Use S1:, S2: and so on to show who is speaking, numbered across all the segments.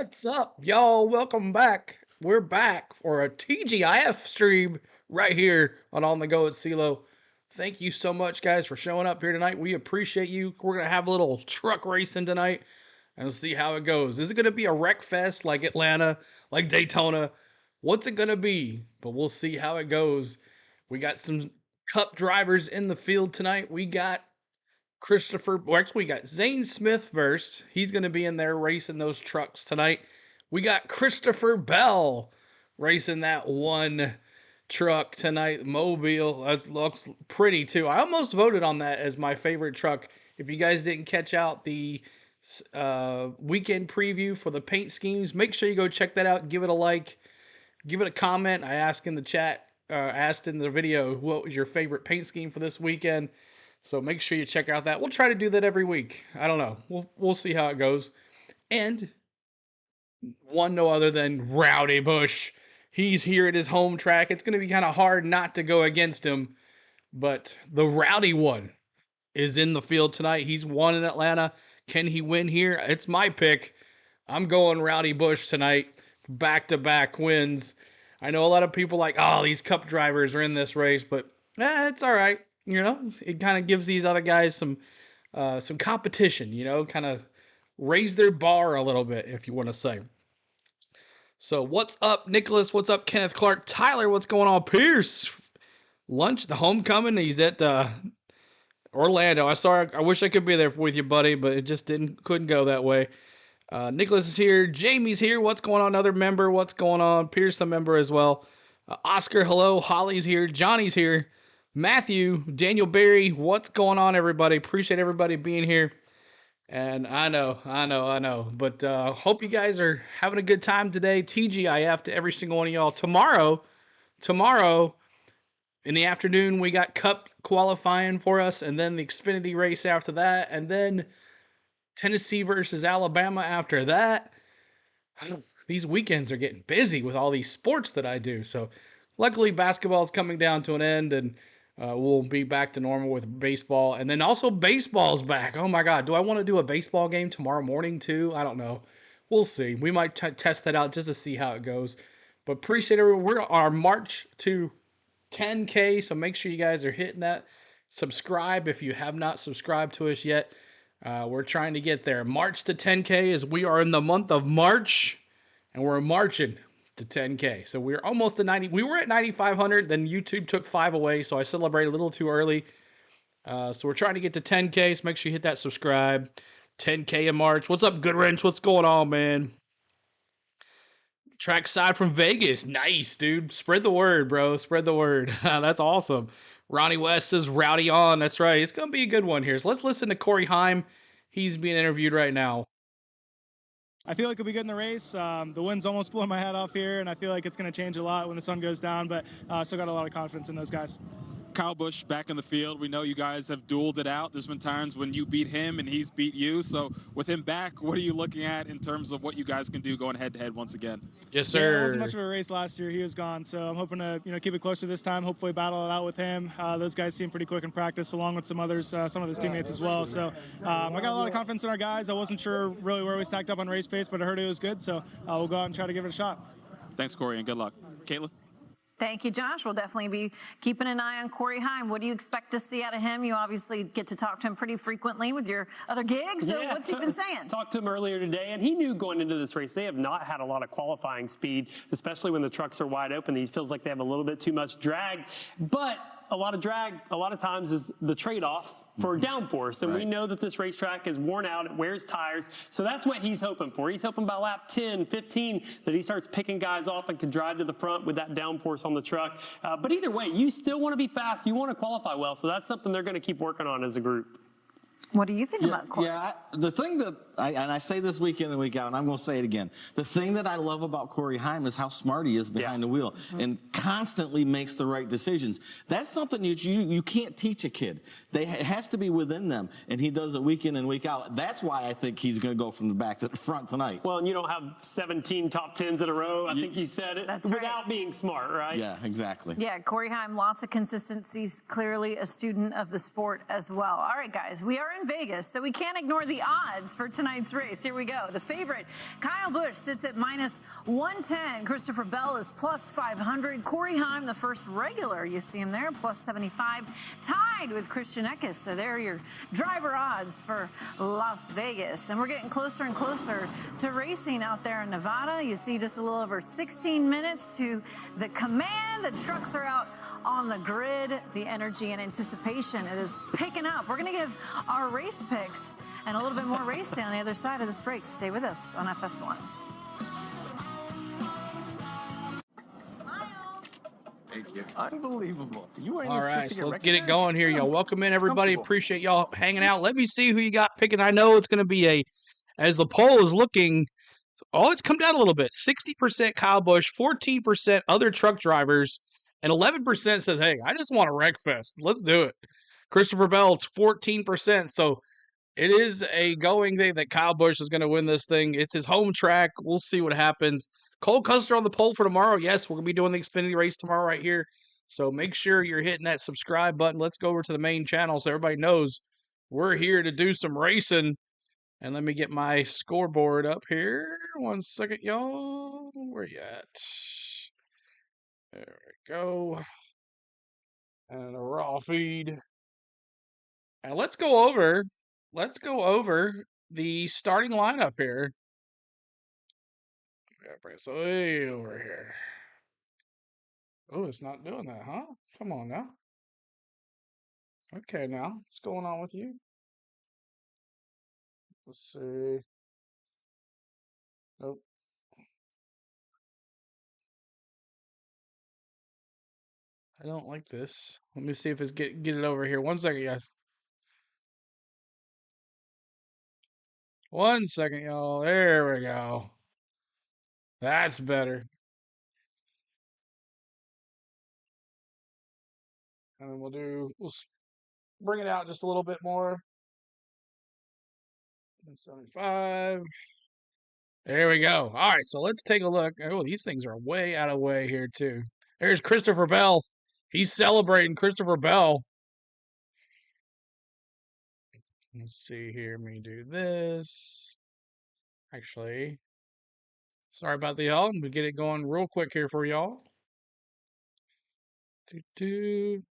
S1: What's up, y'all? Welcome back. We're back for a TGIF stream right here on the Go at CeeLo. Thank you so much, guys, for showing up here tonight. We appreciate you. We're going to have a little truck racing tonight and see how it goes. Is it going to be a wreck fest like Atlanta, like Daytona? What's it going to be? But we'll see how it goes. We got some cup drivers in the field tonight. We got we got Zane Smith first. He's going to be in there racing those trucks tonight. We got Christopher Bell racing that one truck tonight, Mobile. That looks pretty too. I almost voted on that as my favorite truck. If you guys didn't catch out the weekend preview for the paint schemes, make sure you go check that out. Give it a like. Give it a comment. I asked in the chat, asked in the video, what was your favorite paint scheme for this weekend? So make sure you check out that. We'll try to do that every week. I don't know. We'll see how it goes. And one no other than Rowdy Bush. He's here at his home track. It's going to be kind of hard not to go against him. But the Rowdy one is in the field tonight. He's won in Atlanta. Can he win here? It's my pick. I'm going Rowdy Bush tonight. Back-to-back wins. I know a lot of people like, oh, these cup drivers are in this race. But it's all right. You know, it kind of gives these other guys some competition, you know, kind of raise their bar a little bit, if you want to say. So what's up, Nicholas? What's up, Kenneth Clark? Tyler, what's going on? Pierce, lunch, the homecoming. He's at Orlando. I wish I could be there with you, buddy, but it just couldn't go that way. Nicholas is here. Jamie's here. What's going on? Another member. What's going on? Pierce, a member as well. Oscar, hello. Holly's here. Johnny's here. Matthew, Daniel Berry, what's going on, everybody? Appreciate everybody being here. And I know. But hope you guys are having a good time today. TGIF to every single one of y'all. Tomorrow in the afternoon, we got Cup qualifying for us, and then the Xfinity race after that, and then Tennessee versus Alabama after that. These weekends are getting busy with all these sports that I do. So luckily, basketball is coming down to an end, and we'll be back to normal with baseball. And then also baseball's back. Oh my God. Do I want to do a baseball game tomorrow morning too? I don't know. We'll see. We might test that out just to see how it goes. But appreciate everyone. We're on our march to 10K. So make sure you guys are hitting that. Subscribe if you have not subscribed to us yet. We're trying to get there. March to 10K as we are in the month of March. And we're marching to 10K. So we're almost at 90. We were at 9,500. Then YouTube took 5 away. So I celebrated a little too early. So we're trying to get to 10K. So make sure you hit that subscribe. 10K in March. What's up, Goodwrench? What's going on, man? Trackside from Vegas. Nice, dude. Spread the word, bro. Spread the word. That's awesome. Ronnie West says Rowdy on. That's right. It's going to be a good one here. So let's listen to Corey Heim. He's being interviewed right now.
S2: I feel like it'll be good in the race. The wind's almost blowing my head off here, and I feel like it's going to change a lot when the sun goes down, but still got a lot of confidence in those guys.
S3: Kyle Busch back in the field. We know you guys have dueled it out. There's been times when you beat him and he's beat you. So with him back, what are you looking at in terms of what you guys can do going head-to-head once again?
S1: Yes, sir.
S2: Yeah, it wasn't much of a race last year. He was gone, so I'm hoping to keep it closer this time. Hopefully battle it out with him. Those guys seem pretty quick in practice, along with some others, some of his teammates as well. So I got a lot of confidence in our guys. I wasn't sure really where we stacked up on race pace, but I heard it was good. So we'll go out and try to give it a shot.
S3: Thanks, Corey, and good luck. Caitlin?
S4: Thank you, Josh. We'll definitely be keeping an eye on Corey Heim. What do you expect to see out of him? You obviously get to talk to him pretty frequently with your other gigs. So what's he been saying?
S5: Talked to him earlier today, and he knew going into this race they have not had a lot of qualifying speed, especially when the trucks are wide open. He feels like they have a little bit too much drag. But a lot of drag, a lot of times, is the trade-off for downforce. And we know that this racetrack is worn out. It wears tires. So that's what he's hoping for. He's hoping by lap 10, 15, that he starts picking guys off and can drive to the front with that downforce on the truck. But either way, you still want to be fast. You want to qualify well. So that's something they're going to keep working on as a group.
S4: What do you think about Corey?
S6: Yeah, the thing that, I say this week in and week out, and I'm going to say it again, the thing that I love about Corey Heim is how smart he is behind the wheel and constantly makes the right decisions. That's something that you can't teach a kid. It has to be within them, and he does it week in and week out. That's why I think he's going to go from the back to the front tonight.
S5: Well, and you don't have 17 top 10s in a row. I think he said it without being smart, right?
S6: Yeah, exactly.
S4: Yeah, Corey Heim, lots of consistencies, clearly a student of the sport as well. All right, guys, we are in in Vegas, so we can't ignore the odds for tonight's race. Here we go. The favorite, Kyle Busch, sits at -110. Christopher Bell is +500. Corey Heim, the first regular, you see him there, +75. Tied with Christian Eckes. So there are your driver odds for Las Vegas. And we're getting closer and closer to racing out there in Nevada. You see just a little over 16 minutes to the command. The trucks are out on the grid. The energy and anticipation, it is picking up. We're going to give our race picks and a little bit more racing on the other side of this break. Stay with us on FS1.
S3: Thank you.
S6: Unbelievable. You ain't
S1: All right, so let's get it going here, y'all. Welcome in, everybody. Appreciate y'all hanging out. Let me see who you got picking. I know it's going to be as the poll is looking, it's come down a little bit. 60% Kyle Busch, 14% other truck drivers, and 11% says, hey, I just want a wreck fest. Let's do it. Christopher Bell, 14%. So it is a going thing that Kyle Busch is going to win this thing. It's his home track. We'll see what happens. Cole Custer on the poll for tomorrow. Yes, we're going to be doing the Xfinity race tomorrow right here. So make sure you're hitting that subscribe button. Let's go over to the main channel so everybody knows we're here to do some racing. And let me get my scoreboard up here. 1 second, y'all. Where you at? There we go. And a raw feed. And let's go over the starting lineup here. Bring us way over here. Oh, it's not doing that, huh? Come on now. Okay, now what's going on with you? Let's see. Nope. I don't like this. Let me see if it's get it over here. 1 second, guys. 1 second, y'all. There we go. That's better. And then we'll bring it out just a little bit more. 75. There we go. All right, so let's take a look. Oh, these things are way out of way here, too. There's Christopher Bell. He's celebrating Christopher Bell. Let's see here. Let me do this. Actually, sorry about the y'all. I'm going to get it going real quick here for y'all. Get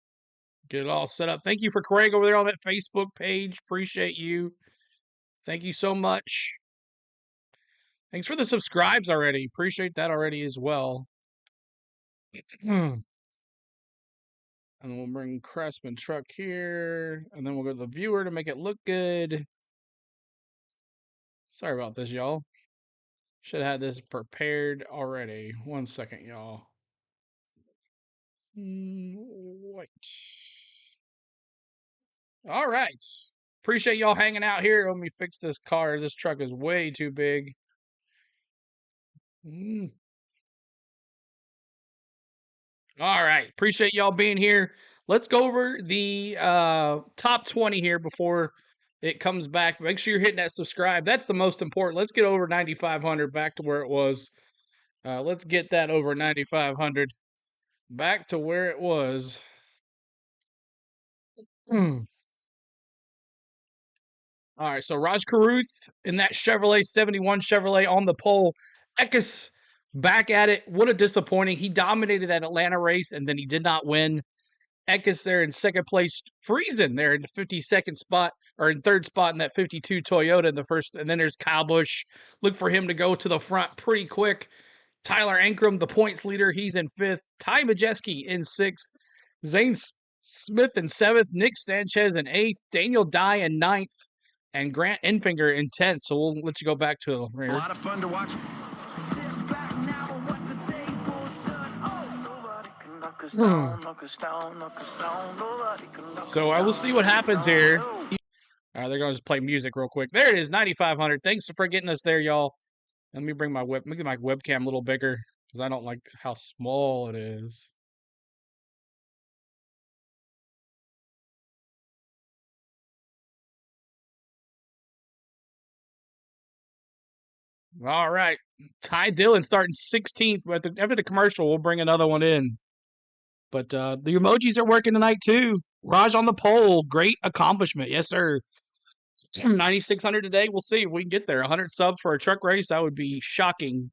S1: it all set up. Thank you for Craig over there on that Facebook page. Appreciate you. Thank you so much. Thanks for the subscribes already. Appreciate that already as well. And we'll bring Craftsman Truck here. And then we'll go to the viewer to make it look good. Sorry about this, y'all. Should have had this prepared already. 1 second, y'all. White. All right. Appreciate y'all hanging out here. Let me fix this car. This truck is way too big. All right. Appreciate y'all being here. Let's go over the top 20 here before it comes back. Make sure you're hitting that subscribe. That's the most important. Let's get over 9,500 back to where it was. Let's get that over 9,500 back to where it was. All right, so Rajah Caruth in that Chevrolet 71 Chevrolet on the pole. Eckes back at it. What a disappointing. He dominated that Atlanta race, and then he did not win. Eckes there in second place. Friesen there in the 52nd spot, or in third spot in that 52 Toyota in the first. And then there's Kyle Busch. Look for him to go to the front pretty quick. Tyler Ankrum, the points leader, he's in fifth. Ty Majeski in sixth. Zane Smith in seventh. Nick Sanchez in eighth. Daniel Dye in ninth. And Grant Enfinger in 10th. So we'll let you go back to it.
S7: A lot of fun to watch.
S1: So I will see what happens here. They're going to just play music real quick. There it is, 9,500. Thanks for getting us there, y'all. Let me bring my make my webcam a little bigger because I don't like how small it is. All right. Ty Dillon starting 16th. After the commercial, we'll bring another one in. But the emojis are working tonight, too. Raj on the pole. Great accomplishment. Yes, sir. 9,600 today. We'll see if we can get there. 100 subs for a truck race. That would be shocking.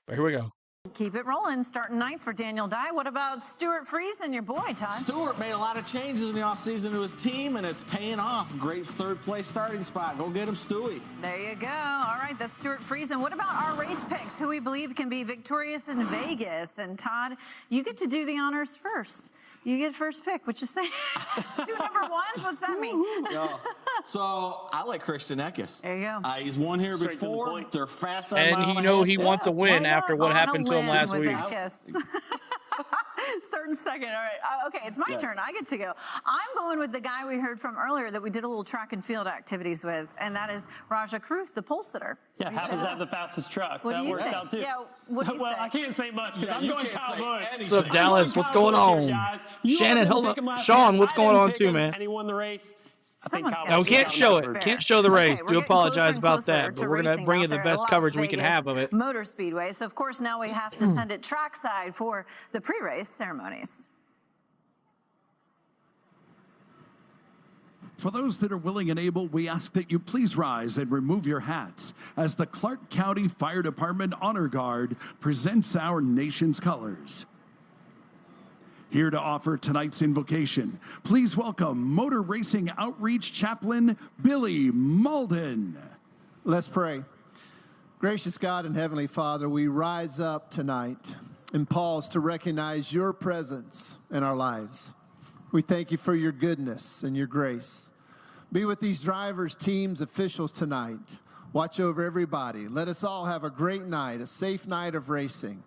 S1: But here we go.
S4: Keep it rolling. Starting ninth for Daniel Dye. What about Stuart Freeze and your boy, Todd?
S6: Stuart made a lot of changes in the offseason to his team, and it's paying off. Great third-place starting spot. Go get him, Stewie.
S4: There you go. All right, that's Stuart Freeze. And what about our race picks, who we believe can be victorious in Vegas? And Todd, you get to do the honors first. You get first pick. What you say? 2 number ones? What's that mean?
S6: So I like Christian Eckes.
S4: There you go.
S6: He's won here before. They're fast on
S1: And he wants a win after what happened to him last week.
S4: Starting second. All right. Okay, it's my turn. I get to go. I'm going with the guy we heard from earlier that we did a little track and field activities with, and that is Rajah Caruth, the pole sitter.
S5: Yeah, happens to have the fastest truck.
S4: What
S5: that
S4: do you
S5: works
S4: think?
S5: out too.
S4: Yeah, what do you
S5: well,
S4: say?
S5: I can't say much because I'm going Kyle Busch.
S1: What's up, Dallas? What's going on? Shannon, hello. Sean, what's going on too, man?
S5: And he won the race.
S1: No, we can't show it. Can't show the race. Do apologize about that, but we're going to bring you the best coverage we can have of it.
S4: Motor Speedway. So, of course, now we have to send it trackside for the pre-race ceremonies.
S7: For those that are willing and able, we ask that you please rise and remove your hats as the Clark County Fire Department Honor Guard presents our nation's colors. Here to offer tonight's invocation, please welcome Motor Racing Outreach Chaplain Billy Malden.
S8: Let's pray. Gracious God and Heavenly Father, we rise up tonight and pause to recognize your presence in our lives. We thank you for your goodness and your grace. Be with these drivers, teams, officials tonight. Watch over everybody. Let us all have a great night, a safe night of racing.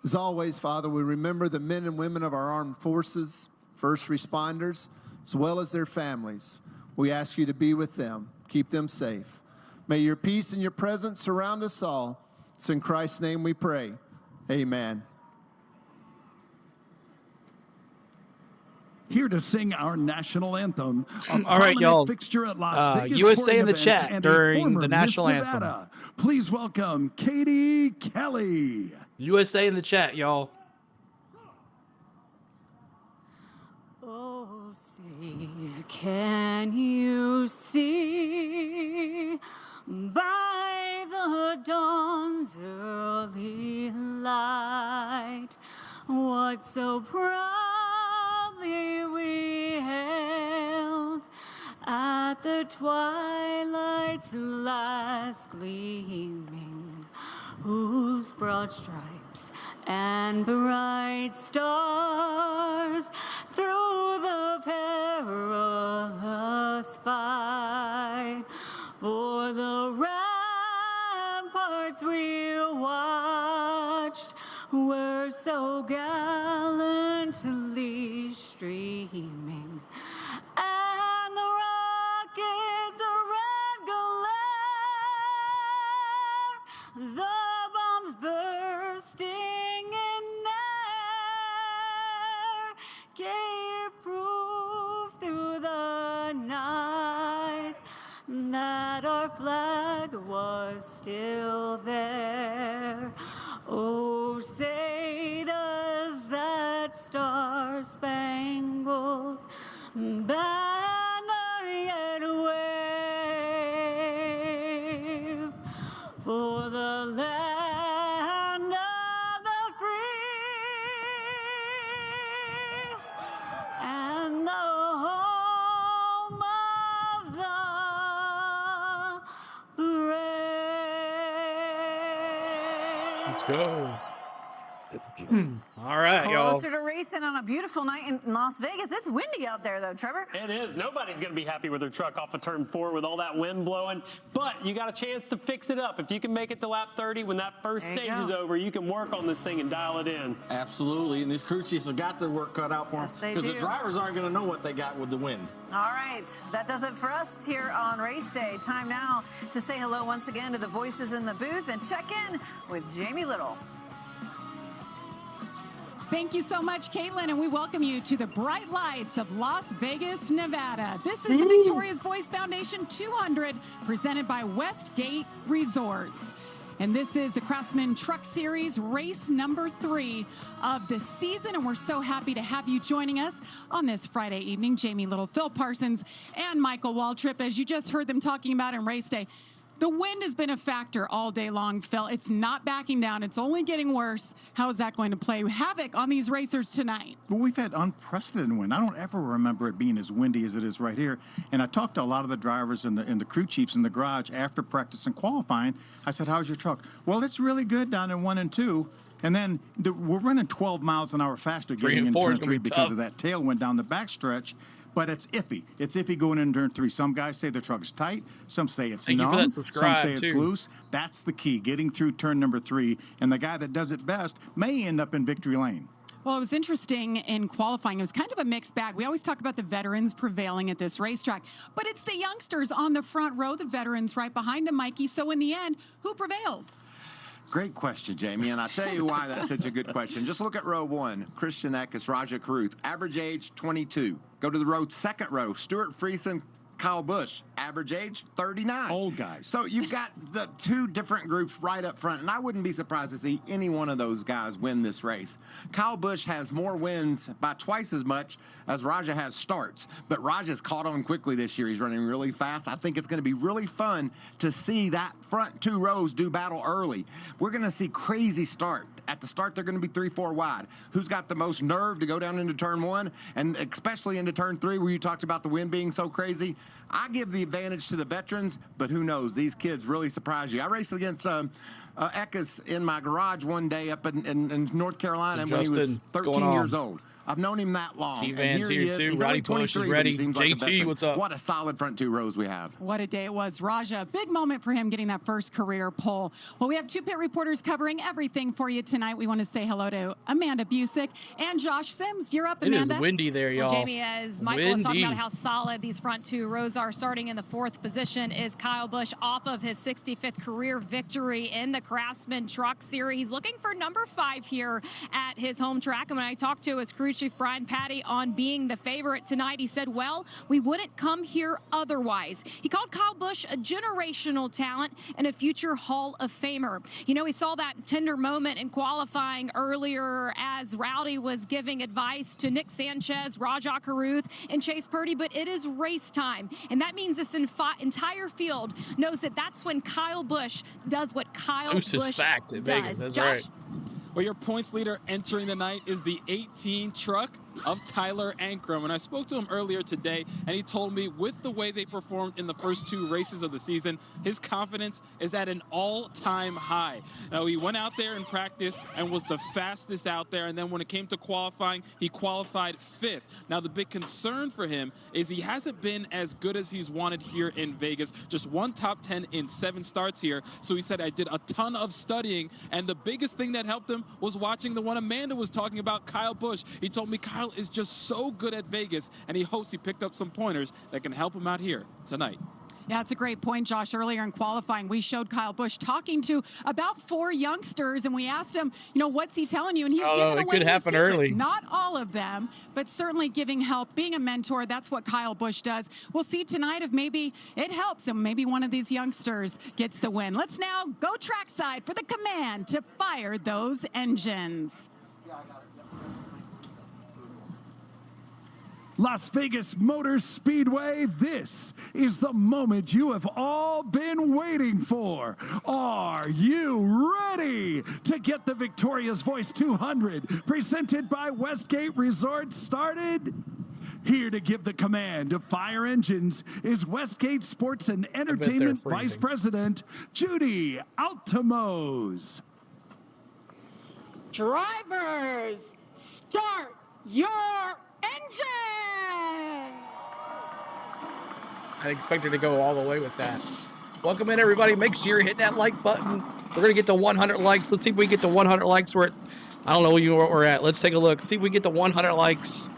S8: As always, Father, we remember the men and women of our armed forces, first responders, as well as their families. We ask you to be with them, keep them safe. May your peace and your presence surround us all. It's in Christ's name we pray. Amen.
S7: Here to sing our national anthem,
S1: all right, y'all.
S7: Fixture at Las Vegas
S1: USA in the chat during the national anthem.
S7: Please welcome Katie Kelly.
S1: USA in the chat, y'all.
S9: Oh, say, can you see by the dawn's early light what so proudly we held at the twilight's last gleaming, whose broad stripes and bright stars through the perilous fight for the ramparts we watched were so gallantly streaming, and the rockets' red glare, the bombs bursting in air, gave proof through the night that our flag was still there. Oh, say does that star-spangled banner yet wave for the land of the free and the home of the brave.
S1: Let's go. All right, y'all.
S4: Closer to racing on a beautiful night in Las Vegas. It's windy out there, though, Trevor.
S5: It is. Nobody's going to be happy with their truck off of turn 4 with all that wind blowing. But you got a chance to fix it up. If you can make it to lap 30 when that first stage is over, you can work on this thing and dial it in.
S6: Absolutely. And these crew chiefs have got their work cut out for them because the drivers aren't going to know what they got with the wind.
S4: All right. That does it for us here on race day. Time now to say hello once again to the voices in the booth and check in with Jamie Little.
S10: Thank you so much, Caitlin, and we welcome you to the bright lights of Las Vegas, Nevada. This is the Victoria's Voice Foundation 200 presented by Westgate Resorts. And this is the Craftsman Truck Series, race number 3 of the season. And we're so happy to have you joining us on this Friday evening. Jamie Little, Phil Parsons, and Michael Waltrip, as you just heard them talking about in race day. The wind has been a factor all day long, Phil. It's not backing down. It's only getting worse. How is that going to play havoc on these racers tonight?
S11: Well, we've had unprecedented wind. I don't ever remember it being as windy as it is right here. And I talked to a lot of the drivers and the crew chiefs in the garage after practice and qualifying. I said, how's your truck? Well, it's really good down in 1 and 2. And then we're running 12 miles an hour faster getting in turn 3 because of that tailwind down the backstretch. But it's iffy. It's iffy going in turn 3. Some guys say the truck's tight. Some say it's numb. Some say it's loose. That's the key, getting through turn number 3. And the guy that does it best may end up in victory lane.
S10: Well, it was interesting in qualifying. It was kind of a mixed bag. We always talk about the veterans prevailing at this racetrack, but it's the youngsters on the front row, the veterans right behind them, Mikey. So in the end, who prevails?
S12: Great question, Jamie, and I'll tell you why that's such a good question. Just look at row 1, Christian Eckes, Rajah Caruth, average age 22. Go to the second row, Stuart Friesen, Kyle Busch, average age 39.
S11: Old guys.
S12: So you've got the 2 different groups right up front, and I wouldn't be surprised to see any one of those guys win this race. Kyle Busch has more wins by twice as much as Rajah has starts, but Rajah's caught on quickly this year. He's running really fast. I think it's going to be really fun to see that front 2 rows do battle early. We're going to see crazy start. At the start, they're going to be 3-4 wide. Who's got the most nerve to go down into turn 1, and especially into turn 3 where you talked about the wind being so crazy? I give the advantage to the veterans, but who knows? These kids really surprise you. I raced against Eckes in my garage one day up in North Carolina when he was 13 years old. I've known him that long. And here he is. He's only 23, but he seems like a veteran.
S1: What's up?
S12: What a solid front 2 rows we have.
S10: What a day it was. Rajah, big moment for him getting that first career pole. Well, we have 2 pit reporters covering everything for you tonight. We want to say hello to Amanda Busick and Josh Sims. You're up, Amanda.
S1: It is windy there, y'all.
S13: Well, Jamie, as Michael was talking about how solid these front 2 rows are, starting in the 4th position is Kyle Busch off of his 65th career victory in the Craftsman Truck Series. He's looking for number 5 here at his home track. And when I talked to his crew chief, Brian Patty, on being the favorite tonight, he said, well, we wouldn't come here otherwise. He called Kyle Busch a generational talent and a future Hall of Famer. You know, we saw that tender moment in qualifying earlier as Rowdy was giving advice to Nick Sanchez, Rajah Caruth, and Chase Purdy, but it is race time. And that means this entire field knows that that's when Kyle Busch does what Kyle Busch does.
S1: That's
S13: Josh?
S1: right.
S3: Well, your points leader entering the night is the 18 truck of Tyler Ankrum. And I spoke to him earlier today, and he told me with the way they performed in the first 2 races of the season, his confidence is at an all-time high. Now, he went out there in practice and was the fastest out there, and then when it came to qualifying, he qualified 5th. Now, the big concern for him is he hasn't been as good as he's wanted here in Vegas. Just 1 top 10 in 7 starts here. So he said, I did a ton of studying, and the biggest thing that helped him was watching the one Amanda was talking about, Kyle Busch. He told me Kyle is just so good at Vegas, and he hopes he picked up some pointers that can help him out here tonight.
S10: Yeah, that's a great point, Josh. Earlier in qualifying, we showed Kyle Busch talking to about 4 youngsters, and we asked him, you know, what's he telling you? And he's giving away his secrets. Early. Not all of them, but certainly giving help, being a mentor. That's what Kyle Busch does. We'll see tonight if maybe it helps and maybe one of these youngsters gets the win. Let's now go trackside for the command to fire those engines.
S7: Las Vegas Motor Speedway, this is the moment you have all been waiting for. Are you ready to get the Victoria's Voice 200 presented by Westgate Resort started? Here to give the command to fire engines is Westgate Sports and Entertainment Vice President Judy Altamose.
S9: Drivers, start your engine!
S1: I expect her to go all the way with that. Welcome in, everybody. Make sure you're hitting that like button. We're going to get to 100 likes. Let's see if we get to 100 likes. We're at, I don't know where we're at. Let's take a look. See if we get to 100 likes.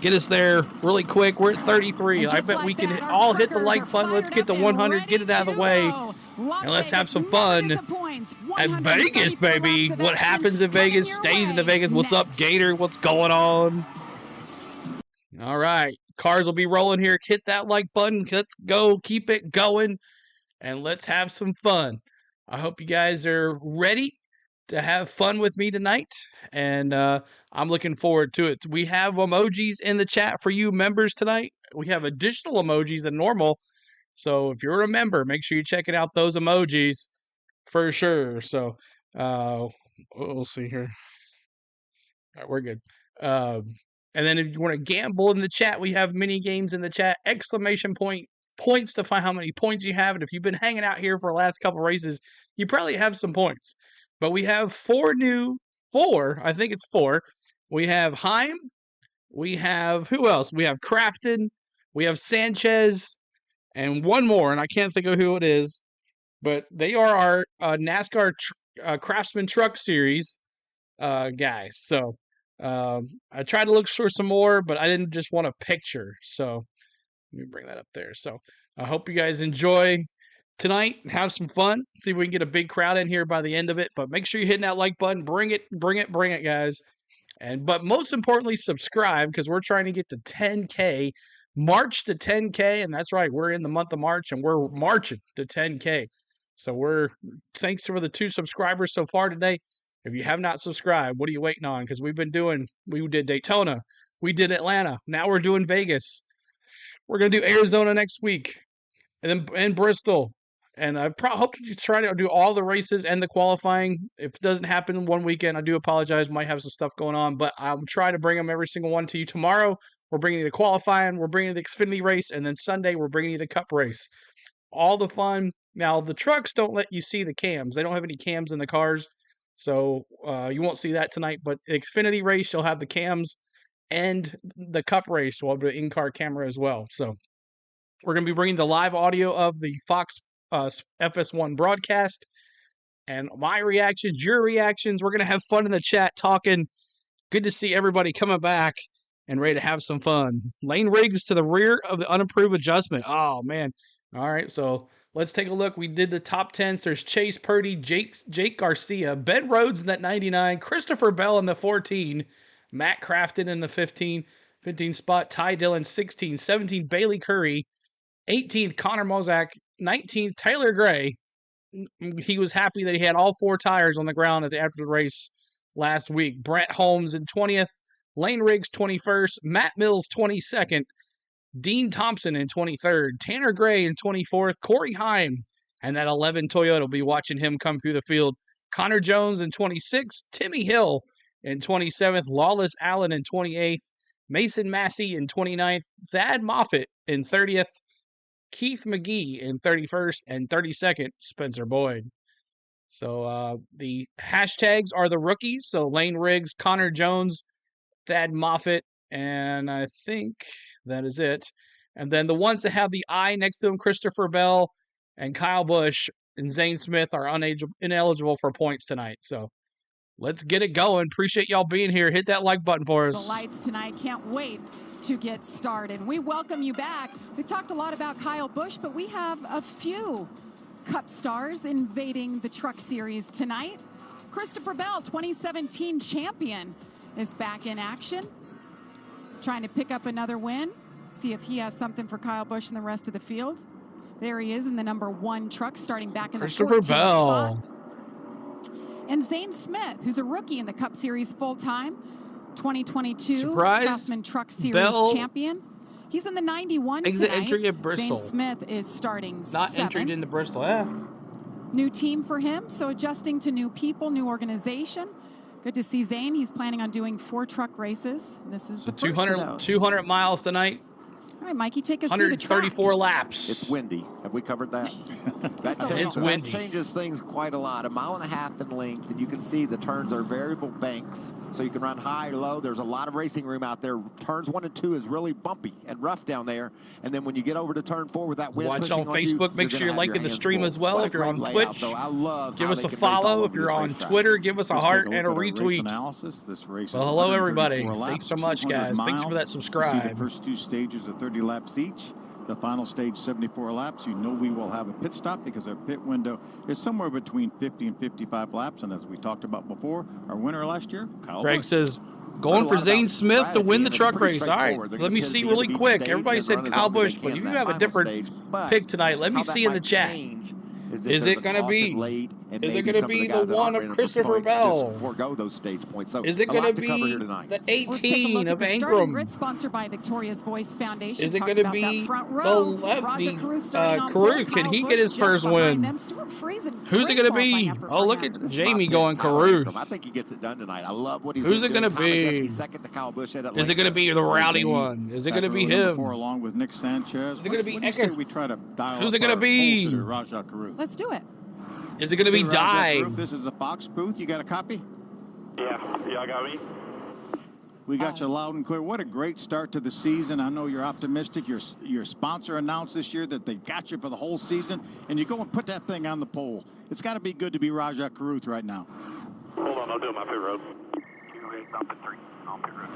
S1: Get us there really quick. We're at 33. I bet we can all hit the like button. Let's get to 100. Get it out of the way. And let's have some fun. At Vegas, baby. What happens in Vegas stays in Vegas. What's up, Gator? What's going on? All right. Cars will be rolling here. Hit that like button. Let's go. Keep it going. And let's have some fun. I hope you guys are ready to have fun with me tonight, and I'm looking forward to it. We have emojis in the chat for you members tonight. We have additional emojis than normal, so if you're a member, make sure you're checking out those emojis for sure. So we'll see here. All right, we're good. And then if you want to gamble in the chat, we have mini games in the chat. Exclamation point points to find how many points you have. And if you've been hanging out here for the last couple races, you probably have some points. But we have four. I think it's four. We have Heim. We have, who else? We have Crafton. We have Sanchez. And one more, and I can't think of who it is. But they are our NASCAR Craftsman Truck Series guys. So I tried to look for some more, but I didn't just want a picture. So let me bring that up there. So I hope you guys enjoy tonight and have some fun. See if we can get a big crowd in here by the end of it. But make sure you're hitting that like button. Bring it, guys. But most importantly, subscribe, because we're trying to get to 10K. March to 10K, and that's right. We're in the month of March, and we're marching to 10K. So thanks for the 2 subscribers so far today. If you have not subscribed, what are you waiting on? Because we did Daytona, we did Atlanta, now we're doing Vegas. We're going to do Arizona next week, and then Bristol. And I hope to try to do all the races and the qualifying. If it doesn't happen in one weekend, I do apologize. Might have some stuff going on, but I'll try to bring them every single one to you tomorrow. We're bringing you the qualifying, we're bringing you the Xfinity race, and then Sunday we're bringing you the Cup race. All the fun. Now, the trucks don't let you see the cams. They don't have any cams in the cars, so you won't see that tonight. But the Xfinity race, you'll have the cams, and the Cup race will have the in-car camera as well. So we're going to be bringing the live audio of the Fox FS1 broadcast, and my reactions, your reactions. We're going to have fun in the chat talking. Good to see everybody coming back and ready to have some fun. Lane Riggs to the rear of the unapproved adjustment. Oh, man. All right, so let's take a look. We did the top 10s. There's Chase Purdy, Jake Garcia, Ben Rhodes in that 99, Christopher Bell in the 14, Matt Crafton in the 15 spot, Ty Dillon 16, 17 Bailey Curry, 18th Connor Mozak, 19th Taylor Gray. He was happy that he had all 4 tires on the ground after the race last week. Brett Holmes in 20th, Lane Riggs 21st, Matt Mills 22nd, Dean Thompson in 23rd, Tanner Gray in 24th, Corey Heim, and that 11 Toyota will be watching him come through the field. Connor Jones in 26th, Timmy Hill in 27th, Lawless Allen in 28th, Mason Massey in 29th, Thad Moffitt in 30th, Keith McGee in 31st, and 32nd, Spencer Boyd. So the hashtags are the rookies. So Lane Riggs, Connor Jones, Thad Moffitt, and I think that is it. And then the ones that have the I next to them, Christopher Bell and Kyle Busch and Zane Smith, are ineligible for points tonight. So let's get it going. Appreciate y'all being here. Hit that like button for us.
S10: The lights tonight. Can't wait to get started. We welcome you back. We've talked a lot about Kyle Busch, but we have a few Cup stars invading the Truck Series tonight. Christopher Bell, 2017 champion, is back in action, trying to pick up another win. See if he has something for Kyle Busch and the rest of the field. There he is in the number 1 truck, starting back in the 14th spot. And Zane Smith, who's a rookie in the Cup Series full-time, 2022 Craftsman Truck Series champion. He's in the 91
S1: Exit
S10: tonight.
S1: entry at Bristol.
S10: Zane Smith is starting
S1: Not
S10: 7th.
S1: entered into Bristol, yeah.
S10: New team for him, so adjusting to new people, new organization. Good to see Zane. He's planning on doing 4 truck races. This is the first
S1: 200 miles tonight.
S10: All right, Mikey, take us through the track.
S1: 134 laps.
S12: It's windy. Have we covered that?
S1: It's windy.
S12: That changes things quite a lot. 1.5 miles in length, and you can see the turns are variable banks, so you can run high or low. There's a lot of racing room out there. Turns 1 and 2 is really bumpy and rough down there, and then when you get over to turn 4 with that wind
S1: watch
S12: pushing
S1: on Facebook.
S12: You,
S1: make sure you're liking the stream as well. If you're on Twitch,
S12: I love
S1: give us a follow. If you're on Twitter, give us a heart and a retweet.
S11: This race
S1: well, hello everybody. Thanks so much, guys. Thanks for that subscribe.
S11: See the first 2 stages of 30 laps each. The final stage, 74 laps. You know we will have a pit stop because our pit window is somewhere between 50 and 55 laps. And as we talked about before, our winner last year, Kyle
S1: Greg
S11: Busch.
S1: says, going for Zane Smith to win the truck race. All right, let me see really quick. Everybody said Kyle Busch, but if you have a different pick tonight, let me see in the chat. Is it going to be? Is it going to be the one of Christopher Bell?
S12: Forego those stage points. So
S1: is it going to be the 18 of Ankrum?
S10: Grid sponsored by Victoria's Voice Foundation.
S1: Is it going to be the lefty Caruth? Can he get his first win? Who's it going to be? Oh, look at Jamie going Caruth.
S12: I think he gets it done tonight. I love what he's
S1: Who's it going to be?
S12: Second to Kyle Busch at
S1: is it going to be the rowdy one? Is it going to be him?
S11: Along with Nick Sanchez.
S1: Is it going to be
S11: Eckes? We try to dial
S1: Who's it going to be?
S11: Rajah Caruth.
S10: Let's do it.
S1: Is it going to be Dive?
S11: This is a Fox booth. You got a copy?
S14: Yeah, I got me.
S11: We got you loud and clear. What a great start to the season. I know you're optimistic. Your sponsor announced this year that they got you for the whole season, and you go and put that thing on the pole. It's got to be good to be Rajah Caruth right now.
S14: Hold on, I'll do my pit road.
S12: 2-8 up at 3 on pit road.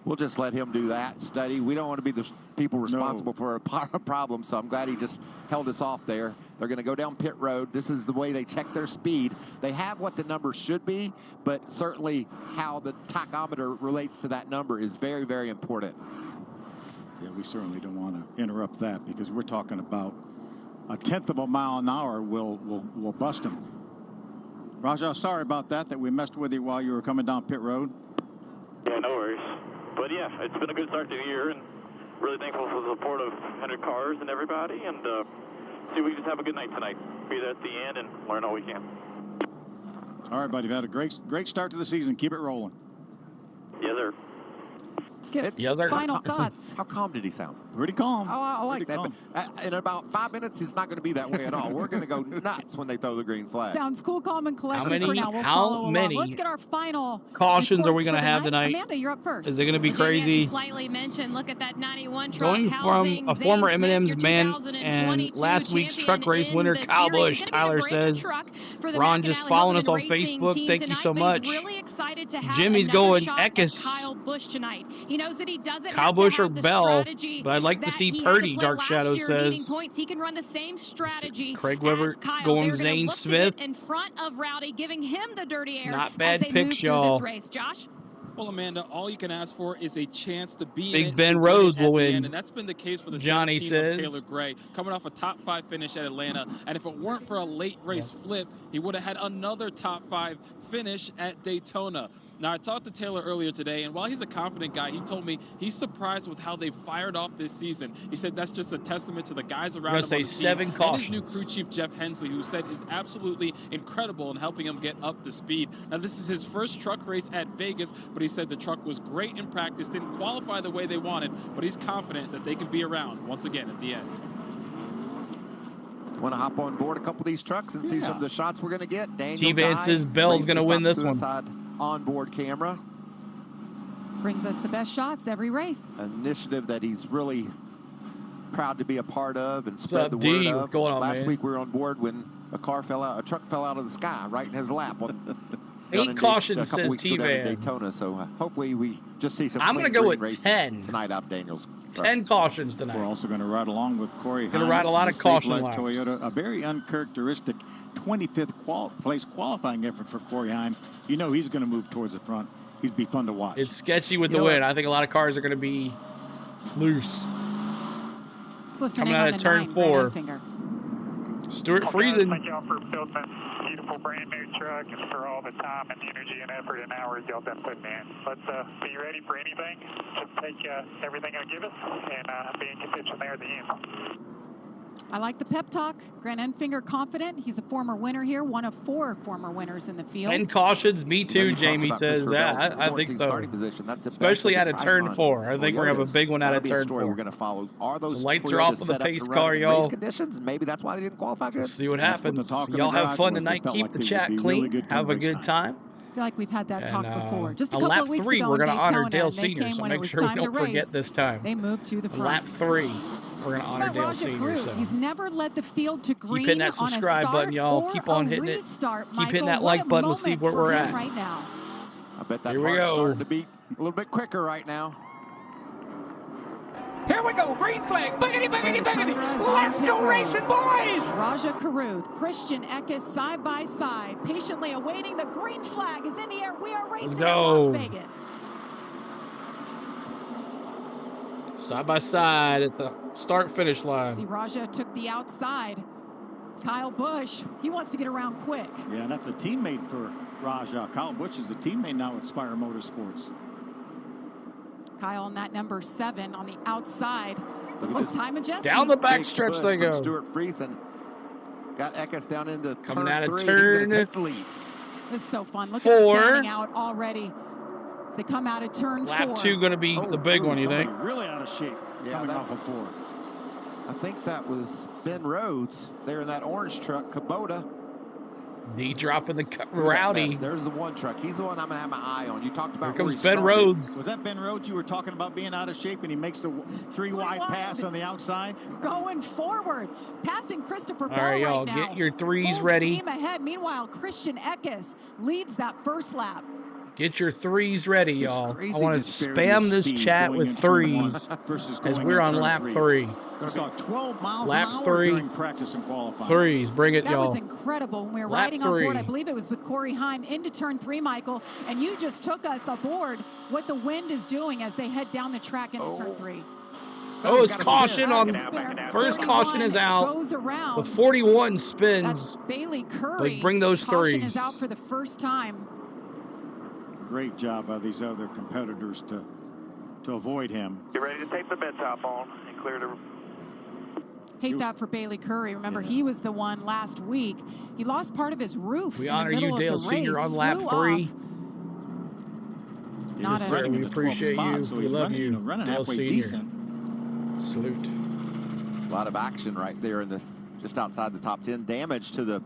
S12: We'll just let him do that study. We don't want to be the people responsible for a problem, so I'm glad he just held us off there. They're going to go down pit road. This is the way they check their speed. They have what the number should be, but certainly how the tachometer relates to that number is very, very important.
S11: Yeah, we certainly don't want to interrupt that because we're talking about a 1/10 of a mile an hour will bust him. Rajah, sorry about that we messed with you while you were coming down pit road.
S14: Yeah, no worries. But yeah, it's been a good start to the year, and really thankful for the support of 100 Cars and everybody, and see, we just have a good night tonight. Be there at the end and learn all we can.
S11: All right, buddy. You've had a great start to the season. Keep it rolling.
S14: Yes, sir.
S10: Let's get final thoughts.
S12: How calm did he sound?
S11: Pretty calm.
S12: Oh, I like that. But in about 5 minutes, he's not going to be that way at all. We're going to go nuts when they throw the green flag.
S10: Sounds cool, calm, and collected for now. We'll
S1: how many
S10: Let's get our final
S1: cautions are we going to have tonight?
S10: Amanda, you're up first.
S1: Is it going to be crazy?
S13: Slightly mentioned. Look at that 91 truck.
S1: Going from a former M&M's man and last week's truck race winner, Kyle Busch, Tyler says. Ron just following us on Facebook. Thank you so much. Jimmy's going Eckes.
S13: Kyle Busch tonight. He knows that he doesn't
S1: Kyle Busch or Bell, but I'd like to see Purdy, Dark Shadow says.
S13: He can run the same strategy.
S1: Craig Weber going Zane Smith.
S13: In front of Rowdy, giving him the dirty air.
S1: Not bad
S13: as they
S1: picks, y'all.
S13: this race. Josh?
S3: Well, Amanda, all you can ask for is a chance to be
S1: Big
S3: in it,
S1: Ben Rhodes will win.
S3: And that's been the case for the
S1: Johnny
S3: 17
S1: says.
S3: of Taylor Gray, coming off a top 5 finish at Atlanta. And if it weren't for a late race flip, he would have had another top 5 finish at Daytona. Now, I talked to Taylor earlier today, and while he's a confident guy, he told me he's surprised with how they fired off this season. He said that's just a testament to the guys around him on the team and his new crew chief, Jeff Hensley, who said is absolutely incredible in helping him get up to speed. Now, this is his first truck race at Vegas, but he said the truck was great in practice, didn't qualify the way they wanted, but he's confident that they can be around once again at the end.
S12: Want to hop on board a couple of these trucks and see some of the shots we're going to get?
S1: T-Van says Bell's going to win this one.
S12: Onboard camera.
S10: Brings us the best shots every race.
S12: An initiative that he's really proud to be a part of and spread the word of.
S1: What's going on,
S12: Last
S1: man?
S12: week we were on board when a truck fell out of the sky right in his lap.
S1: 8 cautions, says T-Van.
S12: Daytona, so hopefully we just see some.
S1: I'm going to go with 10
S12: tonight out Daniels.
S1: 10 cautions tonight.
S11: We're also going to ride along with Corey Hines.
S1: Going to ride a lot of caution laps.
S11: Toyota, a very uncharacteristic 25th place qualifying effort for Corey Hines. You know he's going to move towards the front. He'd be fun to watch.
S1: It's sketchy with the wind. I think a lot of cars are going to be loose. Coming out of turn 4. Stuart Friesen.
S15: Thank y'all for building this beautiful brand new truck and for all the time and energy and effort and hours y'all been putting in. Let's be ready for anything. Just take everything it'll give us and be in contention there at the end.
S10: I like the pep talk. Grant Enfinger confident. He's a former winner here, one of 4 former winners in the field.
S1: 10 cautions, me too, Jamie says. I think so. Especially out of turn 4. I think we're going to have a big one out of turn 4.
S12: We're going to follow. Are those
S1: lights are off of the pace car, y'all.
S12: Conditions? Maybe that's why they didn't qualify.
S1: See what happens. Y'all have fun tonight. Keep the chat clean. Have a good time.
S10: I feel like we've had that talk before. Just a couple of weeks ago
S1: we're going to honor Dale
S10: Senior,
S1: Senior, so make sure we don't forget this time.
S10: They moved to the front.
S1: Lap 3, we're going to honor Dale Senior.
S10: So. He's never led the field to green.
S1: Keep hitting that subscribe button, y'all. Keep on hitting it. Keep hitting that like button. We'll see where we're at.
S10: Right now.
S12: I bet that heart's starting to beat a little bit quicker right now.
S16: Here we go, green flag, boogity, boogity, boogity. Let's go racing, boys!
S10: Rajah Caruth, Christian Eckes side by side, patiently awaiting the green flag is in the air. We are racing in Las Vegas.
S1: side by side at the start-finish line.
S10: See, Rajah took the outside. Kyle Busch, he wants to get around quick.
S11: Yeah, and that's a teammate for Rajah. Kyle Busch is a teammate now at Spire Motorsports.
S10: Kyle on that number 7 on the outside. Look, time adjustment.
S1: Down the back stretch they go.
S12: Stuart Friesen got Eckes down into
S1: coming
S12: turn
S1: out of
S12: 3.
S1: turn.
S12: He's gonna take the lead.
S10: This is so fun. Look
S1: 4.
S10: at them fanning out already. As they come out of turn 4.
S1: Lap 2 going to be the big one, you think?
S11: Really out of shape coming off of 4.
S12: I think that was Ben Rhodes there in that orange truck, Kubota.
S1: He dropping the rowdy.
S12: There's the one truck. He's the one I'm going to have my eye on. You talked about
S1: Here
S12: where
S1: comes
S12: he
S1: Ben
S12: started.
S1: Rhodes.
S11: Was that Ben Rhodes you were talking about being out of shape, and he makes the 3-wide pass on the outside?
S10: Going forward, passing Christopher Bell
S1: All right, y'all,
S10: right now.
S1: get your 3s
S10: Full
S1: ready.
S10: steam ahead. Meanwhile, Christian Eckes leads that first lap.
S1: Get your 3s ready, y'all. I want to
S11: disparity
S1: spam
S11: of
S1: this
S11: speed
S1: chat
S11: going
S1: with
S11: in turn
S1: 3s
S11: one versus
S1: as
S11: going
S1: we're
S11: in
S1: on
S11: turn
S1: lap
S11: 3.
S1: 3.
S11: I saw 12 miles
S1: Lap
S11: an hour
S1: 3.
S11: during practice and qualifying.
S1: 3s, bring it,
S10: That
S1: y'all.
S10: was incredible. When we were
S1: Lap
S10: riding on board,
S1: 3.
S10: I believe it was with Corey Heim into turn 3, Michael, and you just took us aboard what the wind is doing as they head down the track into turn 3.
S1: Oh, it's caution on first caution is out.
S10: Goes around.
S1: The 41 spins.
S10: That's Bailey Curry.
S1: But bring those
S10: Caution
S1: 3s.
S10: is out for the first time.
S11: Great job by these other competitors to avoid him.
S14: Get ready to take the bed top on and clear the.
S10: Hate that for Bailey Curry. Remember, he was the one last week. He lost part of his roof.
S1: We
S10: in
S1: honor
S10: the middle
S1: you, Dale
S10: of the
S1: Senior,
S10: race.
S1: on lap
S10: Flew
S1: 3.
S10: off. Not
S1: Sir,
S10: a,
S1: we appreciate you.
S11: So
S1: We
S11: he's
S1: love
S11: running,
S1: you,
S11: running
S1: Dale
S11: halfway
S1: Senior.
S11: decent.
S1: Salute.
S12: A lot of action right there in the just outside the top 10. Damage to the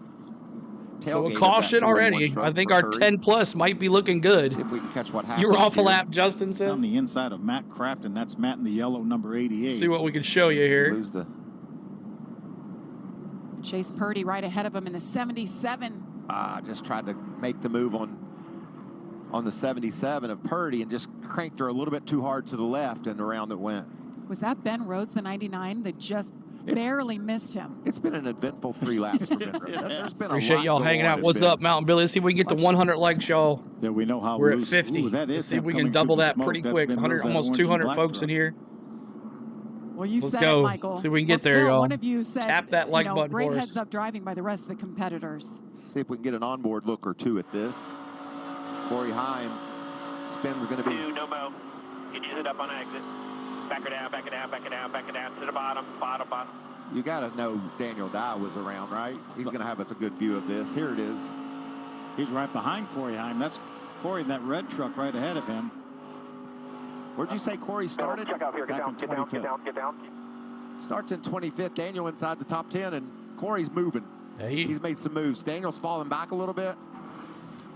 S1: So
S12: tailgate
S1: a
S12: of that
S1: caution
S12: 41
S1: already.
S12: truck
S1: I think
S12: for
S1: our
S12: Curry.
S1: 10 plus might be looking good.
S12: See if we can catch what happens.
S1: You were off a
S12: here.
S1: lap, Justin
S11: It's
S1: says.
S11: on the inside of Matt Crafton. That's Matt in the yellow, number 88.
S1: See what we can show you here.
S12: Lose the
S10: Chase Purdy right ahead of him in the 77.
S12: just tried to make the move on the 77 of Purdy and just cranked her a little bit too hard to the left, and around it went.
S10: Was that Ben Rhodes, the 99, that just barely missed him?
S12: It's been an eventful 3 laps for Ben Rhodes. There's been
S1: Appreciate
S12: a lot
S1: y'all
S12: going
S1: hanging
S12: on
S1: out.
S12: in
S1: What's
S12: Ben's.
S1: up, Mountain Billy? Let's see if we can get to 100 likes, y'all.
S11: Yeah, we know how
S1: We're at
S11: loose.
S1: 50.
S11: Ooh, that is
S1: Let's see if we
S11: coming
S1: can double
S11: through the
S1: that
S11: smoke.
S1: pretty
S11: That's
S1: quick.
S11: Ben
S1: 100,
S11: Rhodes, that
S1: almost
S11: orange and
S1: 200
S11: black
S1: folks
S11: truck.
S1: in here.
S10: Well, you
S1: Let's
S10: said
S1: go.
S10: it, Michael.
S1: See if we can
S10: Well,
S1: get there,
S10: Phil,
S1: y'all.
S10: One of you said,
S1: Tap that like button
S10: great
S1: for us.
S10: heads up driving by the rest of the competitors.
S12: See if we can get an onboard look or two at this. Corey Heim spin's going to be.
S14: No bow. You can use it up on exit. Back her down, back it down, back it down, back it down to the bottom.
S12: You got to know Daniel Dye was around, right? He's going to have us a good view of this. Here it is.
S11: He's right behind Corey Heim. That's Corey in that red truck right ahead of him.
S12: Where'd you say Corey started?
S14: Check out here. Get
S11: Back
S14: down,
S11: in
S14: get down, get
S11: 25th.
S14: down, get down.
S12: Starts in 25th. Daniel inside the top 10, and Corey's moving.
S1: Yeah,
S12: He's made some moves. Daniel's falling back a little bit,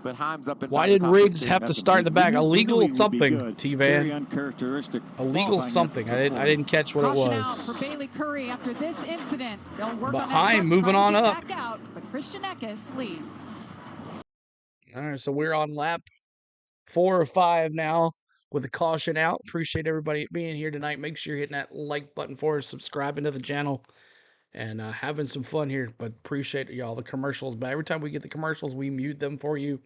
S12: but Heim's up inside
S1: Why
S12: the
S1: did
S12: top
S1: Riggs
S12: 15.
S1: have to
S11: That's
S1: start in the
S11: we
S1: back?
S11: knew- we knew he
S1: Illegal
S11: would be
S1: something,
S11: good.
S1: T-Van.
S11: Very uncharacteristic.
S1: Illegal
S11: qualifying
S1: something.
S11: effort for
S1: I didn't catch what it
S10: Caution out
S1: was.
S10: for Bailey Curry after this incident. They'll work on that
S1: Behind,
S10: truck,
S1: moving
S10: trying to
S1: on
S10: get
S1: up.
S10: back out, but Christian Eckes leads.
S1: All right, so we're on lap 4 or 5 now with a caution out. Appreciate everybody being here tonight. Make sure you're hitting that like button for us, subscribing to the channel, and having some fun here. But appreciate y'all the commercials. But every time we get the commercials, we mute them for you,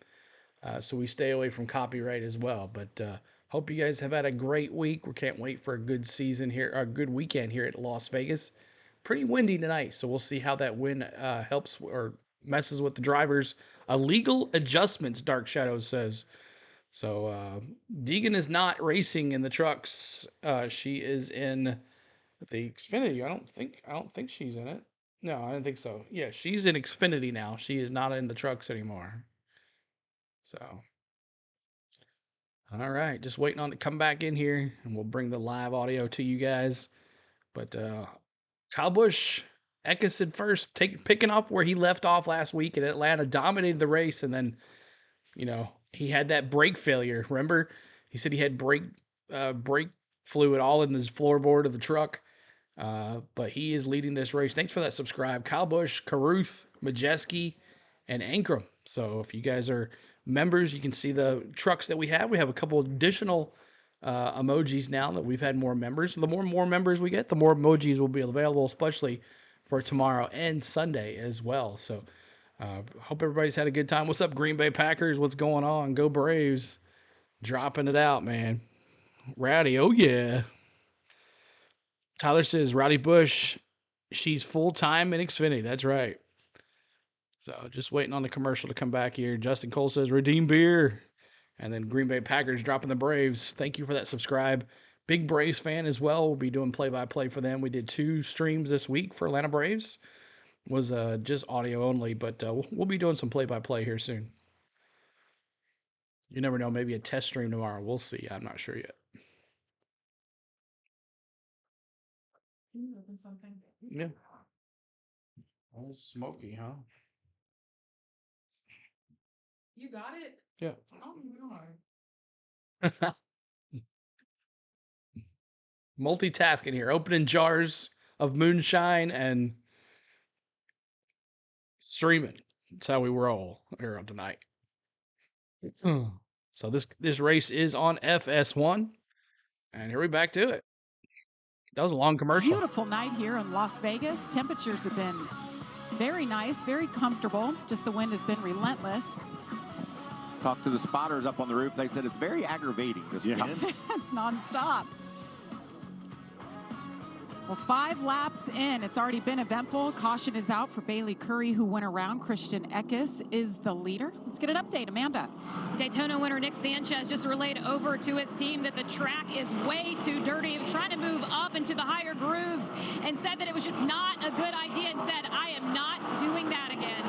S1: so we stay away from copyright as well. But hope you guys have had a great week. We can't wait for a good season here, a good weekend here at Las Vegas. Pretty windy tonight, so we'll see how that wind helps or messes with the drivers. Illegal adjustments, Dark Shadows says. So Deegan is not racing in the trucks. She is in the Xfinity. I don't think she's in it. No, I don't think so. Yeah, she's in Xfinity now. She is not in the trucks anymore. So, all right, just waiting on it to come back in here, and we'll bring the live audio to you guys. But Kyle Busch, Eckes in first, picking up where he left off last week in Atlanta, dominated the race, and then, he had that brake failure. Remember, he said he had brake fluid all in his floorboard of the truck. But he is leading this race. Thanks for that subscribe. Kyle Busch, Caruth, Majeski, and Ankrum. So if you guys are members, you can see the trucks that we have. We have a couple additional emojis now that we've had more members. The more members we get, the more emojis will be available, especially for tomorrow and Sunday as well. So hope everybody's had a good time. What's up, Green Bay Packers? What's going on? Go Braves. Dropping it out, man. Rowdy, oh yeah. Tyler says, Rowdy Bush, she's full-time in Xfinity. That's right. So just waiting on the commercial to come back here. Justin Cole says, Redeem Beer. And then Green Bay Packers dropping the Braves. Thank you for that subscribe. Big Braves fan as well. We'll be doing play-by-play for them. We did 2 streams this week for Atlanta Braves. Was just audio only, but we'll be doing some play-by-play here soon. You never know. Maybe a test stream tomorrow. We'll see. I'm not sure yet. Yeah. Oh, smoky, huh?
S10: You got it?
S1: Yeah.
S10: Oh, no.
S1: Multitasking here. Opening jars of moonshine and streaming. That's how we roll here on tonight. So this race is on FS1. And here we back to it. That was a long commercial.
S10: Beautiful night here in Las Vegas. Temperatures have been very nice, very comfortable. Just the wind has been relentless.
S12: Talked to the spotters up on the roof. They said it's very aggravating this weekend.
S10: It's nonstop. Well, 5 laps in. It's already been eventful. Caution is out for Bailey Curry, who went around. Christian Eckes is the leader. Let's get an update, Amanda.
S13: Daytona winner Nick Sanchez just relayed over to his team that the track is way too dirty. He was trying to move up into the higher grooves and said that it was just not a good idea and said, I am not doing that again.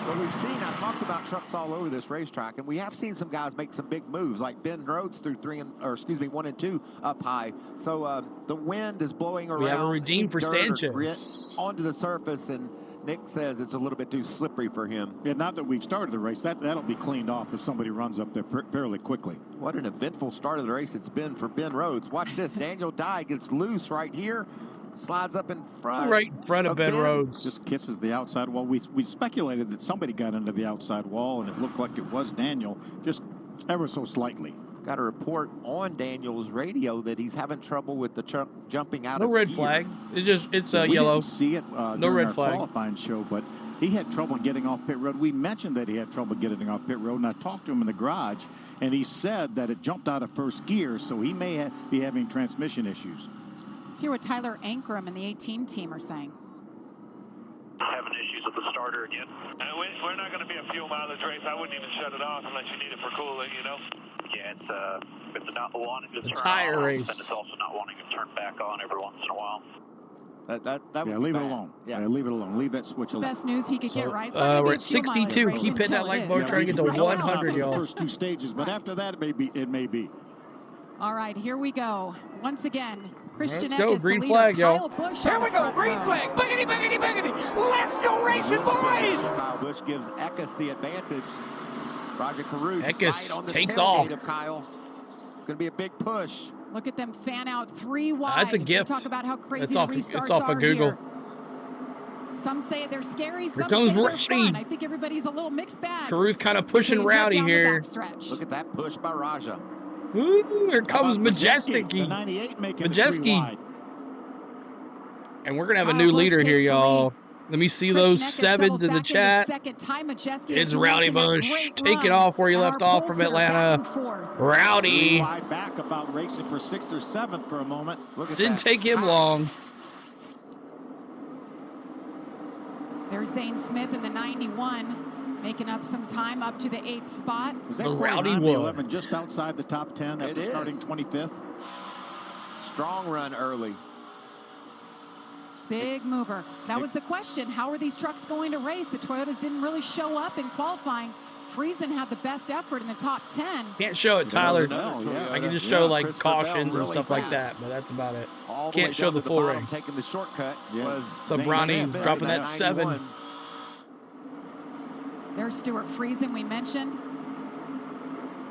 S12: Well, we've seen, I talked about trucks all over this racetrack, and we have seen some guys make some big moves, like Ben Rhodes through 1 and 2 up high. So the wind is blowing around.
S1: We have a redeem for Sanchez.
S12: Grit onto the surface, and Nick says it's a little bit too slippery for him.
S11: Yeah, now that we've started the race, that'll be cleaned off if somebody runs up there fairly quickly.
S12: What an eventful start of the race it's been for Ben Rhodes. Watch this. Daniel Dye gets loose right here. Slides up in front.
S1: Right in front of Ben Rhodes.
S11: Just kisses the outside wall. We speculated that somebody got into the outside wall, and it looked like it was Daniel, just ever so slightly.
S12: Got a report on Daniel's radio that he's having trouble with the truck jumping out
S1: No
S12: of
S1: red
S12: gear.
S1: flag. It's
S11: Yeah, we
S1: yellow.
S11: didn't see it
S1: No
S11: during
S1: red
S11: our
S1: flag.
S11: qualifying show, but he had trouble getting off pit road. We mentioned that he had trouble getting off pit road, and I talked to him in the garage, and he said that it jumped out of first gear, so he may be having transmission issues.
S10: Let's hear what Tyler Ankrum and the 18 team are saying.
S17: Having issues with the starter again. We're not going to be a fuel mileage race. I wouldn't even shut it off unless you need it for cooling, you know? Yeah, it's not wanting to turn
S1: tire
S17: off,
S1: race.
S17: and it's also not wanting to turn back on every once in a while.
S11: Yeah, leave it alone. Yeah, leave it alone. Leave that switch alone.
S10: Best news he could get right.
S1: We're at 62. Keep hitting that like button, trying to get to 100, y'all.
S11: The first 2 stages, but after that, it may be.
S10: All right, here we go. Once again, Christian
S1: Let's go.
S10: Eckes,
S1: Green
S10: the leader.
S1: flag, y'all.
S10: Kyle Busch
S16: Here
S10: on
S16: we
S10: the
S16: go.
S10: front
S16: Green
S10: row.
S16: flag. Biggity, biggity, biggity. Let's go racing, boys.
S12: Kyle Busch gives Eckes the advantage. Rajah Caruth
S1: Eckes
S12: right on the
S1: takes
S12: tailgate
S1: off.
S12: of Kyle. It's going to be a big push.
S10: Look at them fan out 3 wide.
S1: That's a gift.
S10: We talk about how crazy
S1: It's
S10: the restarts
S1: off of
S10: are
S1: Google.
S10: here. Some say they're scary. Some
S1: comes
S10: say they're
S1: Rowdy.
S10: fun. I think everybody's a little mixed bag.
S1: Caruth kind of pushing
S10: Until you get
S1: Rowdy
S10: down the
S1: here.
S10: backstretch.
S12: Look at that push by Rajah.
S1: Ooh, here comes Majeski.
S11: The 98 making it 3
S1: Majeski.
S11: wide.
S1: And we're going to have a
S10: Kyle
S1: new
S10: Busch
S1: leader
S10: takes
S1: here,
S10: the
S1: y'all.
S10: lead.
S1: Let me see
S10: Christian
S1: those
S10: Eckes
S1: 7s
S10: settles
S1: in the
S10: back into
S1: chat.
S10: second. Ty Majeski,
S1: It's
S10: as you
S1: Rowdy
S10: mentioned, a
S1: Busch.
S10: great
S1: Take it
S10: run.
S1: off where you
S10: And
S1: left
S10: our
S1: off from
S10: pole sitter back
S1: Atlanta.
S10: and forth.
S1: Rowdy.
S11: 3 wide back, about racing for 6th or 7th for a moment.
S12: Look at
S1: Didn't
S12: that.
S1: take him long.
S10: There's Zane Smith in the 91, making up some time up to the 8th spot.
S11: Was that
S1: The
S11: Corey
S1: Rowdy
S11: Heim,
S1: Wood.
S11: 11, just outside the top 10
S12: It
S11: after
S12: is.
S11: starting 25th?
S12: Strong run early.
S10: Big mover. That was the question. How are these trucks going to race? The Toyotas didn't really show up in qualifying. Friesen had the best effort in the top 10.
S1: Can't show it, Tyler.
S11: yeah.
S1: I can just show like
S12: Christopher
S1: cautions
S12: Bell
S1: and
S12: really
S1: stuff like
S12: fast.
S1: that, but that's about it.
S12: All the
S1: Can't
S12: way
S1: show
S12: down
S1: the
S12: to
S1: full
S12: bottom,
S1: race.
S12: taking the shortcut
S11: Yeah.
S12: was
S1: So
S12: Zane
S1: Bronny
S12: Smith
S1: dropping
S12: in
S1: that 7.
S12: 91.
S10: There's Stuart Friesen, we mentioned.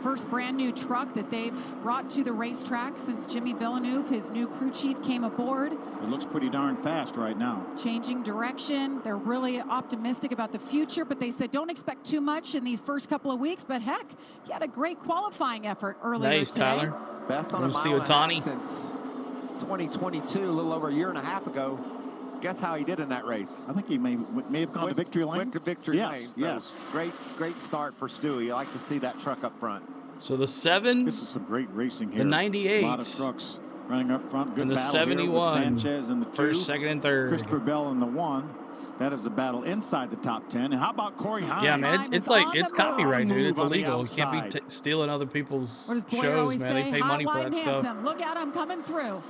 S10: First brand new truck that they've brought to the racetrack since Jimmy Villeneuve, his new crew chief, came aboard.
S11: It looks pretty darn fast right now.
S10: Changing direction. They're really optimistic about the future, but they said don't expect too much in these first couple of weeks. But heck, he had a great qualifying effort earlier
S1: Nice,
S10: today.
S1: Tyler.
S12: Best on a
S1: We'll see
S12: mile and a half
S1: Ohtani.
S12: since 2022, a little over a year and a half ago. Guess how he did in that race?
S11: I think he may have gone to victory lane.
S12: Went to victory
S11: Yes,
S12: lane. So
S11: yes.
S12: Great start for Stewie. I like to see that truck up front.
S1: So the 7,
S11: This is some great racing here.
S1: the 98.
S11: A lot of trucks running up front. Good
S1: in the
S11: battle
S1: 71.
S11: here with Sanchez in the 2.
S1: First, second, and third.
S11: Christopher Bell in the 1. That is a battle inside the top 10. And how about Corey Hines?
S1: Yeah, man, it's like it's copyright, dude. It's illegal. You can't be
S11: outside.
S1: stealing other people's
S10: What does Boyer
S1: shows,
S10: always
S1: man.
S10: say?
S1: They pay
S10: High,
S1: money for
S10: wide,
S1: that
S10: and
S1: stuff.
S10: handsome. Look at him coming through.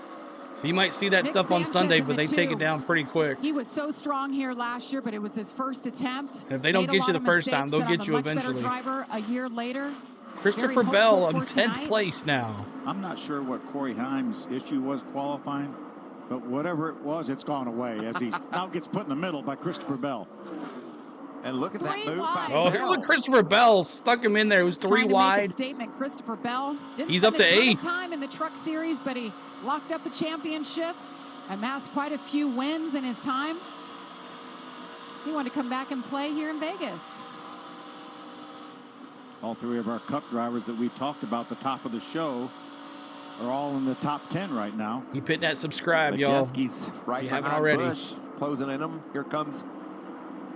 S1: So you might see that
S10: Nick
S1: stuff on
S10: Sanchez
S1: Sunday,
S10: in
S1: but
S10: the
S1: they take it
S10: 2.
S1: down pretty quick.
S10: He was so strong here last year, but it was his first attempt.
S1: If they don't
S10: Made a
S1: get
S10: lot
S1: you the
S10: of
S1: first time,
S10: mistakes
S1: they'll
S10: that
S1: get
S10: I'm
S1: you
S10: a much better
S1: eventually.
S10: driver a year later.
S1: Christopher
S10: Very
S1: Bell
S10: hopeful
S1: in
S10: for
S1: 10th
S10: tonight.
S1: place now.
S11: I'm not sure what Corey Hines' issue was qualifying, but whatever it was, it's gone away as he now gets put in the middle by Christopher Bell.
S12: And look at that move by
S1: Oh,
S12: Bell.
S1: look, Christopher Bell stuck him in there. It was 3
S10: Trying to
S1: wide.
S10: make a statement, Christopher Bell. Didn't
S1: He's
S10: spend
S1: up to
S10: a ton of
S1: 8th.
S10: time in the Truck Series, but he locked up a championship, amassed quite a few wins in his time. He wanted to come back and play here in Vegas.
S11: All 3 of our Cup drivers that we talked about at the top of the show are all in the top 10 right now.
S1: Keep hitting that subscribe, y'all.
S12: Majeski's right
S1: You haven't
S12: behind
S1: already.
S12: Bush, closing in him. Here comes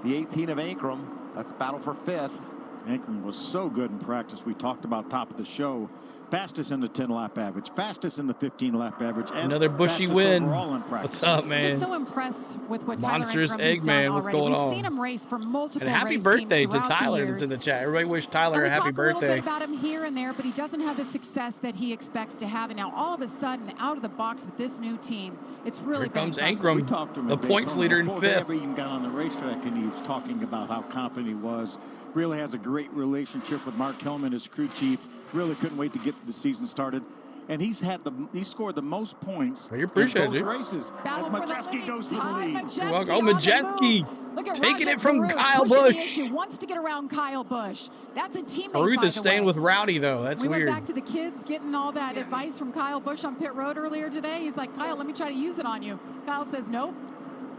S12: the 18 of Ankrum. That's battle for 5th.
S11: Ankrum was so good in practice. We talked about top of the show. Fastest in the 10-lap average, fastest in the 15-lap average, and
S1: Another bushy
S11: fastest
S1: win.
S11: overall in practice.
S1: What's up,
S10: I'm
S1: man?
S10: just so impressed with what
S1: Monstrous
S10: Tyler Ankrum has done
S1: Eggman, what's
S10: already.
S1: going
S10: We've
S1: on?
S10: seen him race for multiple
S1: And happy
S10: race
S1: birthday
S10: teams
S1: to
S10: throughout
S1: Tyler
S10: the
S1: that's in
S10: years.
S1: the chat. Everybody wish Tyler
S10: And
S1: a
S10: we
S1: happy
S10: talk a little
S1: birthday.
S10: bit about him here and there, but he doesn't have the success that he expects to have. And now all of a sudden, out of the box with this new team, it's really
S1: Here
S10: been
S1: comes
S10: impressive.
S1: Ankrum,
S11: We talked to him
S1: the
S11: at
S1: points
S11: Daytona
S1: leader in
S11: before they
S1: 5th.
S11: ever even got on the racetrack, and he was talking about how confident he was. Really has a great relationship with Mark Hillman, his crew chief. Really couldn't wait to get the season started. And he scored the most points
S1: You appreciate
S11: in both
S1: it, dude.
S11: races as Majeski goes to the lead.
S10: Majeski
S1: You're welcome.
S10: on the
S1: Majeski
S10: move. Look at
S1: taking
S10: Rajah
S1: it from
S10: Caruth
S1: Kyle
S10: pushing
S1: Busch.
S10: The issue, wants to get around Kyle Busch. That's a teammate,
S1: Caruth
S10: by
S1: is
S10: the
S1: staying
S10: way.
S1: with Rowdy, though. That's
S10: we
S1: weird.
S10: went back to the kids getting all that advice from Kyle Busch on pit road earlier today. He's like, Kyle, let me try to use it on you. Kyle says, nope.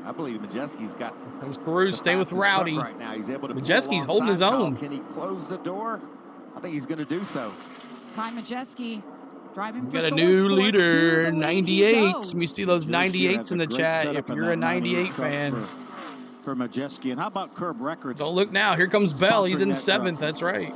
S12: I believe Majeski's got
S1: Comes Caruth staying with
S12: fastest truck
S1: Rowdy.
S12: right now. He's able to pull
S1: Majeski's holding his
S12: alongside
S1: own.
S12: Kyle. Can he close the door? I think he's going to do so.
S10: Ty Majeski driving
S1: We
S10: for
S1: got a
S10: Thor
S1: new
S10: Sport. To
S1: leader,
S10: the lead he
S1: 98s.
S10: goes.
S1: Let me see those
S11: Joe Shear
S1: 98s
S11: has
S1: in
S11: a
S1: the
S11: great
S1: chat
S11: setup
S1: if
S11: in
S1: you're a
S11: that
S1: 98
S11: truck
S1: fan.
S11: For Majeski. And how about Curb Records?
S1: Don't look now. Here comes Bell. He's in
S11: Sponsoring that
S1: 7th.
S11: truck.
S1: That's right.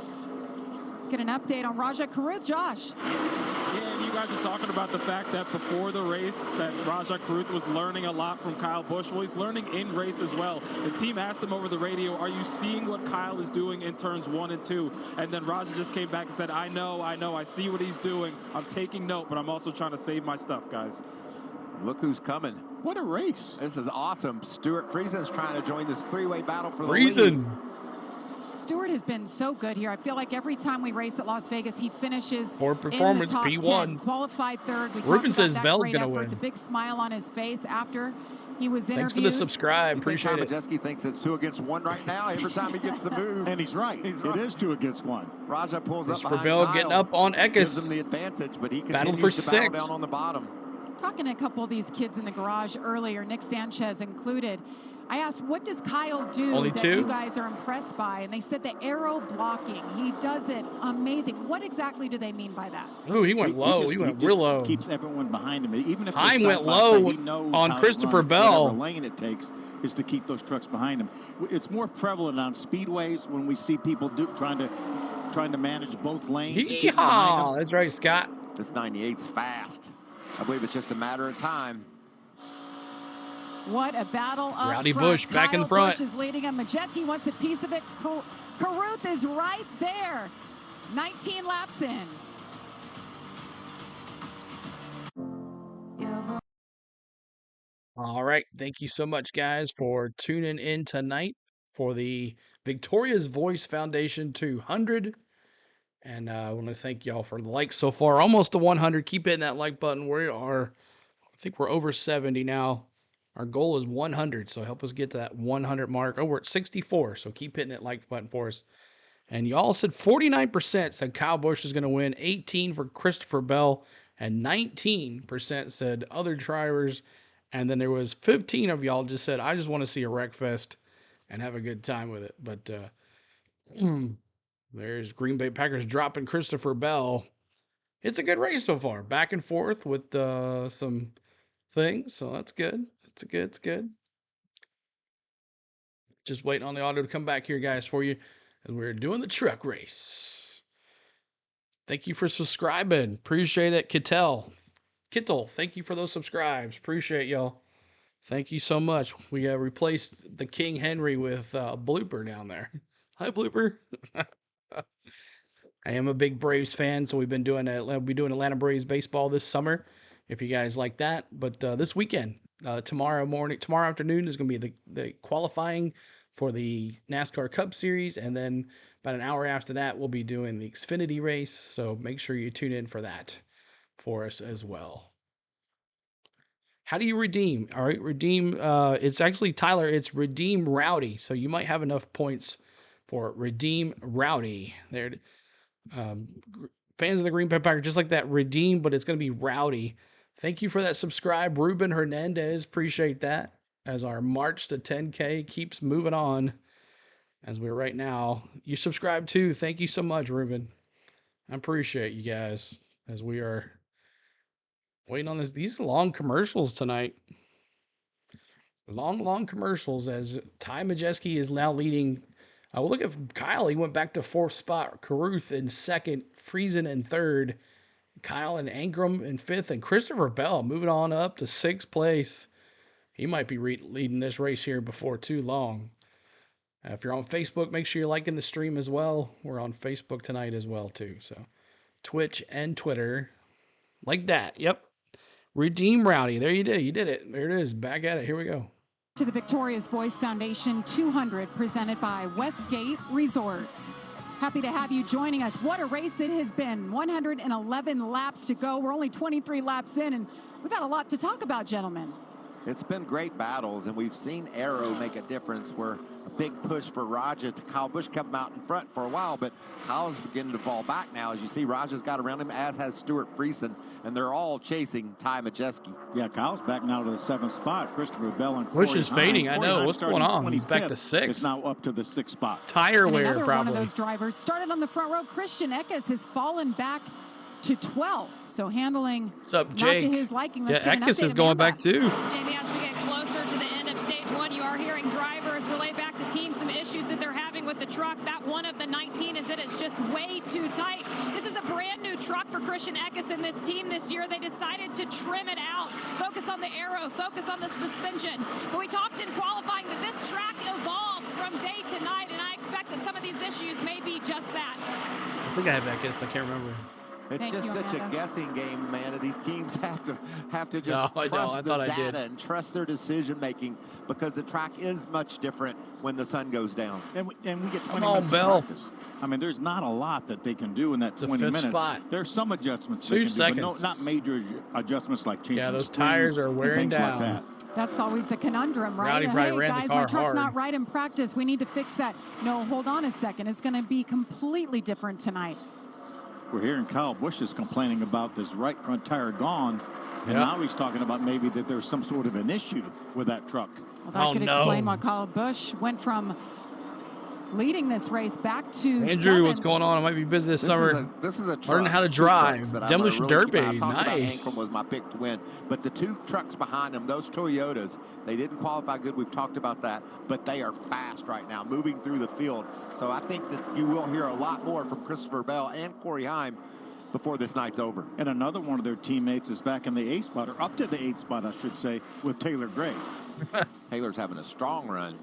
S10: Let's get an update on Rajah Caruth, Josh.
S3: Yeah, and you guys are talking about the fact that before the race that Rajah Caruth was learning a lot from Kyle Busch. Well, he's learning in race as well. The team asked him over the radio, are you seeing what Kyle is doing in turns 1 and 2? And then Rajah just came back and said, I know, I see what he's doing. I'm taking note, but I'm also trying to save my stuff, guys.
S12: Look who's coming.
S11: What a race.
S12: This is awesome. Stuart Friesen's trying to join this 3-way battle for the
S1: Friesen.
S12: lead.
S10: Stewart has been so good here. I feel like every time we race at Las Vegas, he finishes
S1: Poor
S10: in the
S1: performance,
S10: top
S1: P1.
S10: 10, qualified third. We
S1: Rufin
S10: talked
S1: says
S10: about that
S1: Bell's
S10: great
S1: gonna
S10: effort,
S1: win.
S10: the big smile on his face after he was interviewed.
S1: Thanks for the subscribe.
S12: You think
S1: Appreciate
S12: Tom
S1: it.
S12: Majeski thinks it's 2 against 1 right now every time he gets the move.
S11: And he's right. It is 2 against 1.
S12: Rajah pulls up
S1: Christopher
S12: behind
S1: Bell
S12: Kyle,
S1: getting up on
S12: gives him
S1: Eckes.
S12: the advantage, but he
S1: Battle
S12: continues
S1: for
S12: to battle
S1: 6th.
S12: down on the bottom.
S10: Talking to a couple of these kids in the garage earlier, Nick Sanchez included, I asked, what does Kyle do
S1: Only
S10: that
S1: 2?
S10: you guys are impressed by? And they said the arrow blocking. He does it amazing. What exactly do they mean by that?
S1: Ooh, he went low. He went real low.
S11: Keeps everyone behind him. Even if
S1: Heim
S11: they're
S1: went
S11: side by
S1: low
S11: side, he knows
S1: on
S11: how to
S1: Christopher
S11: run
S1: Bell.
S11: Whatever lane it takes is to keep those trucks behind him. It's more prevalent on speedways when we see people trying to manage both lanes. And keep them behind
S1: Yeehaw!
S11: them.
S1: That's right, Scott.
S12: This 98's fast. I believe it's just a matter of time.
S10: What a battle up
S1: Rowdy
S10: front.
S1: Busch back in
S10: Kyle
S1: front.
S10: Busch is leading him. Majeski wants a piece of it. Caruth is right there. 19 laps in.
S1: All right. Thank you so much, guys, for tuning in tonight for the Victoria's Voice Foundation 200. And I want to thank y'all for the likes so far. Almost to 100. Keep hitting that like button. We are, I think we're over 70 now. Our goal is 100, so help us get to that 100 mark. Oh, we're at 64, so keep hitting that like button for us. And y'all said 49% said Kyle Busch is going to win, 18 for Christopher Bell, and 19% said other drivers. And then there was 15 of y'all just said, I just want to see a wreck fest and have a good time with it. But there's Green Bay Packers dropping Christopher Bell. It's a good race so far. Back and forth with some things, so that's good. It's good. Just waiting on the audio to come back here, guys, for you. And we're doing the truck race. Thank you for subscribing. Appreciate it, Kittel. Kittle, thank you for those subscribes. Appreciate y'all. Thank you so much. We replaced the King Henry with Blooper down there. Hi, Blooper. I am a big Braves fan, so we'll be doing Atlanta Braves baseball this summer, if you guys like that. But this weekend, tomorrow afternoon is going to be the qualifying for the NASCAR Cup Series, and then about an hour after that, we'll be doing the Xfinity race. So make sure you tune in for that for us as well. How do you redeem? All right, redeem. It's actually, Tyler, it's Redeem Rowdy. So you might have enough points for Redeem Rowdy. There. Fans of the Green Bay Packers, just like that, redeem, but it's going to be Rowdy. Thank you for that subscribe, Ruben Hernandez. Appreciate that. As our march to 10K keeps moving on, as we're right now. You subscribe too. Thank you so much, Ruben. I appreciate you guys as we are waiting on these long commercials tonight. Long commercials as Ty Majeski is now leading. Well, look at Kyle. He went back to 4th spot. Caruth in 2nd. Friesen in 3rd. Kyle and Ankrum in 5th. And Christopher Bell moving on up to 6th place. He might be leading this race here before too long. If you're on Facebook, make sure you're liking the stream as well. We're on Facebook tonight as well, too. So Twitch and Twitter. Like that. Yep. Redeem Rowdy. There you did. You did it. There it is. Back at it. Here we go.
S10: To the Victorious Boys Foundation 200 presented by Westgate Resorts. Happy to have you joining us. What a race it has been. 111 laps to go. We're only 23 laps in, and we've had a lot to talk about, gentlemen.
S12: It's been great battles, and we've seen Arrow make a difference where a big push for Rajah to Kyle Busch kept him out in front for a while, but Kyle's beginning to fall back now. As you see, Rajah's got around him, as has Stuart Friesen, and they're all chasing Ty Majeski.
S11: Yeah, Kyle's back now to the 7th spot. Christopher Bell and
S1: Busch is fading. I know. What's going on? He's back to 6th.
S11: It's now up to the 6th spot.
S1: Tire wear,
S10: another
S1: probably.
S10: One of those drivers started on the front row. Christian Eckes has fallen back to 12th, so handling
S1: What's up,
S10: not
S1: Jake?
S10: to his liking.
S1: Yeah, Eckes is going back too.
S13: Jamie, as we get closer to the end of stage 1, you are hearing drivers relay back to teams some issues that they're having with the truck. That one of the 19 is that it's just way too tight. This is a brand new truck for Christian Eckes and this team this year. They decided to trim it out, focus on the aero, focus on the suspension. But we talked in qualifying that this track evolves from day to night, and I expect that some of these issues may be just that.
S1: I think I have Eckes. I can't remember.
S12: It's just such a guessing game, man. And these teams have to just trust the data and trust their decision making, because the track is much different when the sun goes down.
S11: And we get 20 minutes of practice. I mean, there's not a lot that they can do in that 20 minutes.
S1: Spot.
S11: There's some adjustments
S1: 2
S11: they can
S1: seconds.
S11: do, but not major adjustments like changing
S1: those
S11: springs
S1: tires are wearing
S11: and things
S1: down.
S11: like that.
S10: That's always the conundrum, right?
S1: Rowdy
S10: Hey,
S1: probably ran the
S10: guys,
S1: car
S10: my truck's
S1: hard.
S10: not right in practice. We need to fix that. No, hold on a second. It's going to be completely different tonight.
S11: We're hearing Kyle Busch is complaining about this right front tire gone. And now he's talking about maybe that there's some sort of an issue with that truck.
S10: Well, that could explain why Kyle Busch went from leading this race back to
S1: Andrew, what's going on? I might be busy this summer.
S12: This is a truck.
S1: Learning how to drive. Demolition Derby.
S12: I talked about
S1: Nice.
S12: Ankrum was my pick to win, but the 2 trucks behind them, those Toyotas, they didn't qualify good. We've talked about that, but they are fast right now, moving through the field. So I think that you will hear a lot more from Christopher Bell and Corey Heim before this night's over.
S11: And another one of their teammates is back in the 8th spot, or up to the 8th spot, I should say, with Taylor Gray.
S12: Taylor's having a strong run.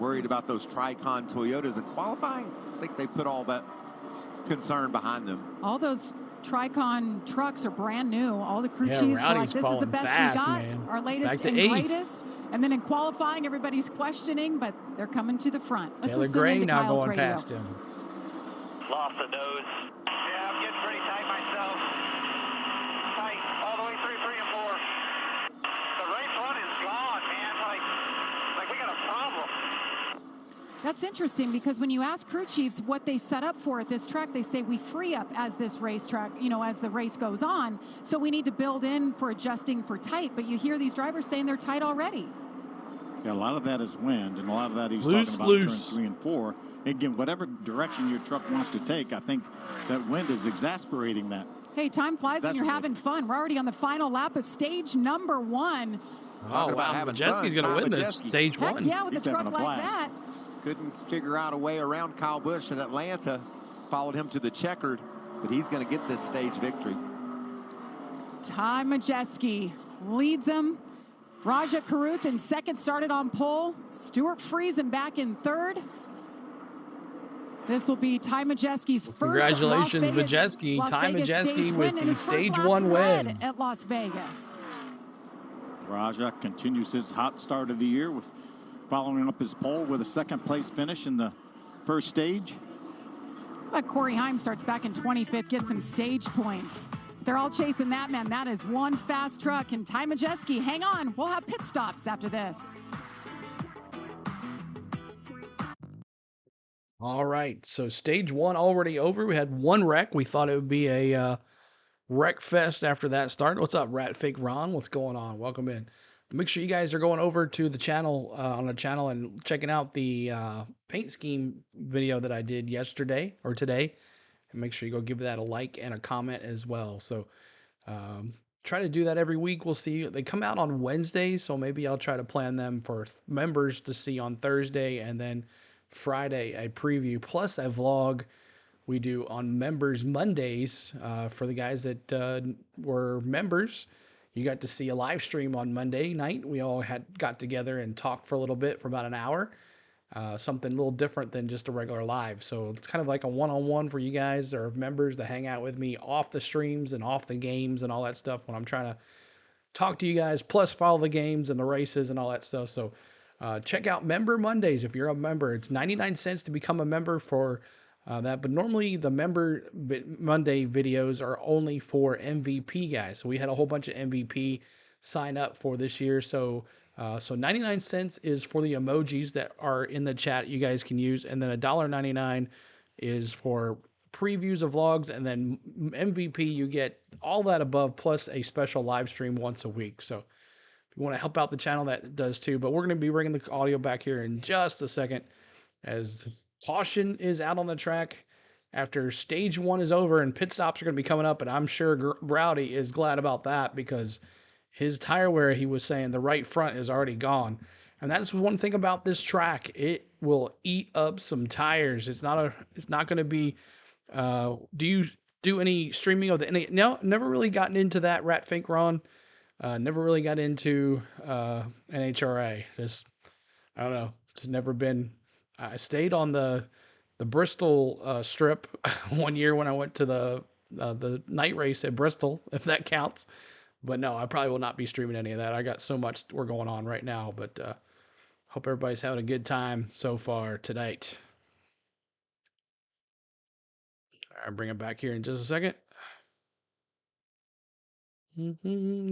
S12: Worried about those Tricon Toyotas in qualifying. I think they put all that concern behind them.
S10: All those Tricon trucks are brand new. All the crew chiefs are like, this is the best we got,
S1: man.
S10: our latest and greatest. And then in qualifying, everybody's questioning, but they're coming to the front. Let's
S1: Taylor
S10: listen
S1: Gray
S10: into
S1: now
S10: Kyle's
S1: going
S10: radio.
S1: past him.
S17: Lost the nose. Yeah, I'm getting pretty tight myself. Tight all the way through 3 and 4. The right front is gone, man. Like we got a problem.
S10: That's interesting, because when you ask crew chiefs what they set up for at this track, they say we free up as this racetrack, as the race goes on. So we need to build in for adjusting for tight. But you hear these drivers saying they're tight already.
S11: Yeah, a lot of that is wind, and a lot of that he's talking about turns 3 and 4. Again, whatever direction your truck wants to take, I think that wind is exasperating that.
S10: Hey, time flies when you're having fun. We're already on the final lap of stage number 1.
S1: Oh, wow. Majeski's going to win this stage 1.
S10: Heck yeah, with a truck like that.
S12: Couldn't figure out a way around Kyle Busch in Atlanta. Followed him to the checkered, but he's going to get this stage victory.
S10: Ty Majeski leads them. Rajah Caruth in second, started on pole. Stuart Friesen back in third. This will be Ty Majeski's first
S1: Congratulations, Majeski. Ty Majeski with the stage 1 win
S10: at Las Vegas.
S11: Rajah continues his hot start of the year with following up his pole with a second-place finish in the first stage.
S10: But Corey Heim starts back in 25th, gets some stage points. They're all chasing that man. That is one fast truck. And Ty Majeski, hang on. We'll have pit stops after this.
S1: All right. So stage 1 already over. We had one wreck. We thought it would be a wreck fest after that start. What's up, Rat Fake Ron? What's going on? Welcome in. Make sure you guys are going over to the channel, on the channel, and checking out the paint scheme video that I did yesterday or today. And make sure you go give that a like and a comment as well. So try to do that every week. We'll see. They come out on Wednesdays, so maybe I'll try to plan them for members to see on Thursday, and then Friday a preview plus a vlog we do on members Mondays. For the guys that were members, you got to see a live stream on Monday night. We all got together and talked for a little bit for about an hour. Something a little different than just a regular live. So it's kind of like a one-on-one for you guys or members that hang out with me off the streams and off the games and all that stuff when I'm trying to talk to you guys, plus follow the games and the races and all that stuff. So check out Member Mondays if you're a member. It's 99 cents to become a member for that. But normally the Member Monday videos are only for MVP guys. So we had a whole bunch of MVP sign up for this year. So 99 cents is for the emojis that are in the chat you guys can use. And then $1.99 is for previews of vlogs. And then MVP, you get all that above plus a special live stream once a week. So if you want to help out the channel, that does too. But we're going to be bringing the audio back here in just a second as caution is out on the track after stage 1 is over and pit stops are going to be coming up. And I'm sure Rowdy is glad about that because his tire wear, he was saying the right front is already gone. And that's one thing about this track. It will eat up some tires. It's not going to be, do you do any streaming of the, no, never really gotten into that, Rat Fink Ron. Never really got into NHRA. Just, I don't know. Just never been, I stayed on the Bristol strip one year when I went to the night race at Bristol, if that counts. But no, I probably will not be streaming any of that. I got so much we're going on right now, but hope everybody's having a good time so far tonight. All right, bring it back here in just a second.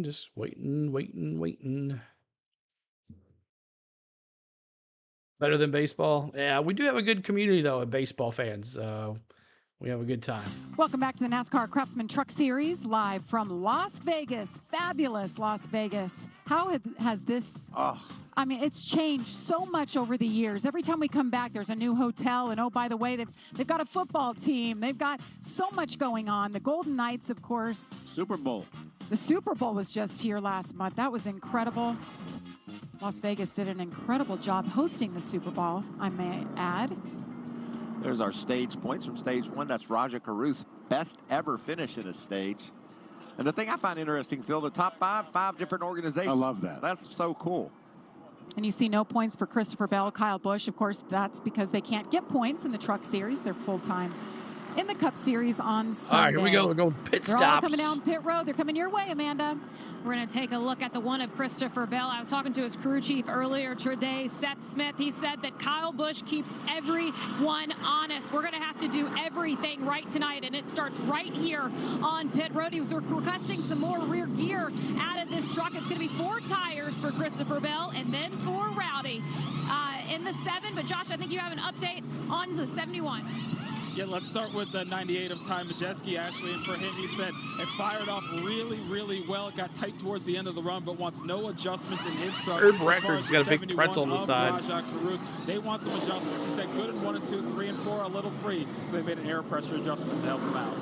S1: Just waiting. Better than baseball? Yeah, we do have a good community, though, of baseball fans. We have a good time.
S10: Welcome back to the NASCAR Craftsman Truck Series, live from Las Vegas. Fabulous Las Vegas. How has this... I mean, it's changed so much over the years. Every time we come back, there's a new hotel. And, oh, by the way, they've got a football team. They've got so much going on. The Golden Knights, of course.
S11: Super Bowl.
S10: The Super Bowl was just here last month. That was incredible. Las Vegas did an incredible job hosting the Super Bowl, I may add.
S12: There's our stage points from stage 1. That's Rajah Caruth, best ever finish in a stage. And the thing I find interesting, Phil, the top 5 different organizations.
S11: I love that.
S12: That's so cool.
S10: And you see no points for Christopher Bell, Kyle Busch. Of course, that's because they can't get points in the Truck Series. They're full-time in the Cup Series on Sunday.
S1: All right, here we go. We're going pit stops.
S10: They're all coming down pit road. They're coming your way, Amanda.
S13: We're going to take a look at the one of Christopher Bell. I was talking to his crew chief earlier today, Seth Smith. He said that Kyle Busch keeps everyone honest. We're going to have to do everything right tonight, and it starts right here on pit road. He was requesting some more rear gear out of this truck. It's going to be 4 tires for Christopher Bell and then 4 Rowdy in the 7. But, Josh, I think you have an update on the 71.
S3: Yeah, let's start with the 98 of Ty Majeski, actually. And for him, he said it fired off really, really well. It got tight towards the end of the run, but wants no adjustments in his truck.
S1: Herb Records got a big pretzel on the side.
S3: Rajah Caruth, they want some adjustments. He said good in 1 and 2, 3 and 4, a little free. So they made an air pressure adjustment to help him out.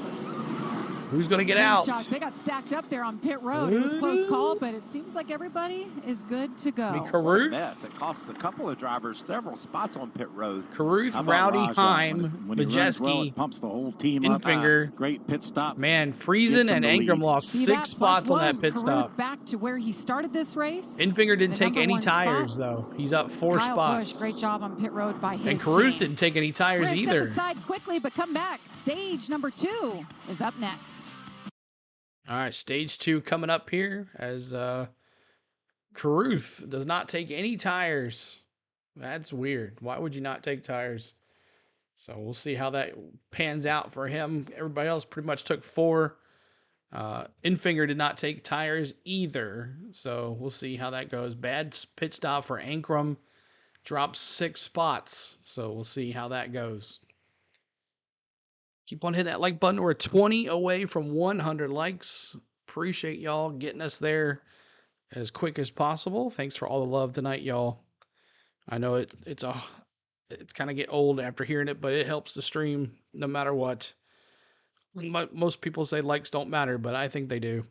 S1: Who's going to get
S10: Thanks,
S1: out?
S10: Josh. They got stacked up there on pit road. It was a close call, but it seems like everybody is good to go.
S12: What a mess. It costs a couple of drivers several spots on pit road.
S1: Caruth, Rowdy, Heim, Majeski,
S11: pumps the whole team
S1: Infinger.
S11: Great pit stop.
S1: Man, Friesen and Ingram lost 6 spots on that pit stop.
S10: Back to where he started this race.
S1: Infinger didn't take any tires, though. He's up 4
S10: Kyle
S1: spots.
S10: Busch, great job on pit road by his
S1: And Caruth
S10: team.
S1: didn't take any tires either.
S10: Step aside quickly, but come back. Stage number 2 is up next.
S1: All right, stage 2 coming up here as Caruth does not take any tires. That's weird. Why would you not take tires? So we'll see how that pans out for him. Everybody else pretty much took 4. Infinger did not take tires either. So we'll see how that goes. Bad pit stop for Ankrum. Drops 6 spots. So we'll see how that goes. Keep on hitting that like button. We're 20 away from 100 likes. Appreciate y'all getting us there as quick as possible. Thanks for all the love tonight, y'all. I know it's kind of get old after hearing it, but it helps the stream no matter what. Most people say likes don't matter, but I think they do.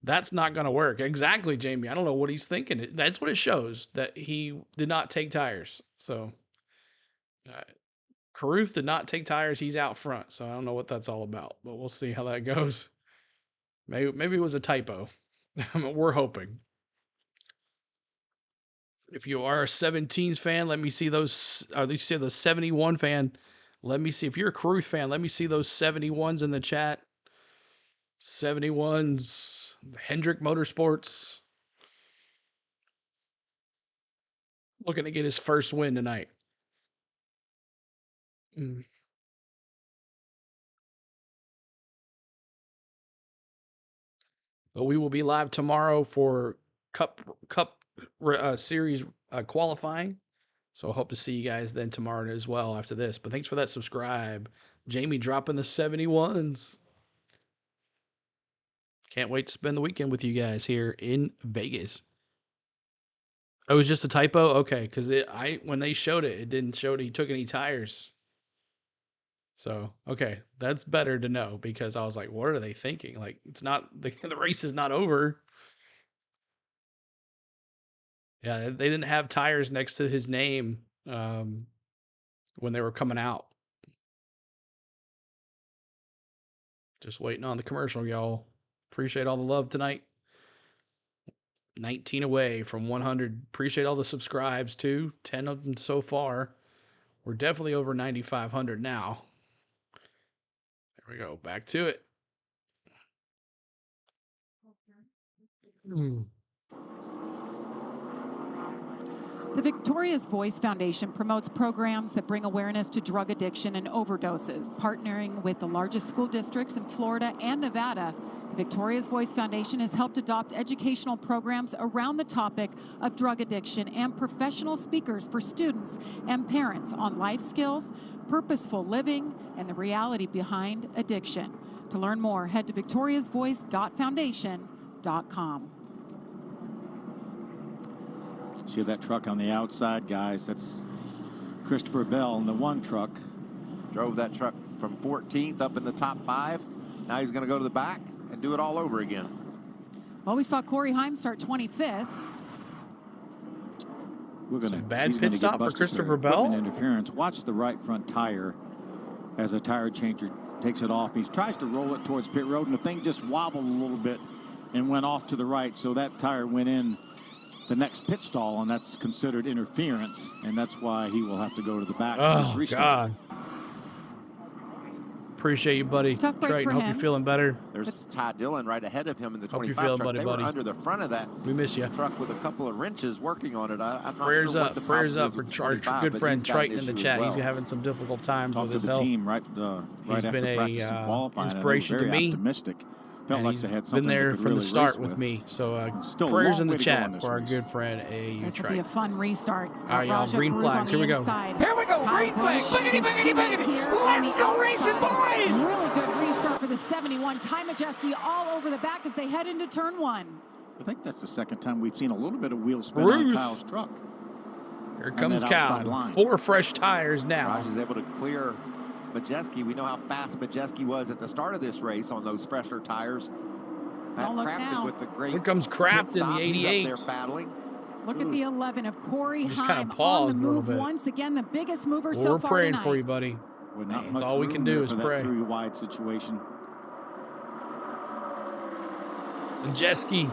S1: That's not going to work. Exactly, Jamie. I don't know what he's thinking. That's what it shows, that he did not take tires. So, Caruth did not take tires. He's out front, so I don't know what that's all about, but we'll see how that goes. Maybe it was a typo. We're hoping. If you are a 17s fan, let me see those. Or you say the 71 fan. Let me see. If you're a Caruth fan, let me see those 71s in the chat. 71s, Hendrick Motorsports. Looking to get his first win tonight. But we will be live tomorrow for Cup Series qualifying. So I hope to see you guys then tomorrow as well after this. But thanks for that subscribe. Jamie dropping the 71s. Can't wait to spend the weekend with you guys here in Vegas. Oh, it was just a typo? Okay, because when they showed it, it didn't show that he took any tires. So, okay, that's better to know, because I was like, what are they thinking? Like, it's not, the race is not over. Yeah, they didn't have tires next to his name when they were coming out. Just waiting on the commercial, y'all. Appreciate all the love tonight. 19 away from 100. Appreciate all the subscribes, too. 10 of them so far. We're definitely over 9,500 now. There we go. Back to it.
S10: The Victoria's Voice Foundation promotes programs that bring awareness to drug addiction and overdoses, partnering with the largest school districts in Florida and Nevada. The Victoria's Voice Foundation has helped adopt educational programs around the topic of drug addiction and professional speakers for students and parents on life skills, purposeful living, and the reality behind addiction. To learn more, head to victoriasvoice.foundation.com.
S11: See that truck on the outside, guys? That's Christopher Bell in the one truck.
S12: Drove that truck from 14th up in the top 5. Now he's going to go to the back and do it all over again.
S10: Well, we saw Corey Heim start 25th.
S11: We're going to
S1: bad pit stop for Christopher Bell.
S11: Interference. Watch the right front tire as a tire changer takes it off. He tries to roll it towards pit road, and the thing just wobbled a little bit and went off to the right. So that tire went in the next pit stall, and that's considered interference, and that's why he will have to go to the back.
S1: Oh, God. Appreciate you, buddy.
S10: Tough break
S1: Triton,
S10: for
S1: hope
S10: him.
S1: you're feeling better.
S12: There's Ty Dillon right ahead of him in the
S1: Hope you're
S12: 25
S1: feeling
S12: truck.
S1: better,
S12: They
S1: buddy.
S12: were under the front of that
S1: We miss you.
S12: truck with a couple of wrenches working on it. I'm not
S1: Prayers
S12: sure what
S1: up.
S12: the
S1: Prayers
S12: problem
S1: up
S12: is
S1: for
S12: with the
S1: our
S12: 25,
S1: good
S12: but
S1: friend
S12: he's got an
S1: Triton in the
S12: issue
S1: chat.
S12: as well.
S1: He's having some difficult times
S11: Talked
S1: with
S11: to
S1: his
S11: the
S1: health.
S11: team right
S1: He's
S11: after
S1: been
S11: practice and
S1: a
S11: qualifying.
S1: inspiration
S11: and they
S1: to
S11: were very
S1: me.
S11: optimistic. Felt
S1: And
S11: like
S1: he's
S11: they had
S1: been
S11: something
S1: there
S11: they could
S1: from
S11: really
S1: the start
S11: race
S1: with me. So
S11: Still a
S1: prayers
S11: long
S1: in the
S11: way to go on
S1: chat
S11: this
S1: for our
S11: race.
S1: good friend AU
S10: This will be a
S1: Triton.
S10: fun restart.
S1: All right, y'all.
S10: Rajah
S1: Green
S10: Caruth
S1: flags.
S10: on
S1: Here
S10: the
S1: we go.
S10: inside.
S16: Here we go.
S10: Kyle
S16: Green flag.
S10: Busch,
S16: Biggity,
S10: his
S16: biggity,
S10: teammate
S16: biggity.
S10: here
S16: Let's
S10: on the
S16: go racing,
S10: outside.
S16: boys.
S10: Really good restart for the 71. Ty Majeski all over the back as they head into turn 1.
S11: I think that's the second time we've seen a little bit of wheel spin
S1: Ruth.
S11: on Kyle's truck.
S1: Here comes
S11: that outside
S1: Cal.
S11: line.
S1: 4 fresh tires now.
S12: Raj is able to clear Majeski. We know how fast Majeski was at the start of this race on those fresher tires. Pat Crafton with the great.
S1: Here comes Crafton, the 88.
S12: He's up there battling.
S10: Look at the 11 of Corey Heim
S1: on
S10: the move once again, the biggest mover so far
S1: praying
S10: tonight.
S1: for you, buddy.
S7: Well, not
S1: That's
S7: much
S1: all we can do is
S7: for
S1: pray.
S7: That three-wide situation.
S1: Majeski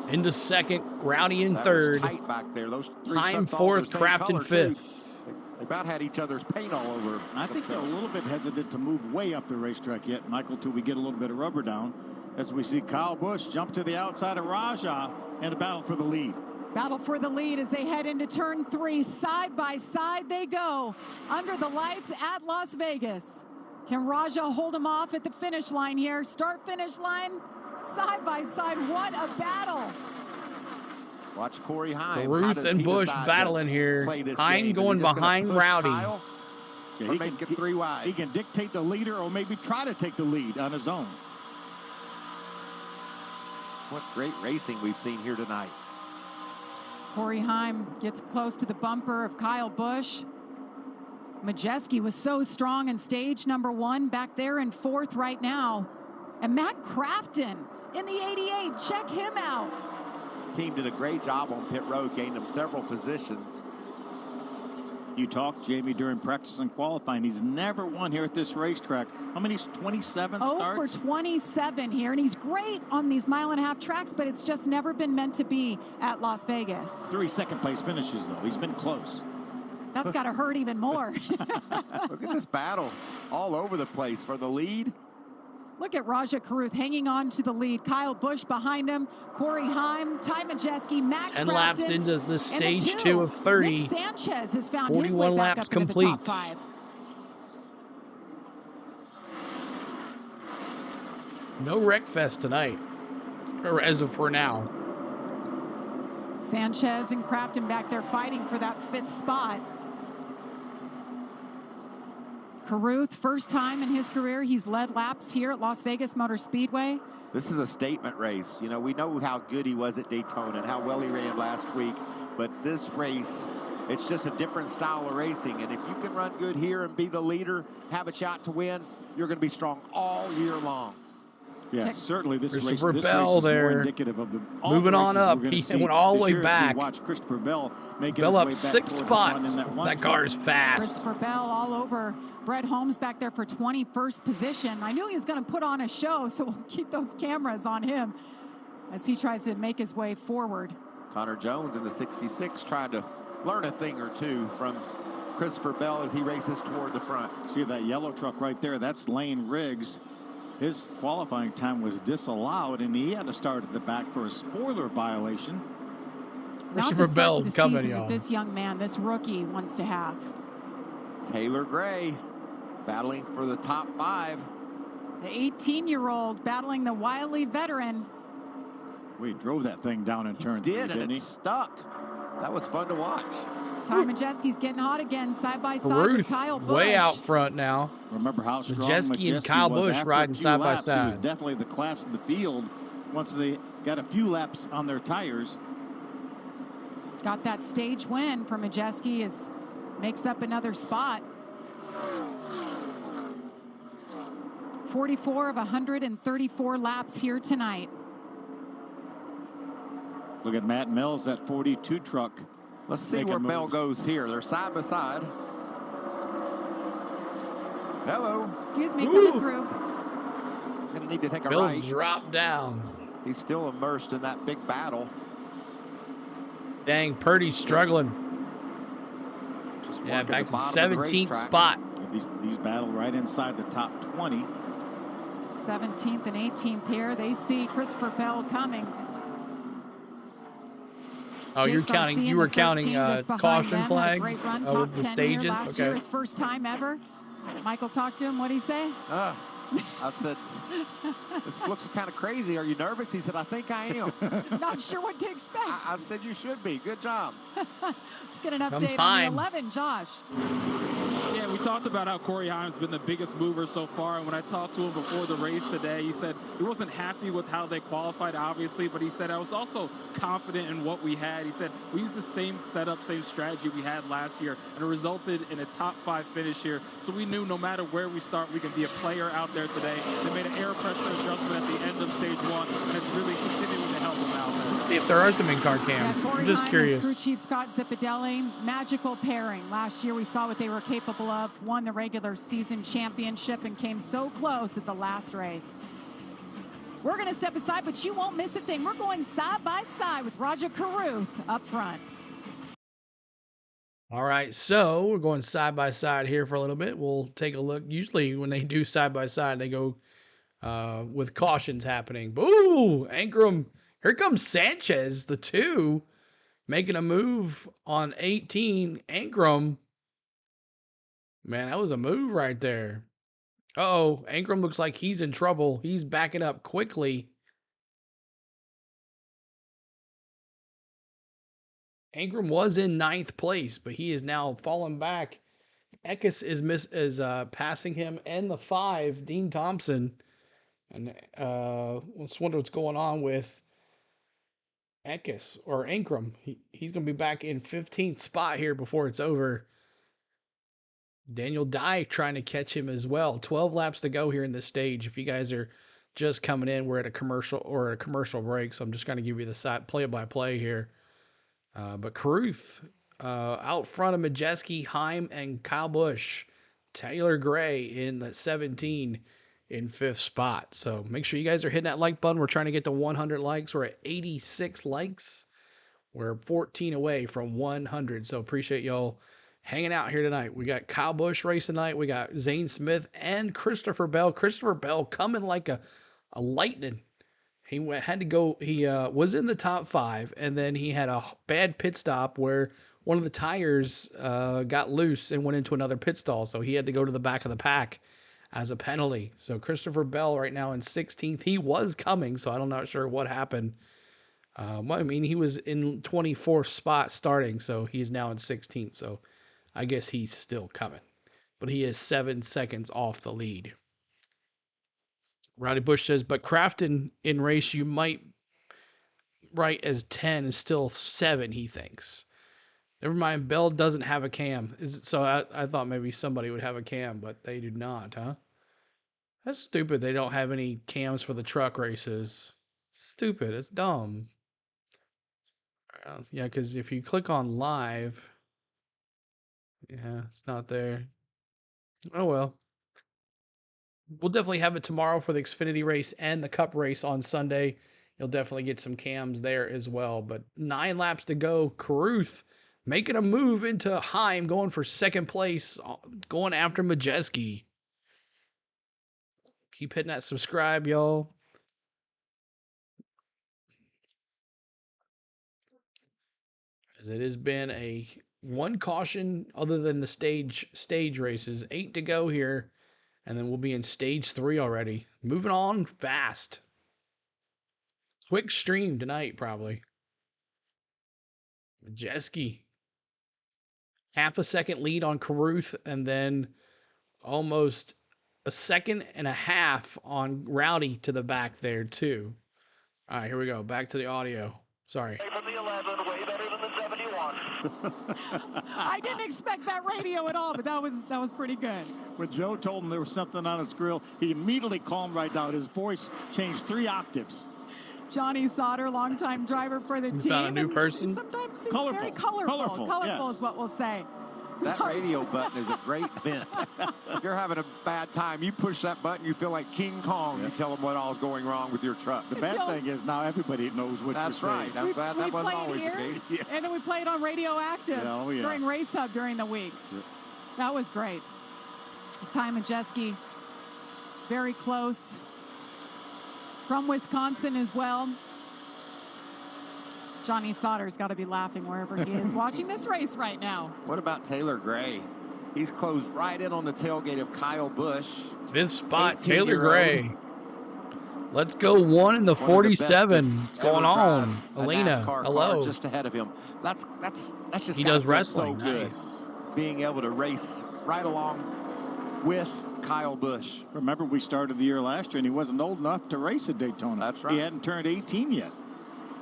S1: into second, Rowdy in third.
S12: Tight back there. Those three
S1: Heim
S12: trucks all
S1: fourth,
S12: the same
S1: Crafton
S12: color,
S1: fifth.
S12: too. They about had each other's paint all over.
S11: I think they're a little bit hesitant to move way up the racetrack yet, Michael, till we get a little bit of rubber down. As we see Kyle Busch jump to the outside of Rajah and a battle for the lead.
S10: Battle for the lead as they head into turn 3. Side by side they go under the lights at Las Vegas. Can Rajah hold him off at the finish line here? Start-finish line, side by side. What a battle.
S12: Watch Corey Heim.
S1: Caruth and Busch battling here. Heim going behind Rowdy.
S11: Yeah, he can get 3 wide. He can dictate the leader or maybe try to take the lead on his own.
S12: What great racing we've seen here tonight.
S10: Corey Heim gets close to the bumper of Kyle Busch. Majeski was so strong in stage number 1, back there in 4th right now. And Matt Crafton in the 88, check him out.
S12: His team did a great job on pit road, gained him several positions.
S11: You talked, Jamie, during practice and qualifying. He's never won here at this racetrack. How many? 27 starts?
S10: For 27 here, and he's great on these mile-and-a-half tracks, but it's just never been meant to be at Las Vegas.
S11: 3 second-place finishes, though. He's been close.
S10: That's got to hurt even more.
S12: Look at this battle all over the place for the lead.
S10: Look at Rajah Caruth hanging on to the lead. Kyle Busch behind him. Corey Heim, Ty Majeski, Matt
S1: 10
S10: Crafton,
S1: laps into the stage 2 of 30.
S10: Nick Sanchez has found
S1: 41
S10: his way back
S1: laps
S10: up into the
S1: complete.
S10: top 5.
S1: No wreck fest tonight, or as of for now.
S10: Sanchez and Crafton back there fighting for that 5th spot. Caruth, first time in his career he's led laps here at Las Vegas Motor Speedway.
S12: This is a statement race. You know, we know how good he was at Daytona and how well he ran last week, but this race, it's just a different style of racing. And if you can run good here and be the leader, have a shot to win, you're going to be strong all year long.
S11: Yeah, certainly this race
S1: Bell
S11: is more
S1: there.
S11: indicative of the
S1: Moving on up. He went all the way back.
S11: Watch Christopher Bell making
S1: Bell
S11: his
S1: up
S11: way
S1: 6
S11: back
S1: spots.
S11: in
S1: That car is fast.
S10: Christopher Bell all over Brett Holmes back there for 21st position. I knew he was going to put on a show, so we'll keep those cameras on him as he tries to make his way forward.
S12: Connor Jones in the 66 trying to learn a thing or two from Christopher Bell as he races toward the front.
S11: See that yellow truck right there? That's Lane Riggs. His qualifying time was disallowed, and he had to start at the back for a spoiler violation.
S1: Christopher Bell's coming, y'all.
S10: This young man, this rookie, wants to have.
S12: Taylor Gray battling for the top 5.
S10: The 18-year-old battling the wily veteran.
S11: We drove that thing down in turn 3,
S12: and
S11: didn't he?
S12: it stuck. That was fun to watch.
S10: Ty Majeski's getting hot again, side by side with
S1: Ruth
S10: Kyle Busch.
S1: way out front now.
S11: Remember how strong
S1: Majeski and Kyle
S11: was
S1: Busch
S11: after
S1: riding
S11: a few
S1: side by
S11: laps. He was
S1: side.
S11: definitely the class of the field once they got a few laps on their tires.
S10: Got that stage win for Majeski, as makes up another spot. 44 of 134 laps here tonight.
S11: Look at Matt Mills, that 42 truck.
S12: Let's see where Bell goes here. They're side by side. Hello.
S10: Excuse me, coming through.
S12: Gonna need to take a
S1: Bill
S12: right.
S1: dropped down.
S12: He's still immersed in that big battle.
S1: Dang, Purdy's struggling. Yeah, back to the 17th spot.
S11: These battle right inside the top 20.
S10: 17th and 18th here. They see Christopher Bell coming.
S1: Oh,
S10: Jake
S1: you're counting.
S10: Garcia
S1: You were
S10: in the
S1: counting
S10: 13th is behind
S1: caution
S10: them. Had a
S1: flags
S10: great run, top
S1: with the
S10: 10
S1: stages.
S10: here last year,
S1: Okay.
S10: his first time ever. Michael talked to him. What'd he say?
S12: I said, this looks kind of crazy. Are you nervous? He said, I think I am.
S10: Not sure what to expect.
S12: I said, you should be. Good job.
S10: Let's get an
S1: Comes
S10: update on
S1: Heim.
S10: the 11, Josh.
S3: Yeah, we talked about how Corey Haim's been the biggest mover so far, and when I talked to him before the race today, he said he wasn't happy with how they qualified, obviously, but he said I was also confident in what we had. He said we used the same setup, same strategy we had last year, and it resulted in a top 5 finish here. So we knew no matter where we start, we can be a player out there today. They made an air pressure adjustment at the end of stage 1, and it's really continuing to help them out there.
S1: Let's see if there are some in-car cams. I'm just curious.
S10: Crew Chief Scott Zipadelli, magical pairing. Last year we saw what they were capable of, won the regular season championship and came so close at the last race. We're going to step aside, but you won't miss a thing. We're going side by side with Rajah Caruth up front.
S1: All right, so we're going side by side here for a little bit. We'll take a look. Usually when they do side by side, they go with cautions happening. Boo! Ankrum. Here comes Sanchez, the 2, making a move on 18. Ankrum. Man, that was a move right there. Uh-oh, Ankrum looks like he's in trouble. He's backing up quickly. Ankrum was in 9th place, but he is now fallen back. Eckes is passing him and the 5, Dean Thompson. And let's wonder what's going on with Eckes or Ankrum. He's going to be back in 15th spot here before it's over. Daniel Dye trying to catch him as well. 12 laps to go here in this stage. If you guys are just coming in, we're at a commercial break, so I'm just going to give you the play-by-play here. But Caruth out front of Majeski, Haim, and Kyle Busch. Taylor Gray in the 17 in 5th spot. So make sure you guys are hitting that like button. We're trying to get to 100 likes. We're at 86 likes. We're 14 away from 100. So appreciate y'all hanging out here tonight. We got Kyle Busch racing tonight. We got Zane Smith and Christopher Bell. Christopher Bell coming like a lightning. He had to go. He was in the top 5, and then he had a bad pit stop where one of the tires got loose and went into another pit stall. So he had to go to the back of the pack as a penalty. So Christopher Bell right now in 16th. He was coming, so I'm not sure what happened. I mean, he was in 24th spot starting, so he's now in 16th. So I guess he's still coming. But he is 7 seconds off the lead. Rowdy Bush says, but Crafton in race you might write as 10 is still 7, he thinks. Never mind, Bell doesn't have a cam. So I thought maybe somebody would have a cam, but they do not, huh? That's stupid. They don't have any cams for the truck races. Stupid. It's dumb. Yeah, because if you click on live, yeah, it's not there. Oh, well. We'll definitely have it tomorrow for the Xfinity race and the Cup race on Sunday. You'll definitely get some cams there as well. But 9 laps to go. Caruth making a move into Haim, going for 2nd place, going after Majeski. Keep hitting that subscribe, y'all. As it has been a one caution other than the stage races. 8 to go here. And then we'll be in stage 3 already. Moving on fast. Quick stream tonight, probably. Majeski. Half a second lead on Caruth, and then almost a second and a half on Rowdy to the back there, too. All right, here we go. Back to the audio. Sorry.
S17: From the 11, way better than the 71.
S10: I didn't expect that radio at all, but that was pretty good.
S11: When Joe told him there was something on his grill, he immediately calmed right down. His voice changed 3 octaves.
S10: Johnny Sauter, longtime driver for the team.
S1: Found a new person.
S10: Sometimes he's
S11: Colorful.
S10: very colorful. Colorful
S11: yes.
S10: is what we'll say.
S12: That radio button is a great vent. If you're having a bad time, you push that button, you feel like King Kong. Yeah. You tell them what all's going wrong with your truck.
S11: The bad thing is now everybody knows what you're saying.
S12: That's right. I'm glad that wasn't always the case.
S10: Yeah. And then we played on Radioactive during Race Hub during the week. Yeah. That was great. Ty Majeski, very close. From Wisconsin as well. Johnny Sauter's got to be laughing wherever he is watching this race right now.
S12: What about Taylor Gray? He's closed right in on the tailgate of Kyle Busch.
S1: 5th spot, Taylor Gray. Let's go 1 in the 47. What's going on? Elena, hello.
S12: Just ahead of him. That's just
S1: he does wrestling.
S12: So good.
S1: Nice.
S12: Being able to race right along with Kyle Busch.
S11: Remember, we started the year last year, and he wasn't old enough to race at Daytona.
S12: That's right.
S11: He hadn't turned 18 yet.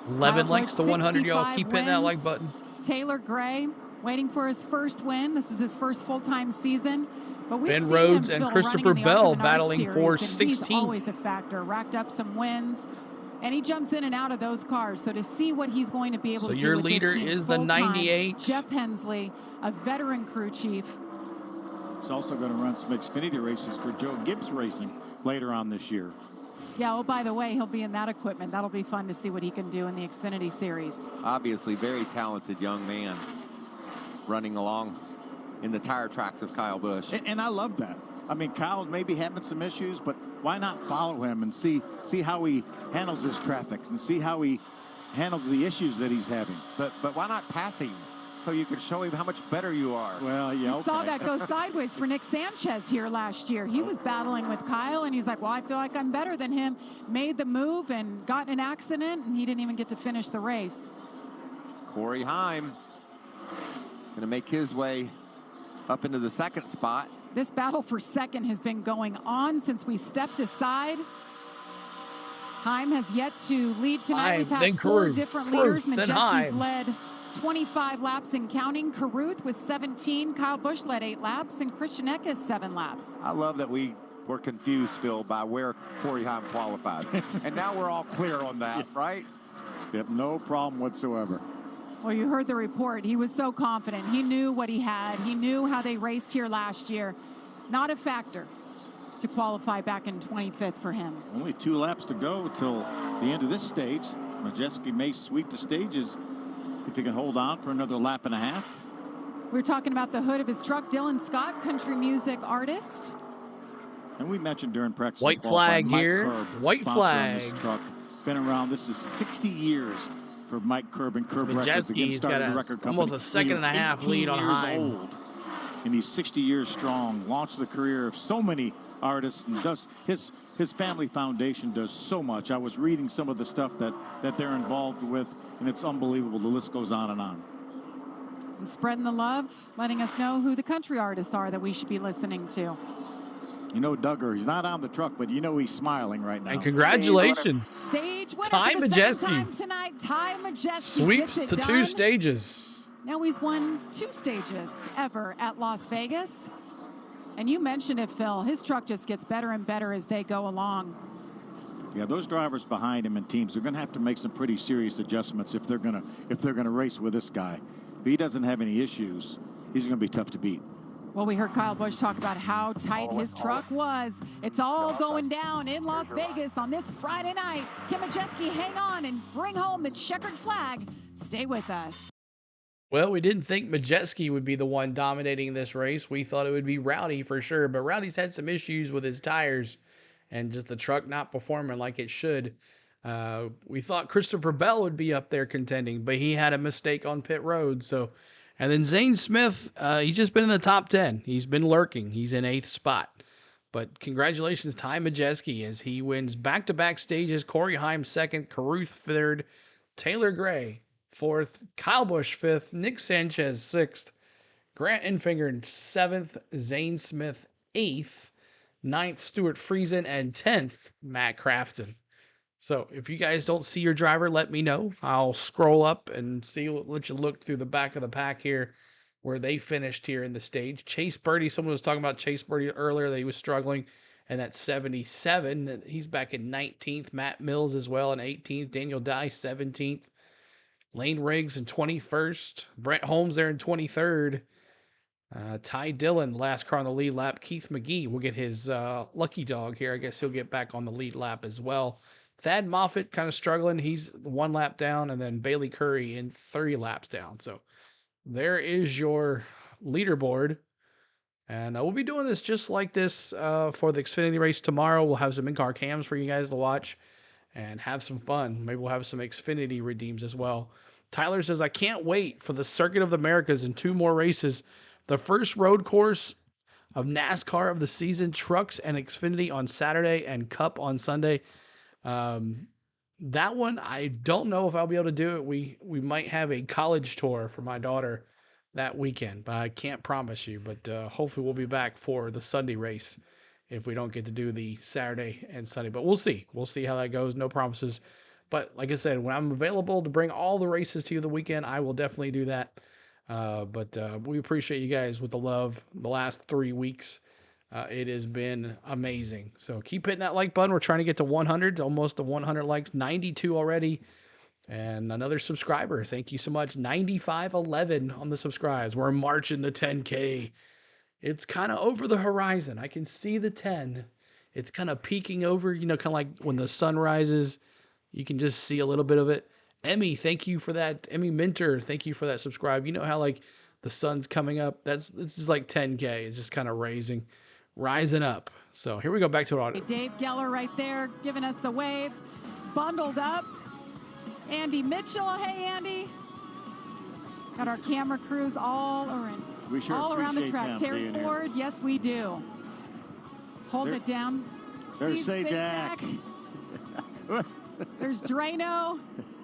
S1: 11 likes to 100, y'all. Keep hitting that like button.
S10: Taylor Gray waiting for his first win. This is his first full-time season. But we've
S1: Ben
S10: seen
S1: Rhodes
S10: him,
S1: and
S10: Phil,
S1: Christopher
S10: running in the
S1: Bell
S10: Arkham
S1: battling
S10: Series,
S1: for
S10: and
S1: 16th.
S10: He's always a factor. Racked up some wins, and he jumps in and out of those cars. So to see what he's going to be able to do with
S1: leader
S10: this team
S1: is the
S10: full-time,
S1: 98.
S10: Jeff Hensley, a veteran crew chief.
S11: He's also going to run some Xfinity races for Joe Gibbs Racing later on this year.
S10: Yeah, oh, by the way, he'll be in that equipment. That'll be fun to see what he can do in the Xfinity Series.
S12: Obviously, very talented young man running along in the tire tracks of Kyle Busch.
S11: And I love that. I mean, Kyle's maybe having some issues, but why not follow him and see how he handles his traffic and see how he handles the issues that he's having.
S12: But why not pass him so you can show him how much better you are?
S11: Well, yeah,
S10: We saw that go sideways for Nick Sanchez here last year. He was battling with Kyle, and he's like, well, I feel like I'm better than him. Made the move and got in an accident, and he didn't even get to finish the race.
S12: Corey Heim going to make his way up into the second spot.
S10: This battle for second has been going on since we stepped aside. Heim has yet to lead tonight. We've had four different leaders. Majeski's led 25 laps and counting. Caruth with 17. Kyle Busch led 8 laps, and Christian Eckes 7 laps.
S12: I love that we were confused, Phil, by where Corey Heim qualified. And now we're all clear on that, right?
S11: Yep, no problem whatsoever.
S10: Well, you heard the report. He was so confident. He knew what he had. He knew how they raced here last year. Not a factor to qualify back in 25th for him.
S11: Only 2 laps to go till the end of this stage. Majeski may sweep the stages if he can hold on for another lap and a half.
S10: We're talking about the hood of his truck. Dylan Scott, country music artist.
S11: And we mentioned during practice.
S1: White flag here. White flag.
S11: This truck. Been around. This is 60 years for Mike Curb and Curb Records. Again, started the record company.
S1: Almost a second and a half lead on Heim.
S11: Old, and he's 60 years strong. Launched the career of so many artists, and does his family foundation does so much. I was reading some of the stuff that they're involved with, and it's unbelievable. The list goes on and on.
S10: And spreading the love, letting us know who the country artists are that we should be listening to.
S11: You know, Duggar, he's not on the truck, but you know he's smiling right now.
S1: And congratulations.
S10: Stage winner
S1: Ty
S10: for the second time
S1: Majeski.
S10: tonight. Ty Majeski
S1: Sweeps
S10: gets
S1: to
S10: it
S1: 2
S10: done.
S1: stages.
S10: Now he's won 2 stages ever at Las Vegas. And you mentioned it, Phil. His truck just gets better and better as they go along.
S11: Yeah, those drivers behind him and teams are going to have to make some pretty serious adjustments if they're going to race with this guy. If he doesn't have any issues, he's going to be tough to beat.
S10: Well, we heard Kyle Busch talk about how tight his truck was. It's all going down in Las Vegas on this Friday night. Kim Majeski, hang on and bring home the checkered flag. Stay with us.
S1: Well, we didn't think Majeski would be the one dominating this race. We thought it would be Rowdy for sure, but Rowdy's had some issues with his tires and just the truck not performing like it should. We thought Christopher Bell would be up there contending, but he had a mistake on pit road. And then Zane Smith, he's just been in the top 10. He's been lurking. He's in 8th spot. But congratulations, Ty Majeski, as he wins back-to-back stages. Corey Heim 2nd, Caruth 3rd, Taylor Gray 4th, Kyle Busch 5th, Nick Sanchez 6th, Grant Enfinger 7th, Zane Smith 8th, 9th, Stuart Friesen, and 10th, Matt Crafton. So if you guys don't see your driver, let me know. I'll scroll up and let you look through the back of the pack here where they finished here in the stage. Chase Birdie, someone was talking about Chase Birdie earlier that he was struggling, and that's 77. He's back in 19th. Matt Mills as well in 18th. Daniel Dye 17th. Lane Riggs in 21st. Brett Holmes there in 23rd. Ty Dillon, last car on the lead lap. Keith McGee will get his lucky dog here. I guess he'll get back on the lead lap as well. Thad Moffitt kind of struggling. He's 1 lap down, and then Bailey Curry in 3 laps down. So there is your leaderboard. And we'll be doing this just like this for the Xfinity race tomorrow. We'll have some in-car cams for you guys to watch and have some fun. Maybe we'll have some Xfinity redeems as well. Tyler says, I can't wait for the Circuit of the Americas in 2 more races. The first road course of NASCAR of the season, trucks and Xfinity on Saturday and Cup on Sunday. That one, I don't know if I'll be able to do it. We might have a college tour for my daughter that weekend, but I can't promise you. But hopefully we'll be back for the Sunday race if we don't get to do the Saturday and Sunday. But we'll see. We'll see how that goes. No promises. But like I said, when I'm available to bring all the races to you the weekend, I will definitely do that. But we appreciate you guys with the love the last 3 weeks. It has been amazing. So keep hitting that like button. We're trying to get to 100, almost to 100 likes, 92 already. And another subscriber. Thank you so much. 9511 on the subscribes. We're marching to 10K. It's kind of over the horizon. I can see the 10. It's kind of peeking over, kind of like when the sun rises. You can just see a little bit of it. Emmy, thank you for that. Emmy Minter, thank you for that subscribe. You know how like the sun's coming up? This is like 10K. It's just kind of rising up. So here we go back to our audio.
S10: Dave Geller right there giving us the wave. Bundled up. Andy Mitchell. Hey, Andy. Got our camera crews all around.
S11: We sure
S10: all around the track. Terry
S11: being
S10: Ford, yes, we do. Holding it down.
S11: There's Sajak.
S10: There's Drano.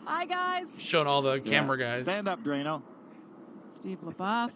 S10: Hi, guys.
S1: Showing all the camera guys.
S11: Stand up, Drano.
S10: Steve LaBeouf.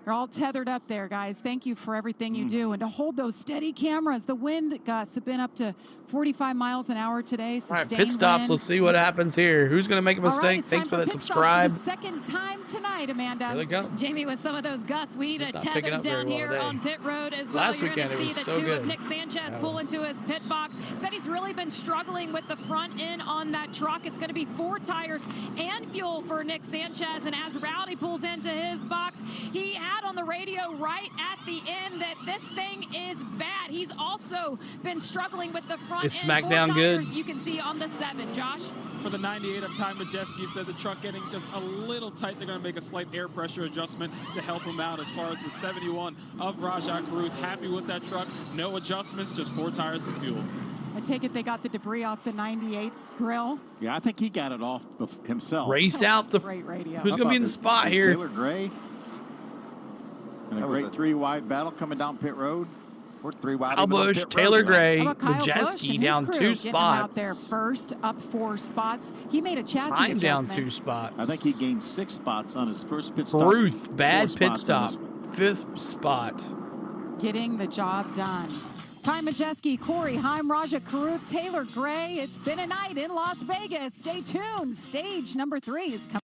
S10: They're all tethered up there, guys. Thank you for everything you do. And to hold those steady cameras. The wind gusts have been up to 45 miles an hour today.
S1: All right, pit stops.
S10: Wind.
S1: Let's see what happens here. Who's going to make a mistake?
S10: Right,
S1: Thanks for that
S10: pit
S1: subscribe.
S10: stops for the second time tonight, Amanda.
S1: There they go.
S13: Jamie, with some of those gusts, we need to tether down here on pit road as well.
S1: Last
S13: You're going
S1: weekend,
S13: to see the
S1: so
S13: two
S1: good.
S13: of Nick Sanchez pull into his pit box. Said he's really been struggling with the front end on that truck. It's going to be 4 tires and fuel for Nick Sanchez. And as Rowdy pulls into his box, he had on the radio right at the end that this thing is bad. He's also been struggling with the front
S1: Is
S13: end.
S1: SmackDown
S13: 4
S1: good?
S13: tires you can see on the 7. Josh?
S3: For the 98 of Ty Majeski, said the truck getting just a little tight. They're going to make a slight air pressure adjustment to help him out. As far as the 71 of Rajah Caruth, happy with that truck. No adjustments, just 4 tires and fuel.
S10: I take it they got the debris off the 98's grill.
S11: Yeah, I think he got it off himself.
S1: Race out the.
S10: Great radio.
S1: Who's going to be in the spot here?
S11: Taylor Gray. And a great 3-wide battle coming down pit road.
S12: We're 3 wide.
S1: Kyle Busch, Taylor Gray, Majeski down 2
S10: Getting him
S1: spots.
S10: out there first, up 4 spots. He made a chassis
S1: I'm
S10: adjustment.
S1: down 2 spots.
S11: I think he gained 6 spots on his first pit stop.
S1: Ruth, bad
S11: 4
S1: pit
S11: spots
S1: stop.
S11: on this one.
S1: 5th spot.
S10: Getting the job done. Ty Majeski, Corey Heim, Rajah Caruth, Taylor Gray. It's been a night in Las Vegas. Stay tuned. Stage number 3 is coming.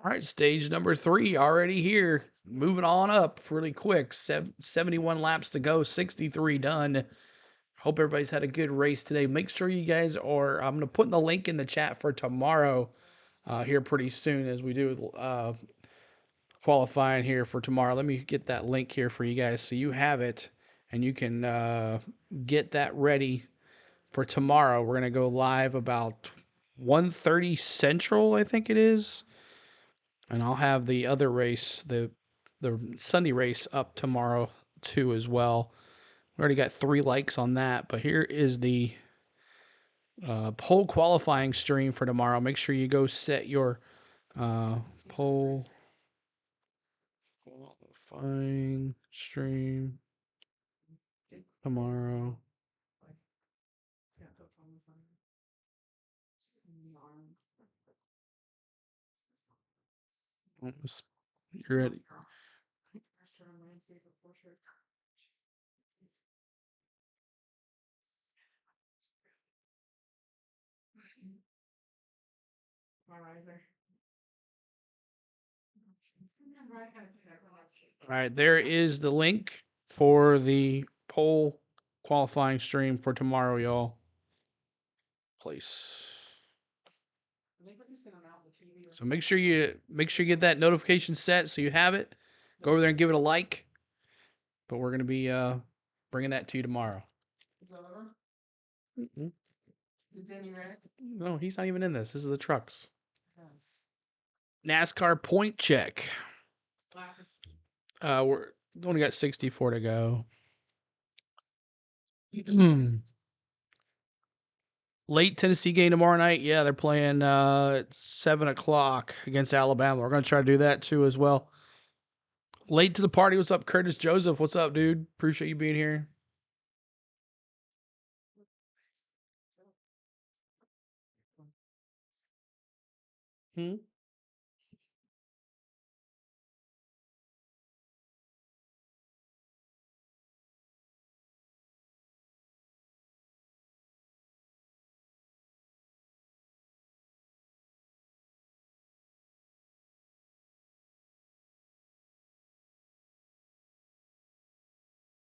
S1: All right, stage number 3 already here. Moving on up really quick. 71 laps to go, 63 done. Hope everybody's had a good race today. Make sure you guys are, I'm going to put the link in the chat for tomorrow here pretty soon as we do qualifying here for tomorrow. Let me get that link here for you guys so you have it and you can get that ready for tomorrow. We're going to go live about 1:30 Central, I think it is. And I'll have the other race, the Sunday race up tomorrow too as well. We already got 3 likes on that, but here is the pole qualifying stream for tomorrow. Make sure you go set your pole qualifying stream tomorrow. You're ready. All right, there is the link for the pole qualifying stream for tomorrow, y'all. Place. So make sure you get that notification set so you have it. Go over there and give it a like. But we're gonna be bringing that to you tomorrow. Mm-mm. No, he's not even in this. This is the trucks. NASCAR point check. We're only got 64 to go. Late Tennessee game tomorrow night. Yeah, they're playing at 7 o'clock against Alabama. We're going to try to do that too as well. Late to the party. What's up, Curtis Joseph? What's up, dude? Appreciate you being here.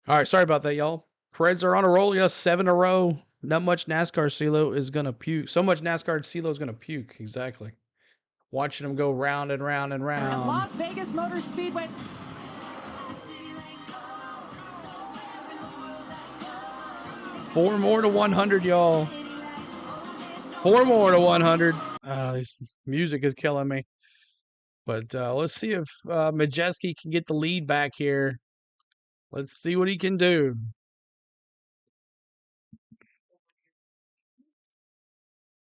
S1: All right, sorry about that, y'all. Preds are on a roll. Yes, 7 in a row. Not much NASCAR CeeLo is going to puke. So much NASCAR CeeLo is going to puke. Exactly. Watching them go round and round and round.
S10: At Las Vegas Motor Speedway.
S1: 4 more to 100, y'all. 4 more to 100. This music is killing me. But let's see if Majeski can get the lead back here. Let's see what he can do.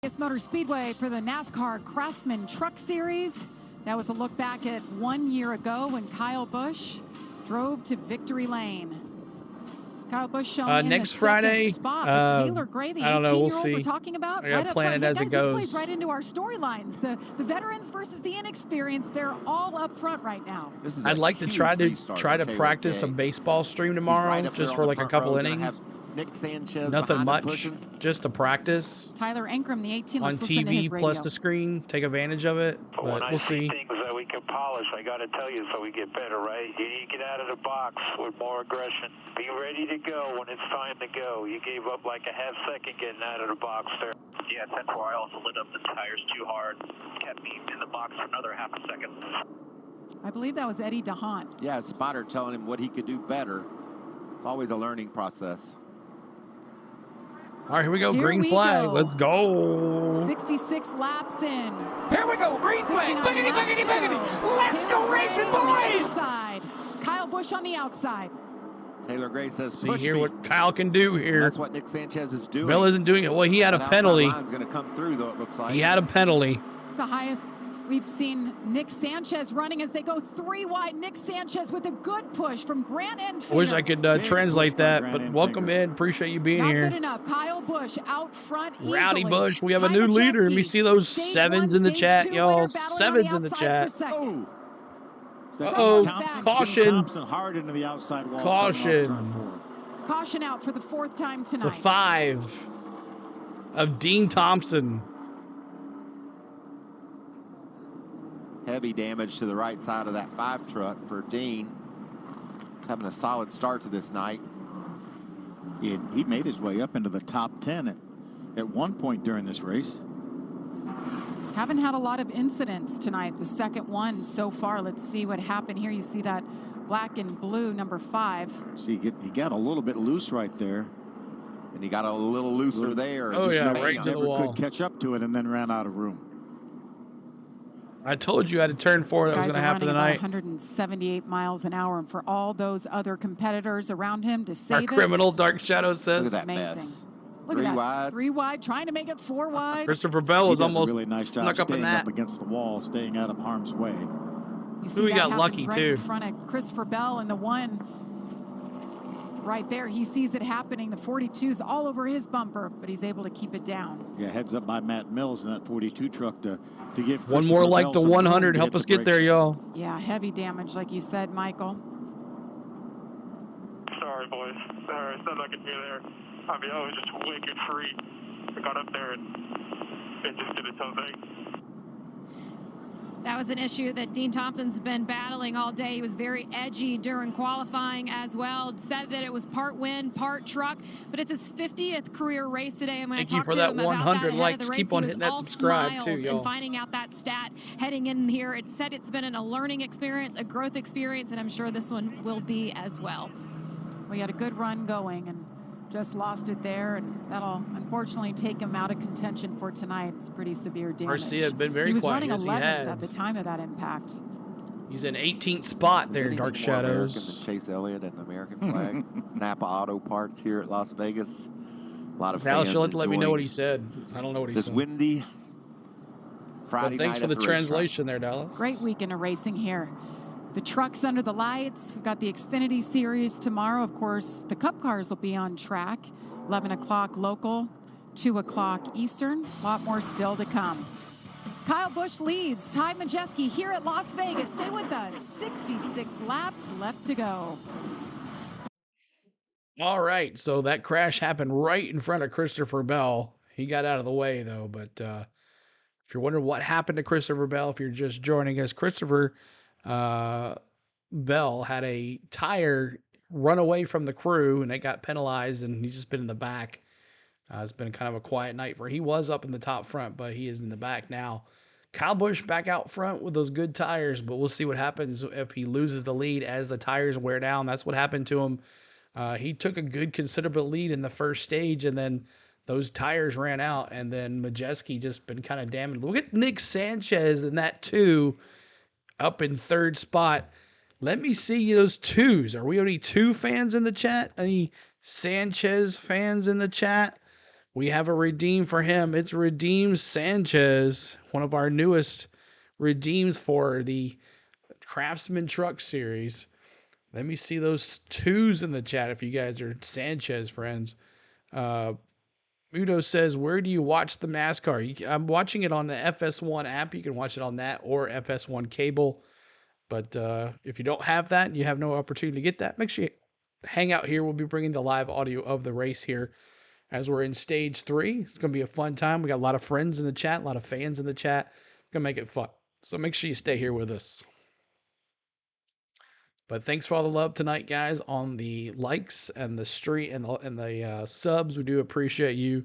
S10: Vegas Motor Speedway for the NASCAR Craftsman Truck Series. That was a look back at 1 year ago when Kyle Busch drove to victory lane. Kyle Busch shown in
S1: next
S10: the
S1: Friday,
S10: spot, but Taylor Gray, the 18-year-old we're talking about,
S1: I gotta
S10: right up
S1: plan
S10: front.
S1: it as
S10: Guys,
S1: it goes.
S10: this plays right into our storylines. The veterans versus the inexperienced, they're all up front right now.
S1: I'd like to try to practice a baseball stream tomorrow, just for like a couple innings.
S12: Nick Sanchez
S1: Nothing much, just to practice
S10: Tyler Ankrum, the 18,
S1: on
S10: let's listen to his
S1: TV
S10: radio.
S1: plus the screen. Take advantage of it,
S17: But
S1: but
S17: when I
S1: we'll
S17: see
S1: see.
S17: things that we can polish, I got to tell you, so we get better, right? You need to get out of the box with more aggression. Be ready to go when it's time to go. You gave up like a half second getting out of the box there. Yeah, that's where I also lit up the tires too hard. Kept me in the box for another half a second.
S10: I believe that was Eddie DeHaan.
S12: Yeah, a spotter telling him what he could do better. It's always a learning process.
S1: All right, here we go.
S10: Here
S1: Green
S10: we
S1: flag.
S10: go.
S1: Let's go.
S10: 66 laps in.
S16: Here we go. Green flag. Biggity, biggity, biggity. Let's go racing, boys.
S10: Inside. Kyle Busch on the outside.
S12: Taylor Gray says,
S1: See
S12: push
S1: here
S12: me.
S1: what Kyle can do here.
S12: That's what Nick Sanchez is doing.
S1: Bill isn't doing it. Well, he had a
S12: That outside
S1: penalty.
S12: line's going to come through, though, it looks like.
S1: He had a penalty.
S10: It's the highest we've seen Nick Sanchez running as they go 3 wide. Nick Sanchez with a good push from Grant Enfinger.
S1: I wish I could translate that, but welcome in. Appreciate you being
S10: Not
S1: here.
S10: good enough. Kyle Busch out front easily.
S1: Rowdy Busch, we have a
S10: Ty
S1: new leader. Let me
S10: Majeski,
S1: see those
S10: stage
S1: 7s
S10: one,
S1: in the
S10: stage
S1: chat,
S10: 2
S1: y'all.
S10: winner, battling on the
S1: 7s in the
S10: outside
S1: chat.
S10: for second.
S1: Uh-oh, caution.
S11: Thompson hard into the outside wall.
S1: Caution.
S10: Caution out for the 4th time tonight.
S1: The 5 of Dean Thompson.
S12: Heavy damage to the right side of that 5 truck for Dean. He's having a solid start to this night.
S11: He made his way up into the top 10 at one point during this race.
S10: Haven't had a lot of incidents tonight. The second one so far. Let's see what happened here. You see that black and blue number 5.
S11: See, he got a little bit loose right there.
S12: And he got a little looser there.
S1: Oh, yeah,
S11: never,
S1: right to the
S11: never
S1: wall.
S11: could catch up to it and then ran out of room.
S1: I told you I had to turn for it. That was going to happen
S10: running about
S1: tonight.
S10: 178 miles an hour, and for all those other competitors around him to
S1: Our
S10: save it.
S1: criminal Dark Shadow says.
S12: Look at that
S10: Amazing.
S12: mess.
S10: Look
S12: 3
S10: at that.
S12: wide.
S10: 3 wide, trying to make it 4 wide.
S1: Christopher Bell
S11: He
S1: was
S11: does
S1: almost
S11: a really nice job
S1: snuck up in
S11: staying
S1: that.
S11: up against the wall, staying out of harm's way.
S10: You see
S1: Ooh, he
S10: that
S1: got
S10: happens
S1: lucky,
S10: right
S1: too.
S10: in front of Christopher Bell, and the one right there, he sees it happening. The 42's all over his bumper, but he's able to keep it down.
S11: Yeah, heads up by Matt Mills in that 42 truck to give
S1: One more
S11: Christopher
S1: like
S11: Bell
S1: the
S11: some room
S1: 100.
S11: to
S1: Help
S11: hit
S1: us
S11: the
S1: get there,
S11: brakes.
S1: y'all.
S10: Yeah, heavy damage, like you said, Michael.
S15: Sorry, boys. There's nothing I can do there. I mean, I was just wicked free. I got up there and it just did its own thing.
S13: That was an issue that Dean Thompson's been battling all day. He was very edgy during qualifying as well. Said that it was part wind, part truck, but it's his 50th career race today. I'm going to talk to him about that ahead
S1: likes.
S13: of the race.
S1: Keep on
S13: He was
S1: hitting that
S13: all
S1: subscribe too,
S13: smiles
S1: y'all.
S13: and finding out that stat heading in here. It said it's been a learning experience, a growth experience, and I'm sure this one will be as well.
S10: We had a good run going and just lost it there, and that'll unfortunately take him out of contention for tonight. It's pretty severe damage.
S1: Garcia had been very
S10: he was
S1: quiet.
S10: running
S1: Yes, he
S10: 11th at
S1: has.
S10: the time of that impact.
S1: He's in 18th spot there,
S12: Is
S1: Dark
S12: anything more American
S1: Shadows.
S12: than Chase Elliott and the American flag. Napa Auto Parts here at Las Vegas. A lot of
S1: Dallas,
S12: fans
S1: you'll have to let me know
S12: enjoying
S1: what he said. I don't know what he
S12: this
S1: said.
S12: windy Friday
S1: But thanks
S12: night
S1: for
S12: at
S1: the
S12: racetrack.
S1: translation there, Dallas.
S10: Great weekend of racing here. The trucks under the lights. We've got the Xfinity Series tomorrow. Of course, the Cup cars will be on track. 11 o'clock local, 2 o'clock Eastern. A lot more still to come. Kyle Busch leads. Ty Majeski here at Las Vegas. Stay with us. 66 laps left to go.
S1: All right, so that crash happened right in front of Christopher Bell. He got out of the way, though, but if you're wondering what happened to Christopher Bell, if you're just joining us, Christopher Bell had a tire run away from the crew, and they got penalized, and he's just been in the back. It's been kind of a quiet night for. He was up in the top front, but he is in the back now. Kyle Busch back out front with those good tires, but we'll see what happens if he loses the lead as the tires wear down. That's what happened to him. He took a good considerable lead in the first stage, and then those tires ran out, and then Majeski just been kind of damaged. Look at Nick Sanchez in that 2 up in 3rd spot. Let me see those 2s. Are we only 2 fans in the chat? Any Sanchez fans in the chat? We have a redeem for him. It's Redeem Sanchez, one of our newest redeems for the Craftsman Truck Series. Let me see those 2s in the chat if you guys are Sanchez friends. Udo says, where do you watch the NASCAR? I'm watching it on the FS1 app. You can watch it on that or FS1 cable. But if you don't have that and you have no opportunity to get that, make sure you hang out here. We'll be bringing the live audio of the race here as we're in stage 3. It's going to be a fun time. We got a lot of friends in the chat, a lot of fans in the chat. It's going to make it fun. So make sure you stay here with us. But thanks for all the love tonight, guys, on the likes and the stream and the subs. We do appreciate you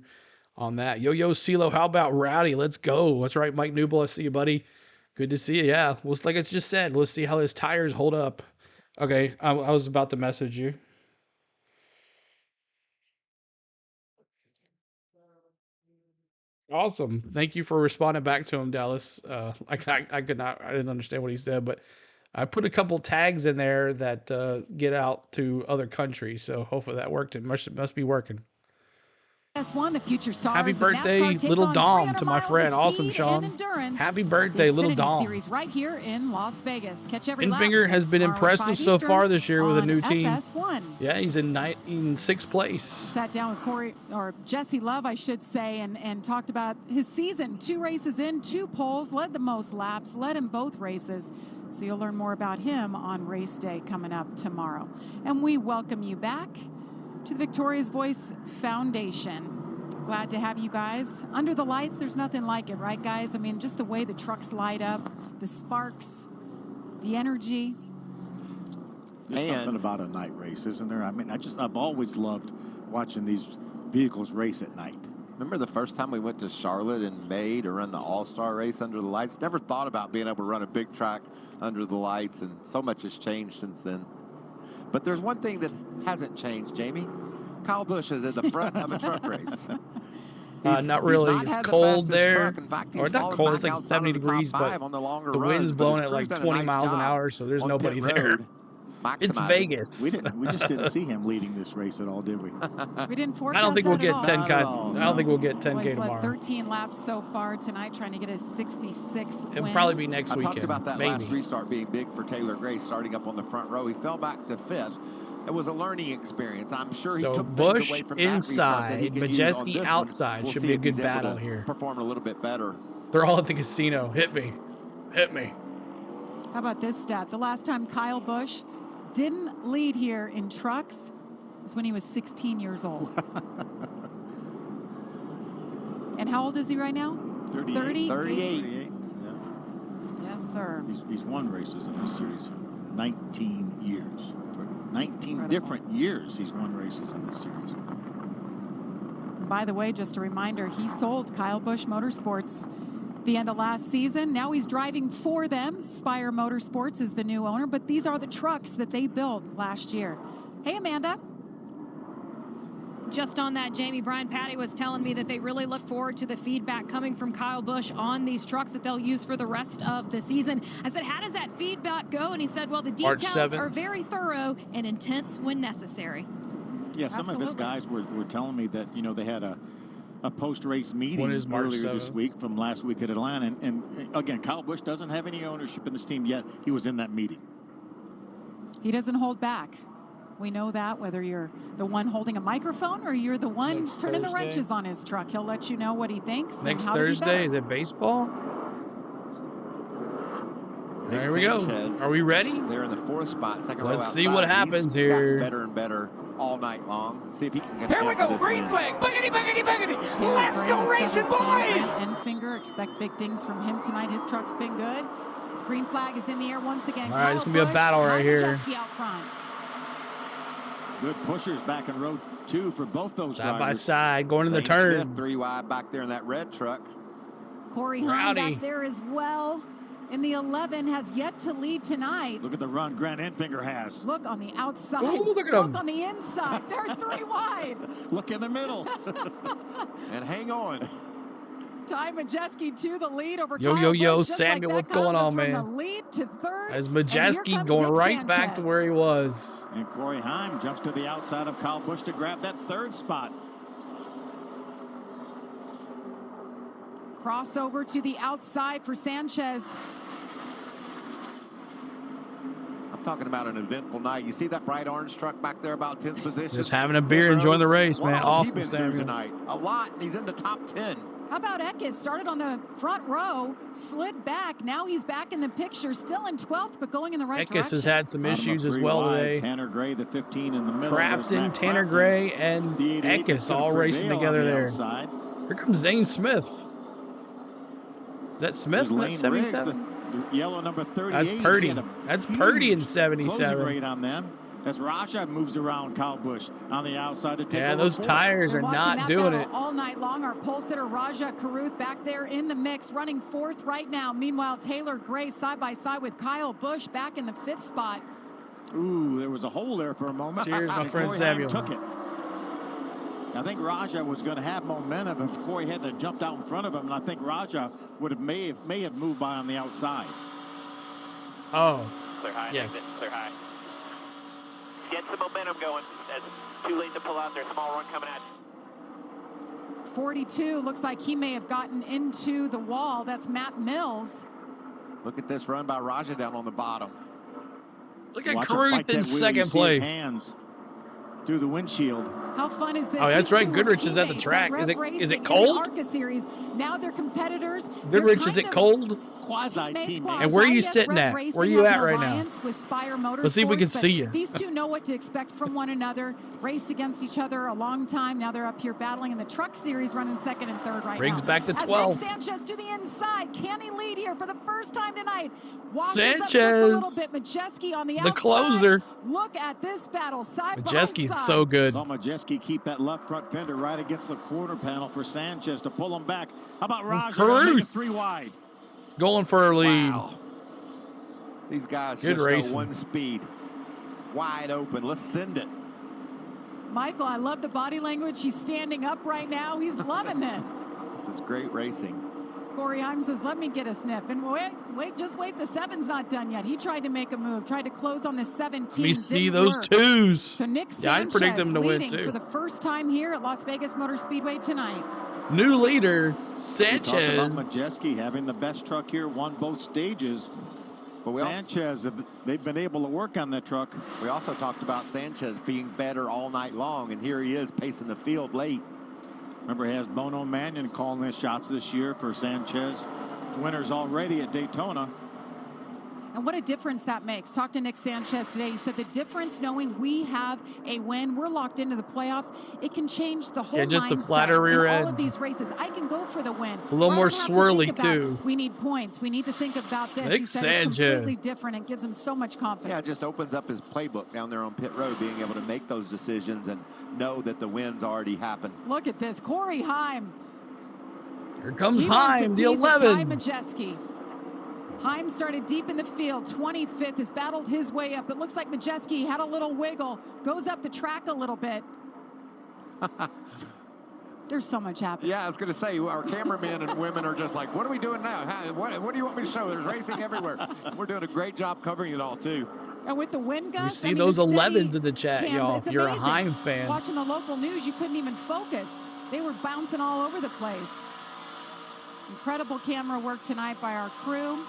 S1: on that. Yo, CeeLo, how about Rowdy? Let's go. That's right, Mike Newble. I see you, buddy. Good to see you. Yeah, well, like I just said, let's see how his tires hold up. Okay, I was about to message you. Awesome. Thank you for responding back to him, Dallas. I didn't understand what he said, but I put a couple tags in there that get out to other countries, so hopefully that worked. It must be working.
S10: The future stars
S1: Happy birthday, Little Dom, to my friend. Awesome, Sean. Happy birthday, Little Dom.
S10: Series right here in Las Vegas. Catch every lap.
S1: Infinger has been impressive so far this year with a new team.
S10: FS1.
S1: Yeah, he's in 6th place.
S10: Sat down with Jesse Love, I should say, and talked about his season. 2 races in, 2 poles, led the most laps, led in both races. So you'll learn more about him on race day coming up tomorrow. And we welcome you back to the Victoria's Voice Foundation. Glad to have you guys. Under the lights, there's nothing like it, right, guys? I mean, just the way the trucks light up, the sparks, the energy.
S11: There's something about a night race, isn't there? I mean, I've always loved watching these vehicles race at night.
S12: Remember the first time we went to Charlotte in May to run the All-Star race under the lights? Never thought about being able to run a big track under the lights, and so much has changed since then. But there's one thing that hasn't changed, Jamie. Kyle Busch is at the front of a truck race.
S1: Not really. It's cold there. Or it's not cold. It's like 70 degrees, but the wind's blowing at like 20 miles an hour, so there's nobody there. It's Vegas.
S11: We just didn't see him leading this race at all, did we?
S10: We didn't forecast
S1: I don't think we'll get 10K.
S10: I
S1: don't think we'll get 10K tomorrow.
S10: 13 laps so far tonight, trying to get his 66th win.
S1: It'll probably be next weekend.
S12: I talked about that last restart being big for Taylor Gray, starting up on the front row. He fell back to 5th. It was a learning experience. I'm sure he took
S1: Busch
S12: away from
S1: inside,
S12: that
S1: Majeski outside. Should be a good battle here.
S12: Perform a little bit better.
S1: They're all at the casino. Hit me. Hit me.
S10: How about this stat? The last time Kyle Busch didn't lead here in trucks was when he was 16 years old. And how old is he right now?
S11: 38. Yeah.
S10: Yes, sir.
S11: He's won races in this series 19 years. 19 different years he's won races in this series.
S10: By the way, just a reminder, he sold Kyle Busch Motorsports at the end of last season. Now he's driving for them. Spire Motorsports is the new owner, but these are the trucks that they built last year. Hey, Amanda.
S13: Just on that, Jamie, Brian Patty was telling me that they really look forward to the feedback coming from Kyle Busch on these trucks that they'll use for the rest of the season. I said, how does that feedback go? And he said, well, the details are very thorough and intense when necessary.
S11: Yeah, some of his guys were telling me that, you know, they had a post-race meeting earlier this week from last week at Atlanta. And again, Kyle Busch doesn't have any ownership in this team yet. He was in that meeting.
S10: He doesn't hold back. We know that, whether you're the one holding a microphone or you're the one turning the wrenches on his truck. He'll let you know what he thinks.
S1: Next Thursday, is it baseball? There we go. Are we ready?
S12: They're in the 4th spot, second row outside.
S1: Let's see what happens here.
S12: Better and better all night long. See if he can get
S16: Here we go, green flag. Biggity, biggity, biggity. Let's go racing, boys.
S10: Enfinger, expect big things from him tonight. His truck's been good. His green flag is in the air once again.
S1: All right, it's going to be a battle right here.
S10: Out front.
S11: Good pushers back in row 2 for both those
S1: side
S11: drivers.
S1: by side, going in the
S12: Zane
S1: turn.
S12: Smith, 3 wide back there in that red truck.
S10: Corey Heim back there as well. In the 11 has yet to lead tonight.
S11: Look at the run Grant Enfinger has.
S10: Look on the outside.
S1: Ooh, look at him.
S10: Look on the inside. They're 3 wide.
S11: Look in the middle.
S12: And hang on.
S10: Ty Majeski to the lead over
S1: Yo,
S10: Kyle
S1: yo, yo,
S10: Busch, just
S1: Samuel,
S10: like
S1: what's
S10: that. Kyle
S1: going on,
S10: goes from
S1: man?
S10: the lead to third.
S1: As
S10: And here
S1: Majeski
S10: comes
S1: going
S10: Nick
S1: right back to
S10: Sanchez.
S1: where he was.
S11: And Corey Heim jumps to the outside of Kyle Busch to grab that 3rd spot.
S10: Crossover to the outside for Sanchez.
S12: I'm talking about an eventful night. You see that bright orange truck back there about 10th position?
S1: Just having a beer, enjoying the race, man.
S12: What all has he
S1: Awesome,
S12: been through
S1: Samuel.
S12: tonight? A lot, and he's in the top 10.
S10: How about Eckes? Started on the front row, slid back. Now he's back in the picture, still in 12th, but going in the right
S1: Eckes
S10: direction.
S1: has had some
S11: Bottom of
S1: issues as
S11: 3
S1: well
S11: wide.
S1: today.
S11: Tanner Gray, the 15 in the middle. There's
S1: Crafton,
S11: Matt
S1: Tanner
S11: Crafton.
S1: Gray, and
S11: The 88 that's
S1: Eckes
S11: gonna
S1: all racing
S11: prevail
S1: together
S11: on the
S1: there.
S11: outside.
S1: Here comes Zane Smith. Is that Smith?
S11: There's
S1: in that
S11: Lane Riggs,
S1: 77?
S11: the yellow number 38.
S1: That's
S11: He
S1: Purdy.
S11: had a
S1: That's
S11: huge
S1: Purdy in
S11: closing
S1: 77.
S11: rate on them. As Rajah moves around Kyle Busch on the outside to take
S1: Yeah,
S11: over
S1: those
S11: 4th.
S1: tires are
S10: Been watching
S1: not
S10: that
S1: doing
S10: battle
S1: it.
S10: all night long. Our pole sitter Rajah Caruth back there in the mix, running 4th right now. Meanwhile, Taylor Gray side by side with Kyle Busch back in the 5th spot.
S11: Ooh, there was a hole there for a moment.
S1: Cheers, my
S11: And
S1: friend
S11: Corey Heim
S1: Samuel.
S11: took it. I think Rajah was going to have momentum if Corey hadn't jumped out in front of him, and I think Rajah may have moved by on the outside.
S1: Oh,
S17: Clear high.
S1: yes.
S17: Clear high. Get some momentum going. It's too late to pull out there. Small run coming at you.
S10: 42 looks like he may have gotten into the wall. That's Matt Mills.
S12: Look at this run by Rajah down on the bottom.
S1: Look at
S11: Watch him fight
S1: Caruth
S11: that
S1: in
S11: wheel. You
S1: second
S11: see his
S1: place.
S11: hands through the windshield.
S10: How fun is this?
S1: Oh, that's
S10: These
S1: right.
S10: two were
S1: Goodrich is at the
S10: teammates
S1: track.
S10: Rev
S1: Is it
S10: Racing
S1: cold?
S10: in the ARCA series. Now they're competitors.
S1: Goodrich, is it cold?
S11: Quasi-teammate.
S1: And where are you sitting at? Where are you at right now?
S10: With Spire Motorsports,
S1: Let's see if we can
S10: but
S1: see you.
S10: These two know what to expect from one another. Raced against each other a long time. Now they're up here battling in the Truck Series, running 2nd and 3rd right
S1: Brings
S10: now.
S1: back to
S10: As
S1: 12.
S10: Nick Sanchez to the inside. Can he lead here for the first time tonight? Washes
S1: Sanchez,
S10: up just a little bit. Majeski on the outside.
S1: the closer.
S10: Look at this battle side by
S1: Majeski's
S10: side.
S1: so good.
S11: Saw Majeski keep that left front fender right against the quarter panel for Sanchez to pull him back. How about Rajah?
S1: Caruth.
S11: 3 wide.
S1: Going for a lead.
S12: Wow. These guys
S1: Good
S12: just
S1: racing.
S12: know one speed. Wide open. Let's send it.
S10: Michael, I love the body language. He's standing up right now. He's loving this.
S12: This is great racing.
S10: Corey Heim says, let me get a sniff. And just wait. The 7's not done yet. He tried to make a move, tried to close on the 17.
S1: Let me see
S10: Didn't
S1: those
S10: work.
S1: twos.
S10: So Nick
S1: Yeah, I
S10: Sanchez
S1: predict them to win
S10: leading
S1: too.
S10: for the first time here at Las Vegas Motor Speedway tonight.
S1: New leader,
S11: We talked
S1: Sanchez.
S11: about Majeski having the best truck here, won both stages. But Sanchez, they've been able to work on that truck.
S12: We also talked about Sanchez being better all night long, and here he is pacing the field late.
S11: Remember, he has Bono Mannion calling his shots this year for Sanchez. Winners already at Daytona.
S10: And what a difference that makes. Talked to Nick Sanchez today. He said the difference knowing we have a win, we're locked into the playoffs, it can change the whole
S1: just a
S10: mindset
S1: flatter rear
S10: in all
S1: end.
S10: of these races. I can go for the win.
S1: A little
S10: I
S1: more
S10: don't have to
S1: swirly,
S10: think about,
S1: too.
S10: We need points. We need to think about this.
S1: Nick
S10: He said it's
S1: Sanchez.
S10: completely different and gives him so much confidence.
S12: Yeah, it just opens up his playbook down there on pit road, being able to make those decisions and know that the win's already happened.
S10: Look at this. Corey Heim.
S1: Here comes
S10: He wants a
S1: Heim, the
S10: piece of Ty
S1: 11.
S10: Majeski. Heim started deep in the field, 25th, has battled his way up. It looks like Majeski had a little wiggle, goes up the track a little bit. There's so much happening.
S12: Yeah, I was going to say, our cameramen and women are just like, what are we doing now? What do you want me to show? There's racing everywhere. We're doing a great job covering it all, too.
S10: And with the wind
S1: You
S10: gusts,
S1: see those
S10: the steady
S1: 11s in the chat,
S10: cams,
S1: y'all.
S10: it's
S1: If you're a
S10: amazing.
S1: Heim fan.
S10: Watching the local news, you couldn't even focus. They were bouncing all over the place. Incredible camera work tonight by our crew.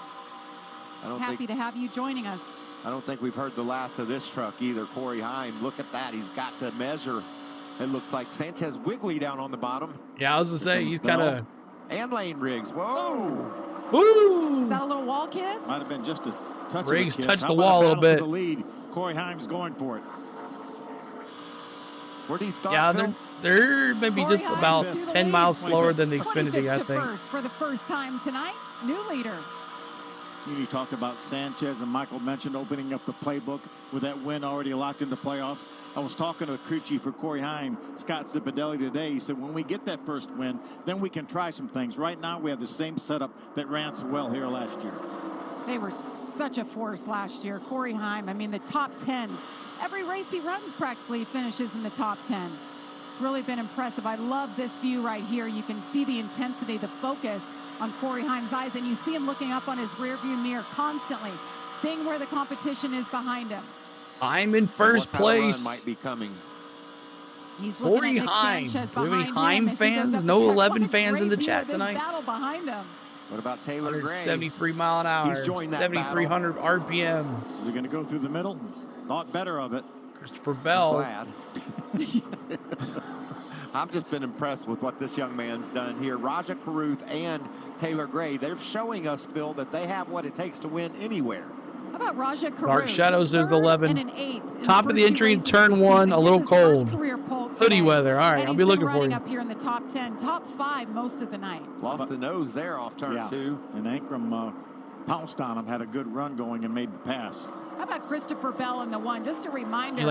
S10: Happy to have you joining us.
S12: I don't think we've heard the last of this truck either. Corey Heim, look at that. He's got the measure. It looks like Sanchez wiggly down on the bottom.
S1: Yeah, I was going to say, he's kind of...
S12: And Lane Riggs. Whoa.
S1: Woo!
S10: Is that a little wall kiss?
S11: Might have been just a touch
S1: Riggs
S11: of a kiss.
S1: touched
S11: How
S1: the
S11: about
S1: wall a little
S11: battle
S1: bit.
S11: for the lead. Corey Heim's going for it.
S12: Where'd he start,
S1: Yeah,
S12: Phil?
S1: they're maybe
S10: Corey
S1: just
S10: Heim
S1: about
S10: to the
S1: 10
S10: lead.
S1: miles slower than the
S10: 25th
S1: Xfinity, I
S10: to
S1: think.
S10: first for the first time tonight. New leader.
S11: You talked about Sanchez, and Michael mentioned opening up the playbook with that win already locked in the playoffs. I was talking to the crew chief for Corey Heim, Scott Zipadelli, today. He said, when we get that first win, then we can try some things. Right now, we have the same setup that ran so well here last year.
S10: They were such a force last year. Corey Heim, I mean, the top 10s. Every race he runs practically finishes in the top 10. It's really been impressive. I love this view right here. You can see the intensity, the focus on Corey Heim's eyes, and you see him looking up on his rearview mirror constantly, seeing where the competition is behind him.
S1: Heim in first place.
S12: Might be coming.
S10: He's looking at Nick Sanchez behind him.
S1: Do we have any Heim fans? No 11 fans in the chat tonight.
S10: Battle behind him.
S12: What about Taylor Gray?
S1: 73 mile an hour.
S12: He's joined that
S1: 7,300 RPMs.
S11: Is he going to go through the middle? Thought better of it.
S1: Christopher Bell.
S12: Glad. I've just been impressed with what this young man's done here. Rajah Caruth and Taylor Gray, they're showing us, Phil, that they have what it takes to win anywhere.
S10: How about Rajah Caruth?
S1: Dark Shadows is 11.
S10: And an 8th.
S1: Top of the entry in turn 1, a little cold. Hoodie weather. All right, I'll be looking for you.
S10: Up here in the top 10, top 5 most of the night.
S12: Lost the nose there off turn 2.
S11: And Ankrum pounced on him, had a good run going, and made the pass.
S10: How about Christopher Bell in the 1? Just a reminder.
S1: You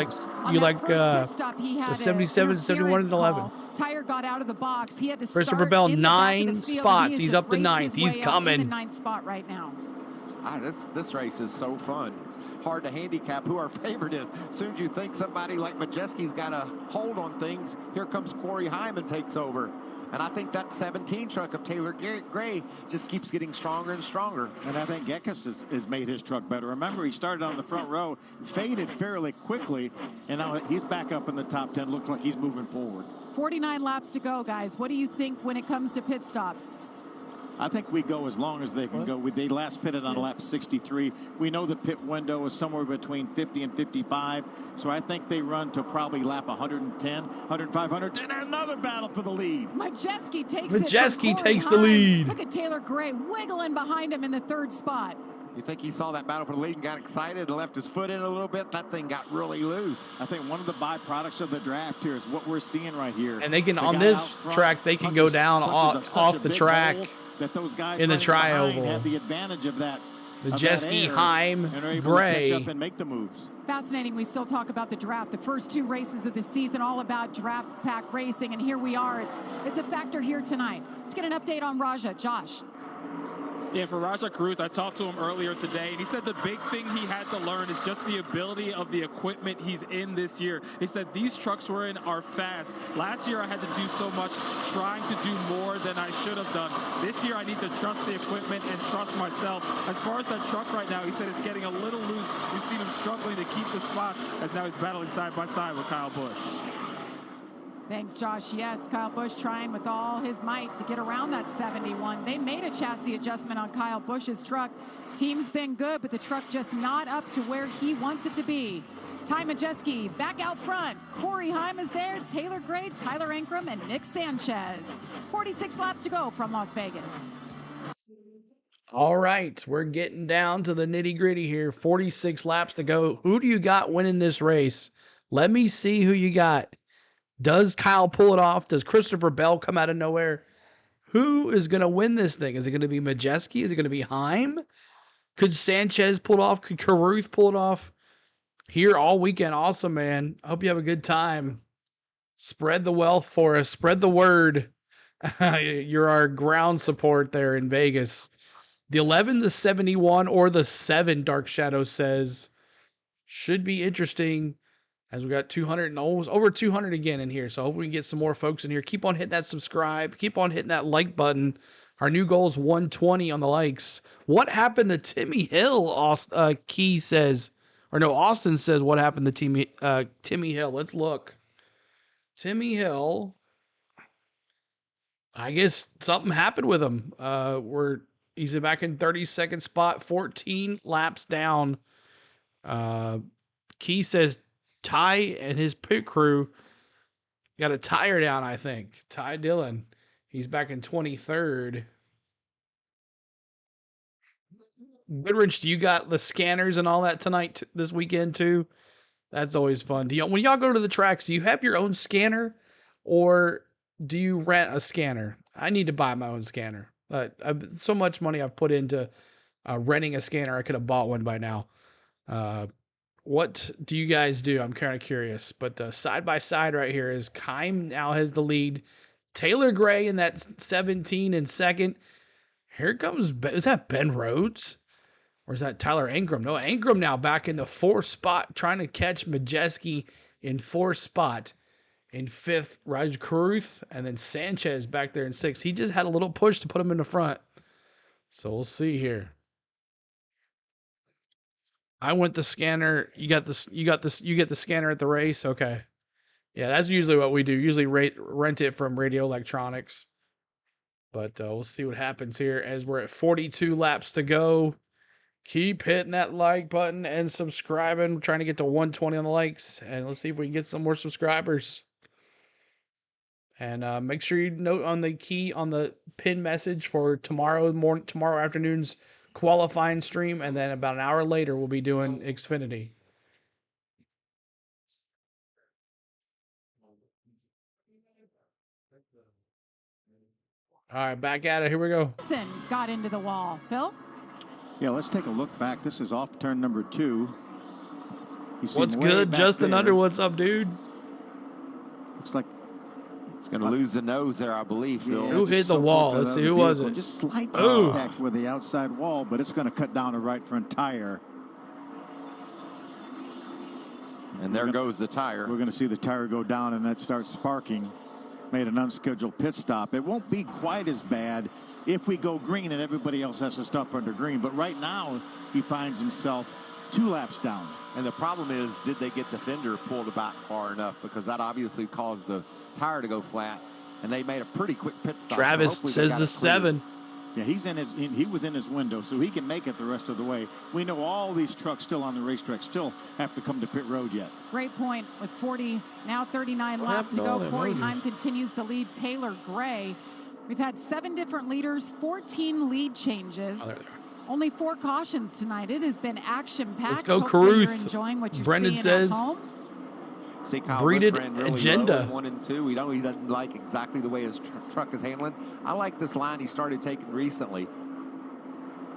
S1: like
S10: pit stop, he had
S1: the 77, 71, and 11.
S10: Tire got out of the box. He had to
S1: Christopher Bell, 9 spots. He's up to 9th. He's coming.
S10: In the 9th spot right now.
S12: This race is so fun. It's hard to handicap who our favorite is. As soon as you think somebody like Majeski's got a hold on things, here comes Corey Heim and takes over. And I think that 17 truck of Taylor Gray just keeps getting stronger and stronger.
S11: And I think Gekas has made his truck better. Remember, he started on the front row, faded fairly quickly, and now he's back up in the top 10. Looks like he's moving forward.
S10: 49 laps to go, guys. What do you think when it comes to pit stops?
S11: I think we go as long as they can go. They last pitted on lap 63. We know the pit window is somewhere between 50 and 55, so I think they run to probably lap 110, 105, 100, and another battle for the lead.
S10: Majeski takes
S1: the lead.
S10: Look at Taylor Gray wiggling behind him in the 3rd spot.
S12: You think he saw that battle for the lead and got excited and left his foot in a little bit? That thing got really loose.
S11: I think one of the byproducts of the draft here is what we're seeing right here.
S1: And they can, on this track, they can go down off the track.
S11: That those guys
S1: in the tri-oval
S11: have the advantage of that.
S1: Majeski, Heim, Gray.
S11: To catch up and make the moves.
S10: Fascinating. We still talk about the draft. The first 2 races of the season, all about draft pack racing, and here we are. It's a factor here tonight. Let's get an update on Rajah. Josh.
S3: Yeah, for Rajah Caruth, I talked to him earlier today, and he said the big thing he had to learn is just the ability of the equipment he's in this year. He said these trucks we're in are fast. Last year I had to do so much trying to do more than I should have done. This year I need to trust the equipment and trust myself. As far as that truck right now, he said it's getting a little loose. We've seen him struggling to keep the spots as now he's battling side by side with Kyle Busch.
S10: Thanks, Josh. Yes, Kyle Busch trying with all his might to get around that 71. They made a chassis adjustment on Kyle Busch's truck. Team's been good, but the truck just not up to where he wants it to be. Ty Majeski back out front. Corey Heim is there. Taylor Gray, Tyler Ankrum, and Nick Sanchez. 46 laps to go from Las Vegas.
S1: All right, we're getting down to the nitty-gritty here. 46 laps to go. Who do you got winning this race? Let me see who you got. Does Kyle pull it off? Does Christopher Bell come out of nowhere? Who is going to win this thing? Is it going to be Majeski? Is it going to be Heim? Could Sanchez pull it off? Could Caruth pull it off? Here all weekend. Awesome, man. I hope you have a good time. Spread the wealth for us. Spread the word. You're our ground support there in Vegas. The 11, the 71, or the 7, Dark Shadow says. Should be interesting. As we got 200 and almost over 200 again in here. So hopefully we can get some more folks in here. Keep on hitting that subscribe. Keep on hitting that like button. Our new goal is 120 on the likes. What happened to Timmy Hill? Key says, or no, Austin says, what happened to Timmy Hill? Let's look. Timmy Hill. I guess something happened with him. He's back in 32nd spot, 14 laps down. Key says, Ty and his pit crew got a tire down, I think. Ty Dillon. He's back in 23rd. Goodrich, do you got the scanners and all that tonight, this weekend too? That's always fun. When y'all go to the tracks, do you have your own scanner or do you rent a scanner? I need to buy my own scanner. So much money I've put into renting a scanner. I could have bought one by now. What do you guys do? I'm kind of curious. But side by side right here is Keim now has the lead. Taylor Gray in that 17 in second. Here comes, is that Ben Rhodes? Or is that Tyler Ankrum? No, Ankrum now back in the 4th spot, trying to catch Majeski in 4th spot. In 5th, Rajah Caruth, and then Sanchez back there in 6th. He just had a little push to put him in the front. So we'll see here. I went the scanner. You get the scanner at the race. Okay. Yeah, that's usually what we do. Usually rent it from Radio Electronics. But we'll see what happens here as we're at 42 laps to go. Keep hitting that like button and subscribing. We're trying to get to 120 on the likes. And let's see if we can get some more subscribers. And make sure you note on the pin message for tomorrow afternoon's qualifying stream. And then about an hour later, we'll be doing Xfinity. All right, back at it. Here we go.
S10: Got into the wall. Phil?
S11: Yeah, let's take a look back. This is off turn number 2.
S1: What's good? Justin Under, what's up, dude?
S11: Looks like
S12: he's going to lose the nose there, I believe, Phil.
S1: Who hit the wall? Let's see. Who was it?
S11: Just slight contact with the outside wall, but it's going to cut down the right front tire.
S12: And there goes the tire.
S11: We're going to see the tire go down, and that starts sparking. Made an unscheduled pit stop. It won't be quite as bad if we go green and everybody else has to stop under green. But right now, he finds himself 2 laps down.
S12: And the problem is, did they get the fender pulled back far enough? Because that obviously caused the tire to go flat. And they made a pretty quick pit stop.
S1: Travis says the 7.
S11: Yeah, he was in his window, so he can make it the rest of the way. We know all these trucks still on the racetrack still have to come to pit road yet.
S10: Great point. With 40, now 39 laps to go, Corey Heim continues to lead Taylor Gray. We've had 7 different leaders, 14 lead changes. Only 4 cautions tonight. It has been action-packed.
S1: Let's go,
S10: Hopefully
S1: Caruth.
S10: you're enjoying what you're
S1: Brendan
S10: seeing
S1: says,
S10: at home.
S12: See, Kyle
S1: breeded
S12: Busch ran really
S1: agenda.
S12: low in 1 and 2. We know he doesn't like exactly the way his truck is handling. I like this line he started taking recently.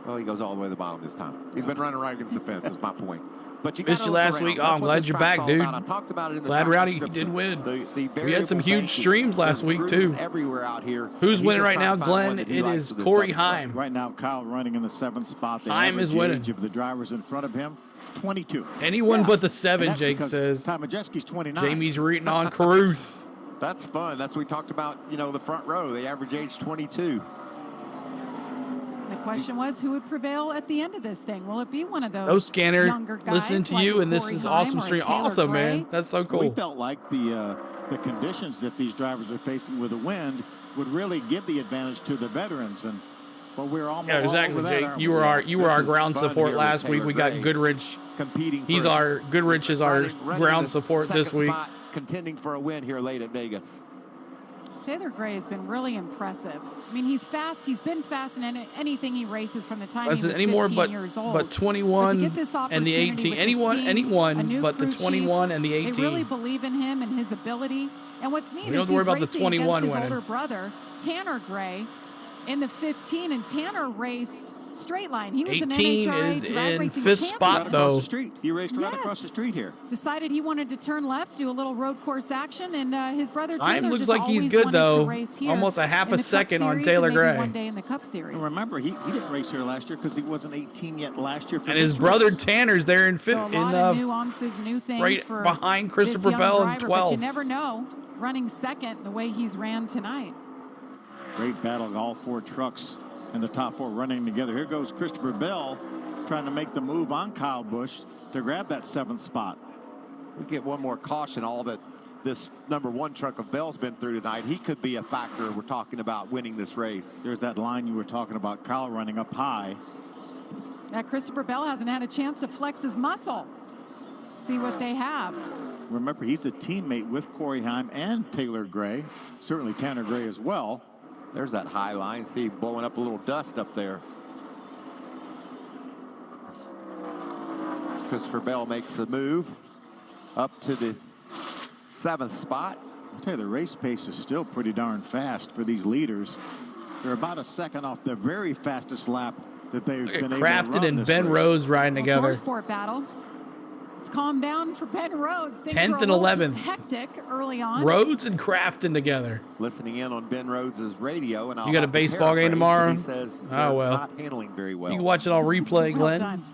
S12: Well, he goes all the way to the bottom this time. He's been running right against the fence, is my point. But you
S1: missed you last week. Oh, I'm glad you're back, dude.
S12: I talked about it in the
S1: glad Rowdy did win. We had some huge streams last week, too.
S12: Everywhere out here.
S1: Who's winning right now, Glenn? It is Corey Heim.
S11: Right now, Kyle running in the 7th spot. The
S1: Heim is winning.
S11: Age of the drivers in front of him, 22.
S1: Anyone but the 7, Jake says.
S11: Tom Majeski's 29.
S1: Jamie's reading on Caruth.
S12: That's fun. That's what we talked about, the front row. The average age 22.
S10: The question was, who would prevail at the end of this thing? Will it be one of those
S1: No scanner,
S10: younger guys
S1: listening to
S10: like
S1: you, and this
S10: Corey
S1: is
S10: Heim
S1: awesome
S10: or
S1: stream.
S10: Taylor
S1: Awesome,
S10: Gray?
S1: man. That's so cool.
S11: We felt like the conditions that these drivers are facing with the wind would really give the advantage to the veterans, but we're almost
S1: exactly,
S11: all over
S1: Jake.
S11: that,
S1: You were our ground support last week. We got Goodrich.
S12: Competing.
S1: Goodrich is our ground support this week.
S12: Spot, contending for a win here late at Vegas.
S10: Taylor Gray has been really impressive. I mean, he's fast. He's been fast in anything he races from the time he was 15 years old.
S1: But 21 and the 18. Anyone but the 21 and the 18.
S10: They really believe in him and his ability. And what's neat is he's
S1: about the 21
S10: against his
S1: winning.
S10: older brother, Tanner Gray, in the 15, and Tanner raced straight line. He was
S1: 18
S10: an NHRA
S1: is
S10: drag
S1: in
S10: racing
S1: 5th
S10: champion.
S1: spot, though.
S11: The street. He raced right across the street here.
S10: Decided he wanted to turn left, do a little road course action, and his brother Taylor
S1: Heim looks
S10: just
S1: like he's
S10: always
S1: good,
S10: wanted
S1: though.
S10: to race here
S1: Almost a half
S10: in
S1: a
S10: the Cup
S1: second on
S10: Series
S1: Taylor
S10: and maybe
S1: Gray.
S10: one day in the Cup Series.
S11: And remember, he didn't race here last year because he wasn't 18 yet last year.
S1: And his brother Tanner's there in 5th.
S10: So a lot of nuances, new things
S1: right
S10: for
S1: behind
S10: this
S1: Christopher
S10: young
S1: Bell in
S10: driver,
S1: 12th.
S10: But you never know, running second the way he's ran tonight.
S11: Great battle of all 4 trucks in the top 4 running together. Here goes Christopher Bell trying to make the move on Kyle Busch to grab that 7th spot.
S12: We get one more caution, all that this number 1 truck of Bell's been through tonight. He could be a factor. We're talking about winning this race.
S11: There's that line you were talking about, Kyle running up high.
S10: That Christopher Bell hasn't had a chance to flex his muscle. See what they have.
S11: Remember, he's a teammate with Corey Heim and Taylor Gray. Certainly Tanner Gray as well.
S12: There's that high line. See, blowing up a little dust up there. Christopher Bell makes the move up to the 7th spot.
S11: I'll tell you, the race pace is still pretty darn fast for these leaders. They're about a second off the very fastest lap that they've
S1: Look at
S11: been able to
S1: Crafton
S11: run
S1: and
S11: this
S1: Ben
S11: race.
S1: Rhodes riding
S10: Well,
S1: together.
S10: Sport battle. It's calmed down for Ben Rhodes. Things
S1: 10th
S10: were
S1: and
S10: a little
S1: 11th.
S10: hectic early on.
S1: Rhodes and Crafton together.
S12: Listening in on Ben Rhodes' radio, and I'll
S1: You got a
S12: have to
S1: baseball game
S12: paraphrase,
S1: tomorrow?
S12: but he says
S1: Oh,
S12: they're
S1: well.
S12: not handling very well.
S1: You can watch it on replay,
S10: Well
S1: Glenn.
S10: done.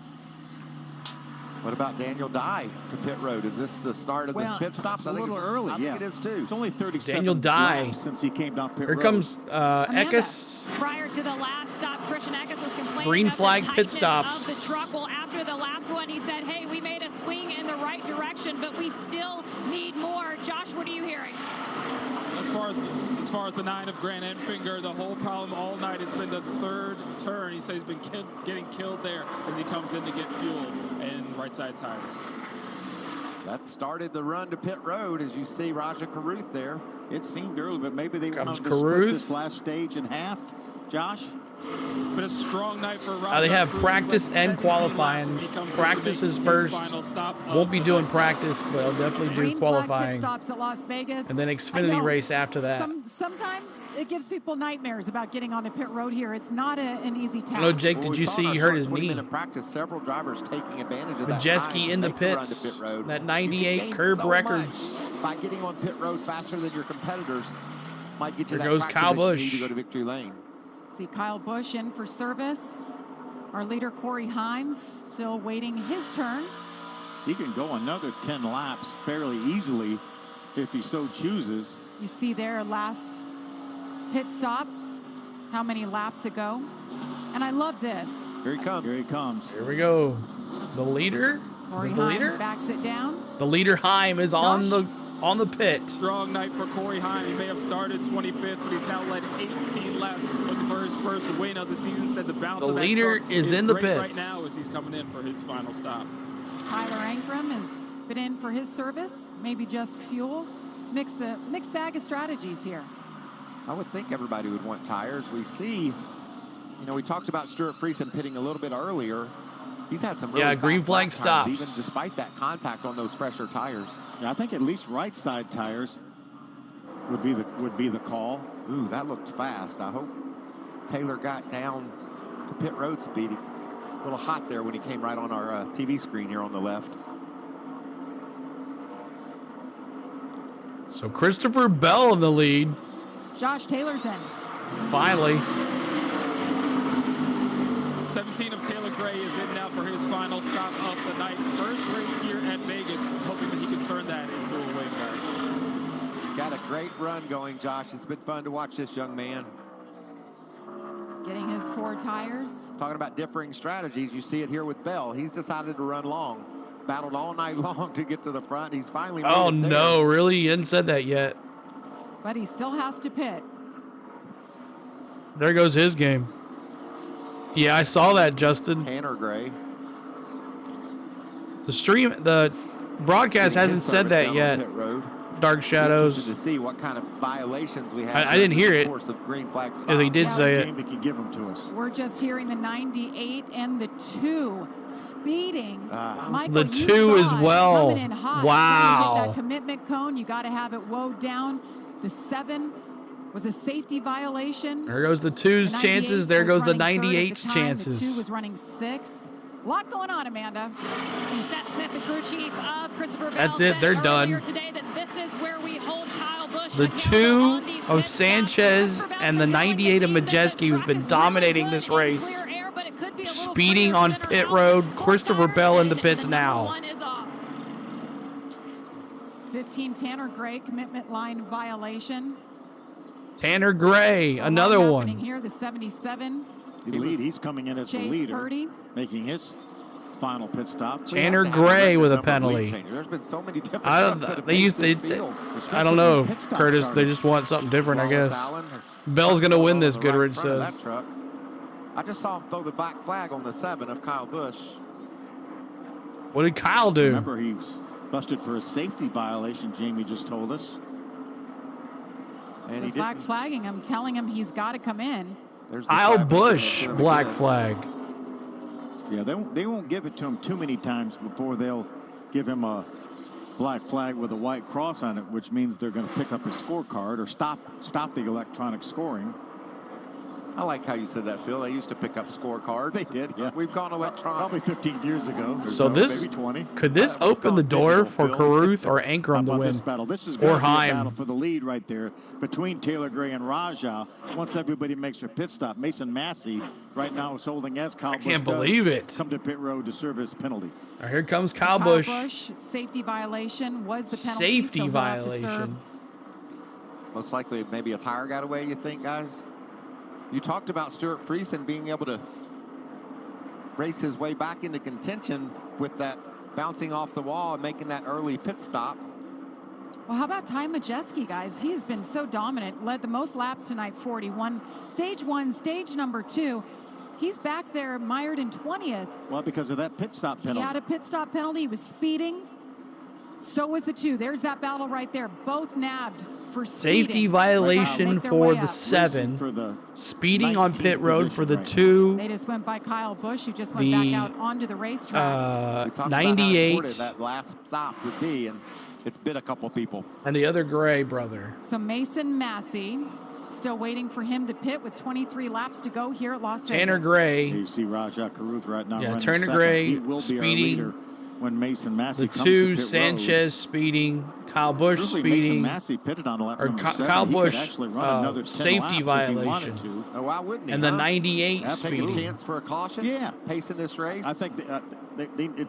S12: What about Daniel Dye to pit road? Is this the start of the pit stops?
S11: It's a little early.
S12: I think it is too.
S11: It's only 37
S1: Daniel Dye.
S11: laps since he came down pit
S1: Here
S11: road.
S1: comes
S10: Amanda.
S1: Eckes.
S13: Prior to the last stop, Christian Eckes was complaining
S1: Green
S13: of
S1: flag
S13: the
S1: pit
S13: tightness
S1: stops.
S13: of the truck. Well, after the last one, he said, hey, we made a swing in the right direction, but we still need more. Josh, what are you hearing?
S3: As far as the 9 of Grant Enfinger, the whole problem all night has been the third turn. He says he's been getting killed there as he comes in to get fuel and right side tires.
S12: That started the run to pit road, as you see Rajah Caruth there.
S11: It seemed early, but maybe they
S1: Comes
S11: wanted to split
S1: Caruth.
S11: this last stage in half. Josh?
S3: Been a strong night for Rajah.
S1: They have
S3: Caruth.
S1: practice
S3: He's led
S1: and
S3: 17
S1: qualifying.
S3: laps as he comes in to
S1: Practice
S3: make
S1: is
S3: his
S1: first.
S3: final stop
S1: Won't
S3: of
S1: be
S3: the
S1: doing
S3: night.
S1: practice, but I'll definitely do
S10: Green flag pit
S1: qualifying.
S10: stops at Las Vegas.
S1: And then
S10: I
S1: Xfinity
S10: know
S1: race after that.
S10: Sometimes it gives people nightmares about getting on the pit road here. It's not an easy task.
S1: No, Jake,
S12: Well,
S1: did
S12: we
S1: you
S12: saw
S1: see
S12: in our
S1: he hurt
S12: short
S1: his knee?
S12: 20-minute practice, several drivers taking advantage of that
S1: Majeski
S12: time to
S1: in the
S12: make the run to
S1: pits.
S12: pit road.
S1: That
S12: You
S1: 98
S12: can gain
S1: curb
S12: so
S1: records.
S12: much by getting on pit road faster than your competitors. Might get you
S1: There
S12: that
S1: goes
S12: track
S1: Kyle
S12: position you
S1: Busch.
S12: need to go to victory lane.
S10: See Kyle Busch in for service. Our leader, Corey Himes, still waiting his turn.
S11: He can go another 10 laps fairly easily if he so chooses.
S10: You see there last pit stop, how many laps ago. And I love this.
S12: Here he comes.
S11: Here he comes.
S1: Here we go. The leader? Is
S10: Corey
S1: it the leader?
S10: Himes backs it down.
S1: The leader, Heim, is on the pit.
S3: Strong night for Corey Heim. He may have started 25th, but he's now led 18 laps, looking for his first win of the season. Said the bounce
S1: The
S3: of that
S1: leader
S3: truck
S1: is in the
S3: great right
S1: pits.
S3: now as he's coming in for his final stop.
S10: Tyler Ankrum has been in for his service. Maybe just fuel. Mixed bag of strategies here.
S12: I would think everybody would want tires. We see, we talked about Stuart Friesen pitting a little bit earlier. He's had some really
S1: green
S12: fast
S1: flag
S12: lap times,
S1: stops.
S12: even despite that contact on those fresher tires.
S11: Yeah, I think at least right side tires would be the call.
S12: Ooh, that looked fast. I hope Taylor got down to pit road speed. A little hot there when he came right on our TV screen here on the left.
S1: So Christopher Bell in the lead.
S10: Josh Taylor's in.
S1: Finally.
S3: 17 of Taylor Gray is in now for his final stop of the night. First race here at Vegas, hoping that he can turn that into a win, guys.
S12: He's got a great run going, Josh. It's been fun to watch this young man.
S10: Getting his 4 tires.
S12: Talking about differing strategies, you see it here with Bell. He's decided to run long. Battled all night long to get to the front. He's finally made
S1: Oh,
S12: it there.
S1: no, really? He hadn't said that yet.
S10: But he still has to pit.
S1: There goes his game. Yeah, I saw that, Justin.
S12: Tanner Gray.
S1: The broadcast
S12: Getting
S1: hasn't
S12: his
S1: said
S12: service
S1: that
S12: down on
S1: yet.
S12: pit road.
S1: Dark Shadows.
S12: Interested to see what kind of violations we have.
S1: I didn't hear
S12: during
S1: it.
S12: the course of green flag
S1: Yeah, he did
S12: stops.
S1: say it.
S11: Jamie can give them to us.
S10: We're just hearing the 98 and the 2 speeding. Michael,
S1: The
S10: you
S1: 2
S10: saw
S1: as
S10: it
S1: well.
S10: coming in hot.
S1: Wow.
S10: Trying to hit that commitment cone. You got to have it woed down. The 7 was a safety violation.
S1: There goes the 2's
S10: The 98
S1: chances. There
S10: was
S1: goes the
S10: running third at
S1: 98's
S10: the time. The 2
S1: chances.
S10: was running 6th. A lot going on, Amanda.
S13: And Seth Smith, the crew chief of Christopher Bell,
S1: That's it.
S13: said
S1: They're
S13: earlier
S1: done.
S13: today that this is where we hold Kyle Busch
S1: The
S13: accountable
S1: 2
S13: on these
S1: of
S13: pit stops.
S1: Sanchez
S13: Christopher Bell's
S1: and the
S13: been telling
S1: 98 of
S13: team that the
S1: Majeski, who's
S13: truck
S1: been
S13: is
S1: dominating
S13: really
S1: this
S13: good in
S1: race.
S13: clear air, but it could be a little
S1: Speeding
S13: freer
S1: on
S13: center
S1: pit
S13: out.
S1: road.
S13: 4
S1: Christopher
S13: tires
S1: Bell in the
S13: and
S1: pits
S13: number
S1: now.
S13: 1 is off.
S10: 15 Tanner Gray commitment line violation.
S1: Tanner Gray,
S10: So a lot
S1: another
S10: happening
S1: one.
S10: here. The 77.
S11: He's coming in as the
S10: Chase
S11: leader,
S10: Purdy.
S11: making his final pit stop.
S1: Tanner Gray with a
S12: Number of lead
S1: penalty.
S12: changes. There's been so many different
S1: I
S12: trucks that
S1: don't,
S12: have
S1: they
S12: paced
S1: used
S12: this
S1: they,
S12: field.
S1: I don't know,
S11: Pit stop
S1: Curtis.
S11: started.
S1: They just want something different, I
S12: Wallace
S1: guess.
S12: Allen,
S1: Bell's gonna win this,
S12: on the right
S1: Goodrich
S12: front of
S1: says.
S12: that truck. I just saw him throw the black flag on the 7 of Kyle Busch.
S1: What did Kyle do?
S11: Remember, he was busted for a safety violation, Jamie just told us.
S12: And
S10: So
S12: he
S10: black
S12: didn't.
S10: flagging him, telling him he's got to come in.
S12: There's the
S1: Kyle
S12: flag
S1: Busch,
S12: making it
S1: black
S12: again.
S1: flag.
S11: Yeah, they won't give it to him too many times before they'll give him a black flag with a white cross on it, which means they're going to pick up his scorecard or stop the electronic scoring.
S12: I like how you said that, Phil. They used to pick up scorecards.
S11: They did, yeah.
S12: We've gone electronic.
S11: Probably 15 years ago.
S1: So this
S11: maybe 20.
S1: Could this open the door for Caruth or Ankrum to win?
S11: This battle? This is
S1: or
S11: going to be a
S1: Heim.
S11: battle for the lead right there between Taylor Gray and Rajah. Once everybody makes their pit stop, Mason Massey right now is holding as Kyle Busch
S1: can't believe it.
S11: Come to pit road to serve his penalty.
S1: Now here comes Kyle Busch.
S10: Safety violation was the penalty.
S1: Safety violation.
S12: Most likely maybe a tire got away, you think, guys? You talked about Stuart Friesen being able to race his way back into contention with that bouncing off the wall and making that early pit stop.
S10: Well, how about Ty Majeski, guys? He has been so dominant, led the most laps tonight, 41. Stage 1, stage number 2. He's back there mired in 20th.
S11: Well, because of that pit stop penalty.
S10: He had a pit stop penalty. He was speeding. So was the 2. There's that battle right there. Both nabbed for speeding.
S1: Safety violation for the 7.
S11: For the
S1: speeding on pit road for the 2.
S10: They just went by Kyle Busch, who just went back out onto the racetrack.
S12: We talked
S1: 98.
S12: about how important that last stop would be, and it's bit a couple people.
S1: And the other Gray brother.
S10: So Mason Massey, still waiting for him to pit with 23 laps to go here at Las Vegas.
S1: Tanner Gray.
S11: You see Rajah Caruth right now.
S1: Yeah,
S11: running
S1: Tanner
S11: second.
S1: Gray
S11: He will be
S1: speeding.
S11: our leader when Mason Massey
S1: The
S11: comes
S1: 2,
S11: to pit
S1: Sanchez speeding. Kyle Busch
S11: Truly,
S1: speeding.
S11: Mason Massey pitted on lap
S1: or
S11: number
S1: Kyle
S11: 7. He
S1: Busch
S11: could actually run another 10
S1: safety
S11: laps if he
S1: violation.
S11: wanted to.
S12: Oh, why wouldn't he?
S1: And the
S12: huh?
S1: 98
S12: Take a
S1: speeding.
S12: chance for a caution?
S11: Yeah.
S12: Pacing this race?
S11: I think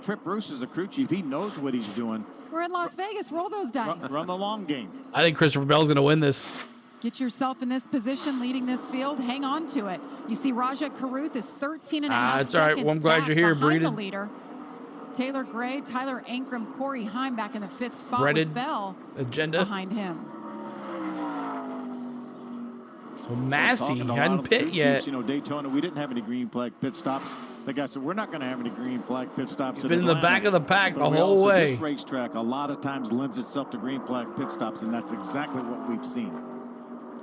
S11: Trip Bruce is a crew chief. He knows what he's doing.
S10: We're in Las Vegas. Roll those dice.
S11: Run the long game.
S1: I think Christopher Bell's going to win this.
S10: Get yourself in this position, leading this field. Hang on to it. You see Rajah Caruth is 13 and a half
S1: it's all right.
S10: seconds
S1: Well, I'm glad
S10: back
S1: you're here,
S10: behind the
S1: Breeden.
S10: leader. Taylor Gray, Tyler Ankrum, Corey Heim back in the 5th spot
S1: Breaded
S10: with Bell
S1: agenda
S10: behind him.
S1: So Massey
S11: Talking to a lot
S1: hadn't
S11: of the
S1: pit
S11: crew
S1: yet.
S11: chiefs, Daytona, we didn't have any green flag pit stops. The guy said, we're not going to have any green flag pit stops.
S1: He's been in the back of the pack the
S11: But
S1: whole way.
S11: This racetrack a lot of times lends itself to green flag pit stops, and that's exactly what we've seen.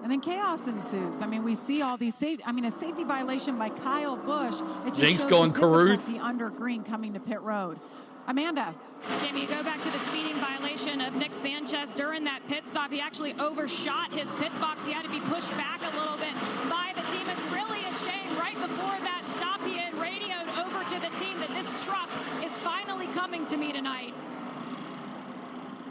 S10: And then chaos ensues. I mean, we see all these a safety violation by Kyle Busch. It just
S1: Jinx
S10: shows
S1: going
S10: the
S1: Caruth.
S10: difficulty under green coming to pit road. Amanda.
S13: Jamie, you go back to the speeding violation of Nick Sanchez during that pit stop. He actually overshot his pit box. He had to be pushed back a little bit by the team. It's really a shame. Right before that stop, he had radioed over to the team that this truck is finally coming to me tonight.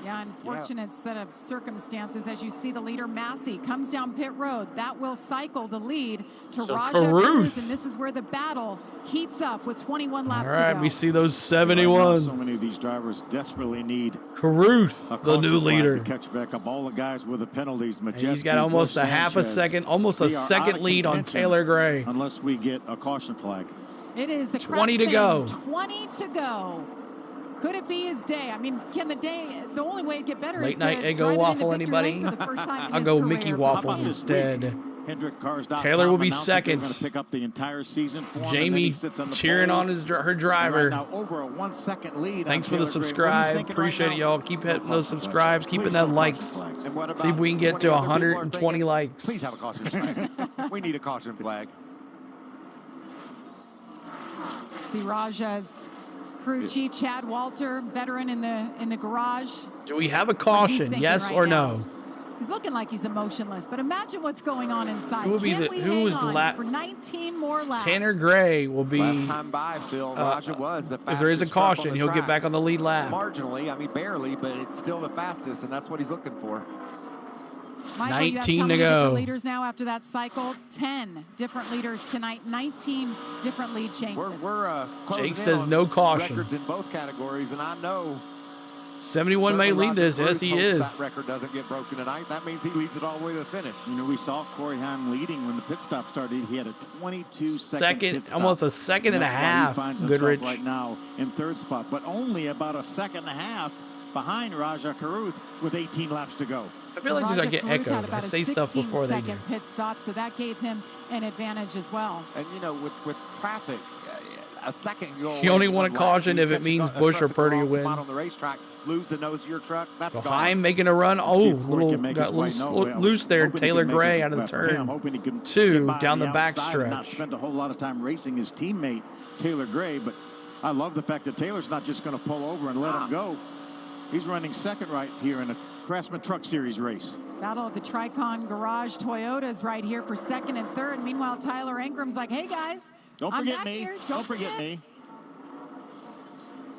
S10: Yeah, unfortunate set of circumstances. As you see, the leader, Massey, comes down pit road. That will cycle the lead to Rajah Caruth, and this is where the battle heats up with 21 laps
S1: All right,
S10: to go.
S1: we see those
S11: Right
S1: 71.
S11: now, so many of these drivers desperately need
S1: Caruth,
S11: a
S1: the
S11: caution
S1: new
S11: flag
S1: leader.
S11: to catch back up. All the guys with the penalties,
S1: And
S11: Majeski,
S1: he's got almost
S11: Busch,
S1: a half a
S11: Sanchez,
S1: second, almost a
S11: they are out
S1: second
S11: of
S1: lead on
S11: contention
S1: Taylor Gray.
S11: Unless we get a caution flag.
S10: It is the
S1: 20 to
S10: Craftsman,
S1: go.
S10: 20 to go. Could it be his day? I mean, the only way to get better
S1: Late
S10: is
S1: night
S10: to
S1: Eggo
S10: drive
S1: waffle,
S10: it into victory
S1: anybody?
S10: lane for the first time in
S1: I'll
S10: his
S1: go
S10: career.
S1: Mickey Waffles instead.
S11: HendrickCars.com
S1: Taylor will be
S11: announced that they're
S1: second.
S11: going to pick up the entire season for him, and then
S1: Jamie
S11: he sits on the
S1: cheering
S11: pole.
S1: on her
S11: And
S1: driver.
S11: Right now, over a 1 second lead.
S1: Thanks
S11: on
S1: for the
S11: Taylor Gray. What he's
S1: subscribe.
S11: thinking
S1: Appreciate
S11: right
S1: it,
S11: now,
S1: y'all. Keep hitting
S11: no
S1: those
S11: caution
S1: subscribes.
S11: flags.
S1: Keep hitting
S11: Please,
S1: that
S11: no
S1: likes.
S11: caution flags.
S12: And what
S1: See if
S12: about
S1: we can get
S12: 20
S1: to
S12: other people are
S1: 120
S12: thinking,
S1: likes.
S12: Please have a caution flag. We need a caution flag.
S10: See Rajah's crew chief, Chad Walter, veteran in the garage.
S1: Do we have a caution? Yes
S10: right
S1: or
S10: now.
S1: no?
S10: He's looking like he's emotionless, but imagine what's going on inside.
S1: Who will be
S10: Can
S1: the-
S10: we
S1: who
S10: hang
S1: was the
S10: on for 19 more laps?
S1: Tanner Gray will be.
S12: Last time by, Phil, Rajah was the fastest.
S1: If there is a
S12: truck on
S1: caution,
S12: the
S1: he'll get
S12: track.
S1: back on the lead lap.
S12: Marginally, I mean barely, but it's still the fastest, and that's what he's looking for.
S10: Michael, you asked
S1: 19
S10: how
S1: to
S10: many
S1: go.
S10: different leaders now after that cycle. 10 different leaders tonight. 19 different lead changes.
S12: We're closing
S1: Jake
S12: in
S1: says
S12: on
S1: no caution.
S12: records in both categories, and I know
S1: 71 may
S12: certainly
S1: lead
S12: Rajah
S1: this. Yes,
S12: Caruth
S1: he
S12: hopes
S1: is.
S12: That record doesn't get broken tonight. That means he leads it all the way to the finish.
S11: We saw Corey Heim leading when the pit stop started. He had a 22-second
S1: Second,
S11: pit stop.
S1: almost a second and a
S11: That's why
S1: half.
S11: He finds
S1: Goodrich.
S11: himself right now in third spot, but only about a second and a half behind Rajah Caruth with 18 laps to go.
S1: I feel like these I
S10: Rajah
S1: get
S10: Caruth had
S1: echoed. I
S10: about a
S1: say stuff before they do.
S10: 16-second pit stop, so that gave him an advantage as well.
S12: And with traffic, a second go.
S1: You only want a caution if it means Busch or Purdy
S12: Spot on
S1: wins.
S12: the racetrack, lose the nose of your truck. That's
S1: So
S12: gone.
S1: Heim making a run. Oh,
S11: See if Corey
S1: little
S11: can make
S1: got
S11: his
S1: a
S11: way.
S1: little
S11: No,
S1: loose there.
S11: hoping he
S1: Taylor
S11: can make
S1: Gray
S11: his-
S1: out of the
S11: well, for him,
S1: turn.
S11: hoping he can
S1: Two
S11: get by
S1: down
S11: on
S1: the back
S11: outside and not
S1: stretch.
S11: spend a whole lot of time racing his teammate Taylor Gray. But I love the fact that Taylor's not just going to pull over and let him go. He's running second right here in a Craftsman Truck Series race.
S10: Battle of the Tricon Garage Toyotas right here for second and third. Meanwhile, Tyler Ankram's like, hey, guys.
S18: Don't forget me. Don't forget me.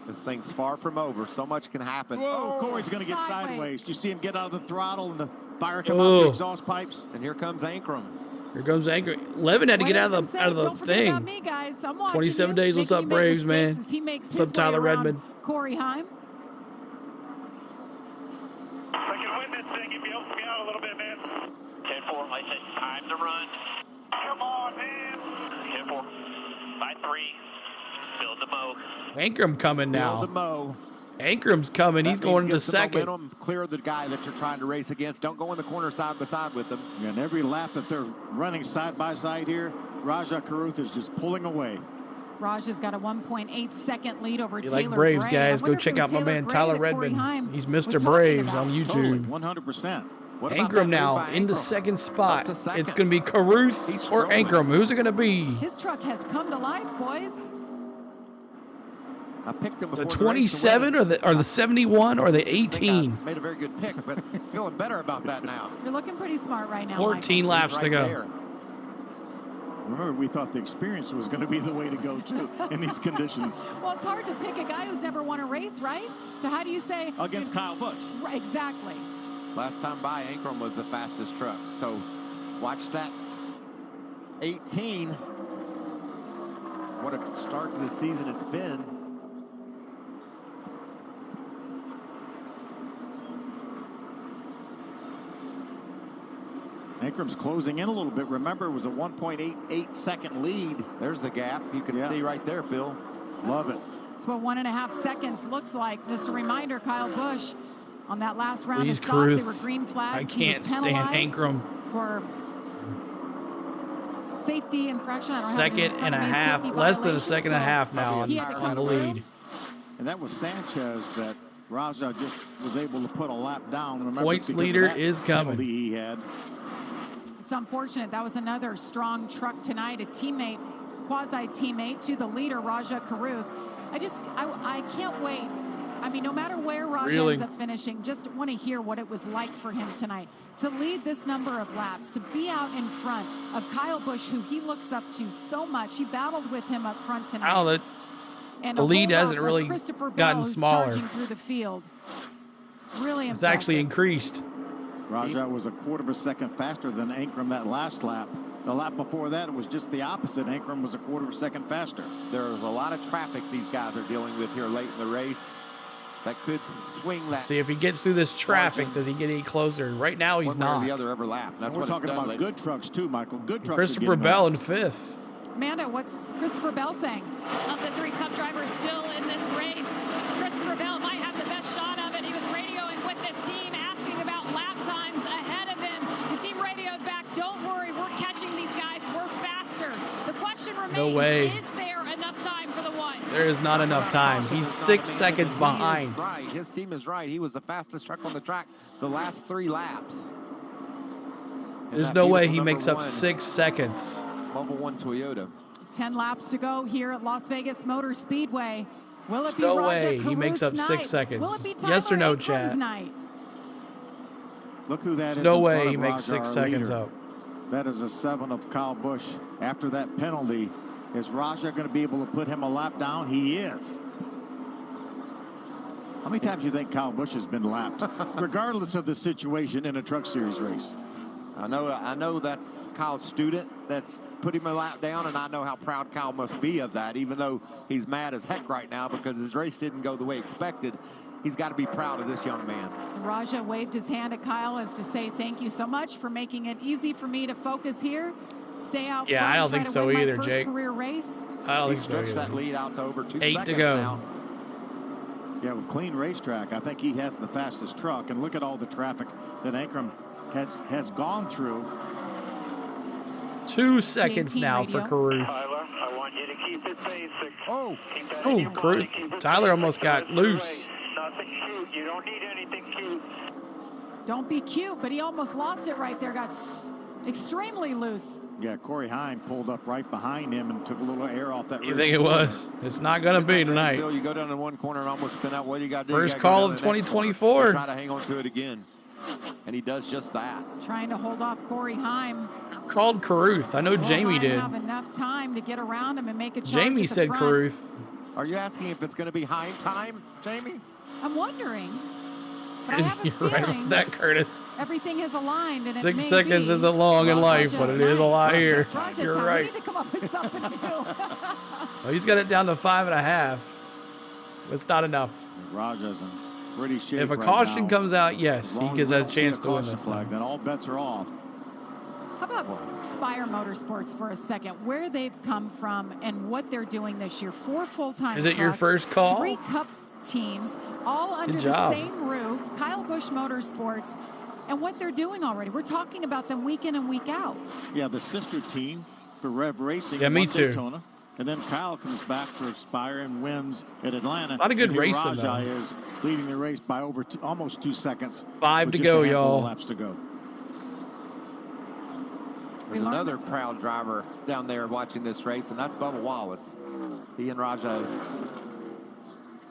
S12: This thing's far from over. So much can happen.
S18: Whoa, Corey's going to get sideways. You see him get out of the throttle and the fire come out of the exhaust pipes.
S12: And here comes Ankrum.
S1: Here comes Ankrum. Levin had to get out of the thing.
S10: About me, guys. I'm
S1: 27 days. What's up, Braves, man? What's up, Tyler Redmond?
S10: Corey Heim.
S15: I can win this thing if you help me out a little bit, man.
S17: 10-4, I said time to run.
S15: Come on, man.
S17: 10-4, by 3. Build the mow.
S1: Ankrum coming now.
S12: Build the mow.
S1: Ankram's coming. He's going into second.
S12: Momentum, clear the guy that you're trying to race against. Don't go in the corner side by side with them.
S18: And every lap that they're running side by side here, Rajah Caruth is just pulling away.
S10: Rajah's got a 1.8-second lead over Taylor
S1: like Braves,
S10: Gray.
S1: guys, go check out my man Tyler Redmond. He's Mr. Braves on YouTube.
S18: Totally, 100%.
S1: Ankrum now in the second spot. It's going to be Caruth or Ankrum. Who's it going to be?
S10: His truck has come to life, boys.
S12: I picked him
S1: the 27 or the 71 or the 18.
S12: Made a very good pick, but feeling better about that now.
S10: You're looking pretty smart right now.
S1: 14 laps to go.
S12: There.
S18: Remember, we thought the experience was going to be the way to go, too, in these conditions.
S10: Well, it's hard to pick a guy who's never won a race, right? So how do you say?
S18: Against Kyle Busch.
S10: Right, exactly.
S12: Last time by, Ankrum was the fastest truck. So watch that 18. What a start to the season it's been.
S18: Ankrum's closing in a little bit. Remember, it was a 1.88 second lead.
S12: There's the gap. You can see right there, Phil.
S18: Love it.
S10: It's what 1.5 seconds looks like. Just a reminder, Kyle Busch on that last round of stops,
S1: Caruth.
S10: they were green flags.
S1: I can't stand Ankrum.
S10: For safety infraction. I don't
S1: second and a half, less than a second and a half now on the lead.
S18: And that was Sanchez that Rajah just was able to put a lap down. Remember,
S1: points leader is coming.
S18: He had.
S10: It's unfortunate. That was another strong truck tonight. A teammate, quasi-teammate to the leader, Rajah Caruth. I can't wait. I mean, no matter where Rajah ends up finishing, just want to hear what it was like for him tonight. To lead this number of laps, to be out in front of Kyle Busch, who he looks up to so much. He battled with him up front tonight.
S1: The lead hasn't really gotten smaller.
S10: Through the field. Really impressive.
S1: It's actually increased.
S18: Rajah was a quarter of a second faster than Ankrum that last lap. The lap before that, it was just the opposite. Ankrum was a quarter of a second faster.
S12: There's a lot of traffic these guys are dealing with here late in the race. That could swing that.
S1: See if he gets through this traffic. Does he get any closer? Right now, he's not.
S12: One way or the other every lap. That's
S18: we're
S12: what
S18: talking about good trucks too, Michael. Good trucks.
S1: Christopher Bell in fifth.
S10: Amanda, what's Christopher Bell saying?
S13: Of the 3 Cup drivers still in this race, Christopher Bell might have the best shot of it. He was radioing with this team, asking about lap times ahead of him. His team radioed back, don't worry, we're catching these guys, we're faster. The question remains, is there enough time for the one?
S1: There is not enough time. He's 6 seconds behind.
S12: Right, his team is right. He was the fastest truck on the track the last 3 laps.
S1: There's no way he makes up 6 seconds.
S12: Mobile One Toyota.
S10: 10 laps to go here at Las Vegas Motor Speedway. Will it be
S1: no
S10: Rajah
S1: way
S10: Caruth's
S1: he makes up
S10: night?
S1: 6 seconds.
S10: Will it be Tyler
S1: Yes or no,
S10: Ankram's
S1: chat?
S10: night?
S18: Look who that is.
S1: No
S18: in
S1: way
S18: front
S1: he
S18: of
S1: makes
S18: Rajah,
S1: 6 seconds
S18: leader.
S1: up.
S18: That is a 7 of Kyle Busch. After that penalty, is Rajah going to be able to put him a lap down? He is. How many times do you think Kyle Busch has been lapped, regardless of the situation in a Truck Series race?
S12: I know that's Kyle's student that's put him a lap down, and I know how proud Kyle must be of that, even though he's mad as heck right now because his race didn't go the way expected. He's got to be proud of this young man.
S10: Rajah waved his hand at Kyle as to say thank you so much for making it easy for me to focus here. Stay out front,
S1: I don't think so either, Jake.
S10: Career race.
S1: I don't
S12: He
S1: think so
S12: stretched
S1: either.
S12: that lead out to over 2
S1: 8
S12: seconds
S1: to go.
S12: now.
S18: Yeah, with clean racetrack, I think he has the fastest truck. And look at all the traffic that Ankrum has gone through.
S1: 2 seconds now for Caruth.
S15: Tyler, I want you to keep it basic.
S12: Oh,
S1: Caruth. Tyler almost got loose.
S15: Nothing cute. You don't need anything cute.
S10: Don't be cute, but he almost lost it right there. Got extremely loose.
S18: Yeah, Corey Heim pulled up right behind him and took a little air off that.
S1: You think it was? It's not going to be tonight.
S12: Phil, you go down in one corner and almost spin out. What do you got to do?
S1: First call of 2024.
S12: Try to hang on to it again. And he does just that.
S10: Trying to hold off Corey Heim.
S1: Who called Caruth? I know Jamie
S10: Heim
S1: did.
S10: have enough time to get around him and make a charge
S1: Jamie
S10: at the
S1: said
S10: front.
S1: Caruth.
S12: Are you asking if it's going to be Heim time, Jamie?
S10: I'm wondering. But I have a
S1: You're right
S10: feeling
S1: about that, Curtis.
S10: everything has aligned. And
S1: 6
S10: it
S1: seconds
S10: may
S1: isn't long in life,
S10: Rajah's
S1: but it is a lot
S10: night.
S1: here.
S10: Rajah
S1: You're
S10: time.
S1: right.
S10: We need to come up with something new.
S1: Well, he's got it down to 5.5. It's not enough.
S18: Rajah's in pretty shape.
S1: If a
S18: right
S1: caution
S18: now.
S1: comes out,
S18: As
S1: yes, he
S18: long
S1: gives
S18: as we
S1: us a
S18: don't see
S1: chance to win
S18: caution
S1: this
S18: flag,
S1: thing.
S18: then all bets are off.
S10: How about Spire Motorsports for a second? Where they've come from and what they're doing this year. 4 full-time
S1: Is it your
S10: trucks,
S1: first call?
S10: 3 Cup teams, all under the
S1: job.
S10: same roof. Kyle Busch Motorsports, and what they're doing already. We're talking about them week in and week out.
S18: Yeah, the sister team for Rev Racing.
S1: Yeah, me
S18: won
S1: too.
S18: Daytona. And then Kyle comes back for Spire and wins at Atlanta.
S1: A lot of good
S18: And here
S1: racing,
S18: Rajah
S1: though.
S18: is leading the race by over almost 2 seconds.
S1: 5
S18: with
S1: to
S18: just
S1: go,
S18: a handful of
S1: y'all.
S18: laps to go.
S12: There's another proud driver down there watching this race, and that's Bubba Wallace. He and Rajah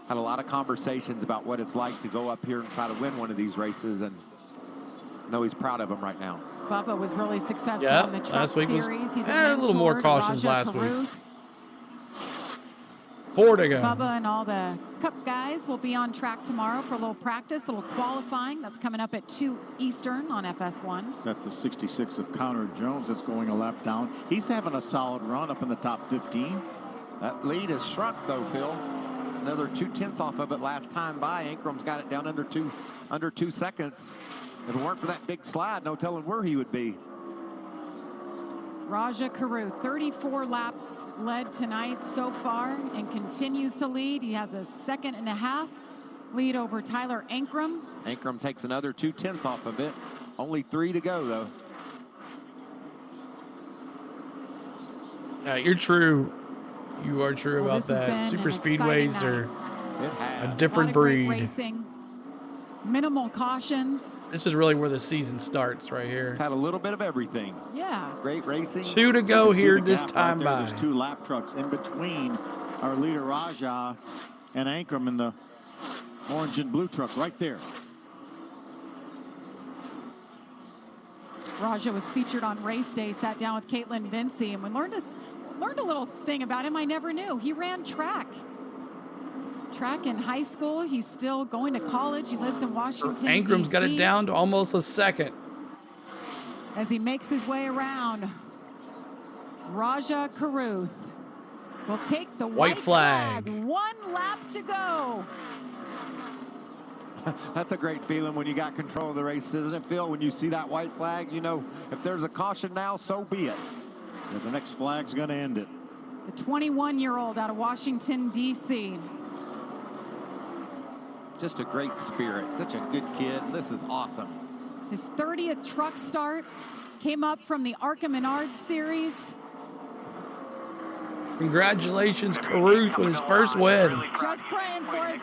S12: had a lot of conversations about what it's like to go up here and try to win one of these races, and I know he's proud of them right now.
S10: Bubba was really successful
S1: Yeah,
S10: in the Truck
S1: last week was
S10: Series. He's
S1: a little more
S10: mentor to
S1: cautions
S10: Rajah
S1: last week.
S10: Caruth.
S1: 4 to go.
S10: Bubba and all the Cup guys will be on track tomorrow for a little practice, a little qualifying. That's coming up at 2 Eastern on FS1.
S18: That's the 66 of Connor Jones that's going a lap down. He's having a solid run up in the top 15.
S12: That lead has shrunk, though, Phil. Another 2/10 off of it last time by. Ankram's got it down under 2 seconds. If it weren't for that big slide, no telling where he would be.
S10: Rajah Caruth, 34 laps led tonight so far and continues to lead. He has a 2.5 lead over Tyler Ankrum.
S12: Ankram takes another 2/10 off of it. Only 3 to go, though.
S1: You're true. You are true
S10: Well,
S1: about
S10: this has
S1: that.
S10: been
S1: Super
S10: an exciting
S1: speedways are
S12: It has.
S1: a different
S10: A lot of great
S1: breed.
S10: racing. Minimal cautions.
S1: This is really where the season starts right here.
S12: It's had a little bit of everything.
S10: Yeah.
S12: Great racing.
S1: 2 to
S18: You
S1: go
S18: can see
S1: here
S18: the
S1: this
S18: gap right
S1: time
S18: there.
S1: by.
S18: There's 2 lap trucks in between our leader Rajah and Ankram in the orange and blue truck right there.
S10: Rajah was featured on race day, sat down with Caitlin Vinci, and we learned a little thing about him I never knew. He ran track in high school. He's still going to college. He lives in Washington,
S1: Ankram's got it
S10: DC.
S1: down to almost a second.
S10: As he makes his way around, Rajah Caruth will take the white flag. 1 lap to go.
S12: That's a great feeling when you got control of the race, isn't it, Phil? When you see that white flag, you know, if there's a caution now, so be it.
S18: Yeah, the next flag's going to end it.
S10: The 21-year-old out of Washington, D.C.
S12: Just a great spirit. Such a good kid. This is awesome.
S10: His 30th truck start came up from the Arkham Menard Series.
S1: Congratulations, Caruth, with his first win.
S10: Just praying for it.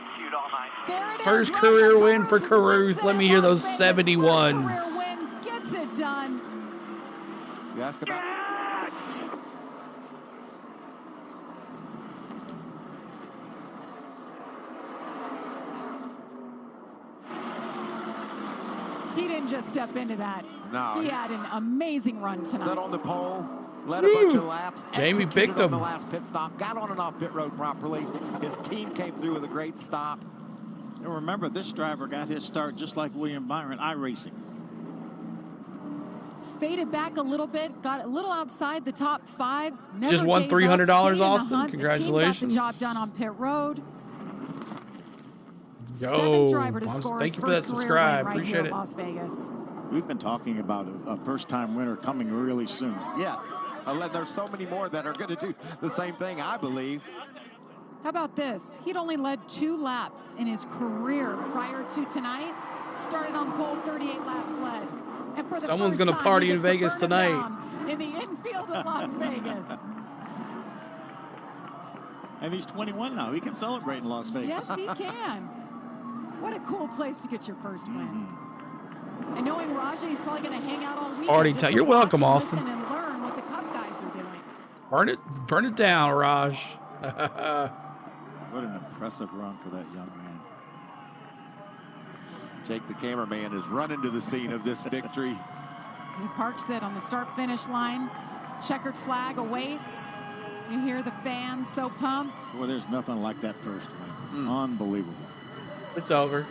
S10: There it is.
S1: First
S10: Rajah
S1: career win for
S10: Caruth
S1: Caruth.
S10: wins it
S1: Let me
S10: at
S1: hear
S10: Las
S1: those
S10: Vegas.
S1: 71s.
S10: First career win, gets it done.
S12: You ask about
S10: He didn't just step into that.
S12: No.
S10: He had an amazing run tonight.
S12: Led on the pole, led a bunch of laps.
S1: Jamie
S12: executed
S1: picked
S12: on
S1: him.
S12: the last pit stop, got on and off pit road properly. His team came through with a great stop.
S18: And remember, this driver got his start just like William Byron, iRacing.
S10: Faded back a little bit, got a little outside the top 5. Never
S1: Just won
S10: gave up,
S1: $300,
S10: stayed in the
S1: Austin.
S10: hunt.
S1: Congratulations.
S10: The team got the job done on pit road.
S1: Go.
S10: 7th driver to
S1: Awesome.
S10: score
S1: Thank
S10: his
S1: you for that
S10: first career
S1: subscribe.
S10: win right
S1: Appreciate
S10: here
S1: it.
S10: at Las Vegas.
S18: We've been talking about a first-time winner coming really soon.
S12: Yes. There's so many more that are going to do the same thing, I believe.
S10: How about this? He'd only led 2 laps in his career prior to tonight. Started on pole, 38 laps led. And for the
S1: Someone's
S10: going to
S1: party in Vegas tonight.
S10: In the infield of Las Vegas.
S18: And he's 21 now. He can celebrate in Las Vegas.
S10: Yes, he can. What a cool place to get your first win. And knowing Rajah, he's probably going to hang out all weekend.
S1: Party
S10: just
S1: time.
S10: to
S1: You're
S10: watch
S1: welcome,
S10: and
S1: Austin.
S10: listen and learn what the Cup guys are doing.
S1: Burn it down, Raj.
S18: What an impressive run for that young man.
S12: Jake, the cameraman, is running to the scene of this victory.
S10: He parks it on the start-finish line. Checkered flag awaits. You hear the fans so pumped.
S18: Well, there's nothing like that first win. Unbelievable.
S1: It's over.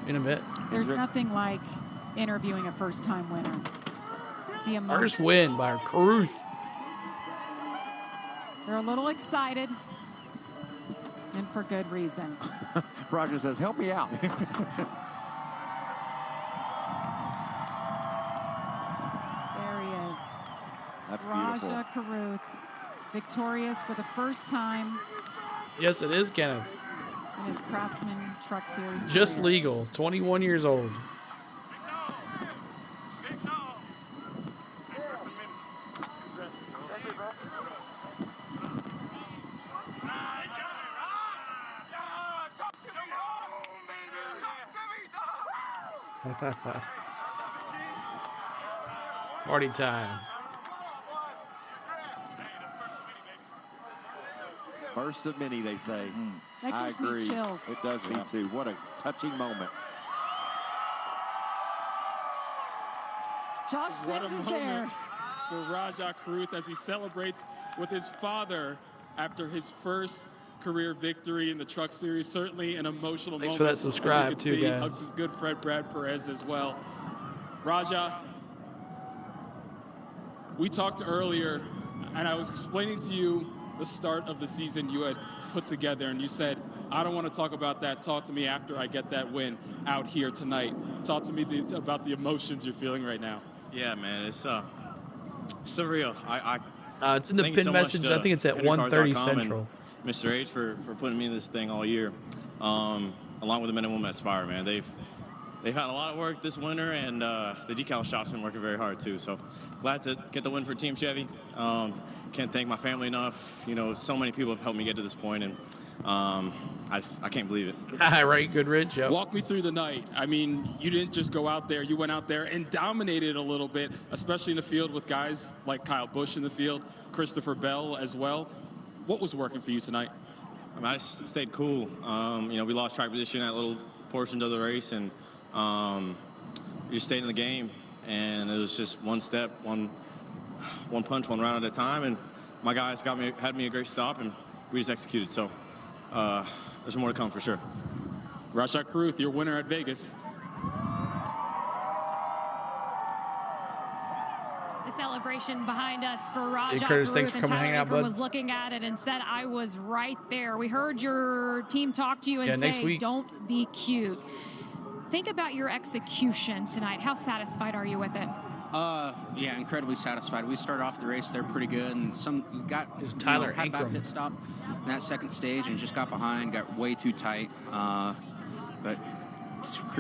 S1: In a bit.
S10: There's nothing like interviewing a first-time winner. The emotion.
S1: First win by Caruth.
S10: They're a little excited, and for good reason.
S12: Rajah says, help me out.
S10: There he is.
S12: That's beautiful.
S10: Rajah Caruth, victorious for the first time.
S1: Yes, it is, Kenneth.
S10: In his Craftsman Truck Series
S1: Just
S10: career.
S1: legal. 21 years old. Party time.
S12: First of many, they say.
S10: That
S12: I
S10: gives me
S12: agree.
S10: chills.
S12: It does me too. What a touching moment.
S10: Josh
S3: What a
S10: Sims is
S3: moment
S10: there.
S3: for Rajah Caruth as he celebrates with his father after his first career victory in the Truck Series. Certainly an emotional
S1: Thanks
S3: moment.
S1: for that subscribe,
S3: as you
S1: too,
S3: can see,
S1: guys.
S3: hugs his good friend Brad Perez as well. Rajah, we talked earlier, and I was explaining to you the start of the season you had put together, and you said, I don't want to talk about that. Talk to me after I get that win out here tonight. Talk to me about the emotions you're feeling right now.
S19: Yeah, man, it's surreal.
S1: It's in the
S19: thank you
S1: pin
S19: so
S1: message.
S19: much to
S1: I think it's at 1:30
S19: HenryCars.com and
S1: Central.
S19: Mr. H for putting me in this thing all year, along with the men and women at Spire, man. They've had a lot of work this winter, and the decal shop's been working very hard too. So glad to get the win for Team Chevy. Can't thank my family enough. You know, so many people have helped me get to this point, and I can't believe it.
S1: Right, Goodrich. Yep.
S3: Walk me through the night. I mean, you didn't just go out there. You went out there and dominated a little bit, especially in the field with guys like Kyle Busch in the field, Christopher Bell as well. What was working for you tonight?
S19: I mean, I just stayed cool. You know, we lost track position at little portions of the race, and we just stayed in the game. And it was just one step, one punch, one round at a time. And my guys had me a great stop, and we just executed. So there's more to come for sure.
S3: Rajah Caruth, your winner at Vegas.
S13: The celebration behind us for Rajah
S1: Curtis, thanks
S13: Caruth,
S1: for
S13: and
S1: coming,
S13: Tyler
S1: hang out,
S13: Ingram
S1: bud.
S13: was looking at it and said, I was right there. We heard your team talk to you and
S1: next
S13: say,
S1: week.
S13: don't be cute. Think about your execution tonight. How satisfied are you with it?
S20: Yeah, incredibly satisfied. We started off the race there pretty good, and
S1: Tyler
S20: had a bad
S1: Ingram.
S20: pit stop in that second stage and just got behind, got way too tight. But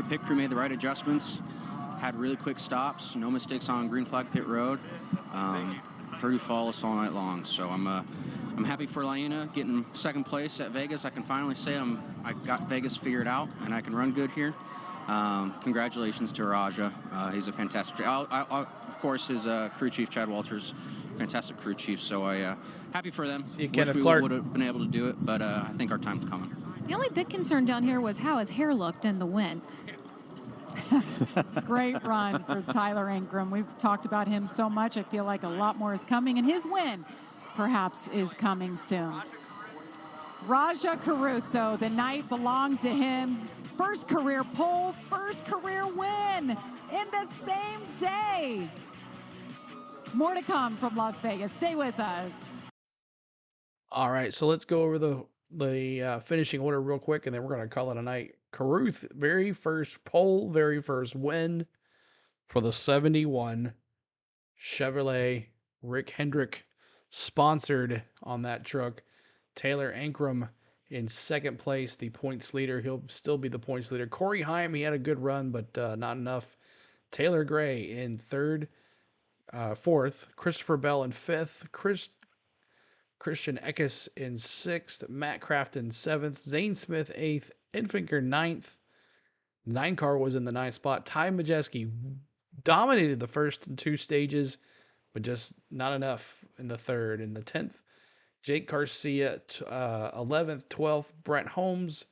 S20: pit crew made the right adjustments, had really quick stops, no mistakes on green flag pit road. Purdue followed us all night long, so I'm happy for Laina getting second place at Vegas. I can finally say I got Vegas figured out, and I can run good here. Congratulations to Rajah. He's a fantastic. Of course, his crew chief Chad Walters, fantastic crew chief. So happy for them.
S1: See you,
S20: Wish
S1: Kenneth
S20: we
S1: Clark.
S20: would have been able to do it, but I think our time's coming.
S13: The only big concern down here was how his hair looked in the win.
S10: Great run for Tyler Ingram. We've talked about him so much. I feel like a lot more is coming, and his win perhaps is coming soon. Rajah Caruth, though, the night belonged to him. First career pole, first career win in the same day. More to come from Las Vegas. Stay with us.
S1: All right, so let's go over the finishing order real quick, and then we're going to call it a night. Caruth, very first pole, very first win for the 71 Chevrolet Rick Hendrick, sponsored on that truck. Taylor Ankrum in second place, the points leader. He'll still be the points leader. Corey Heim, he had a good run, but not enough. Taylor Gray in fourth. Christopher Bell in fifth. Christian Eckes in sixth. Matt Kraft in seventh. Zane Smith eighth. Enfinger ninth. 9 car was in the ninth spot. Ty Majeski dominated the first two stages, but just not enough in the third. In the 10th, Jake Garcia 11th. 12th, Brent Holmes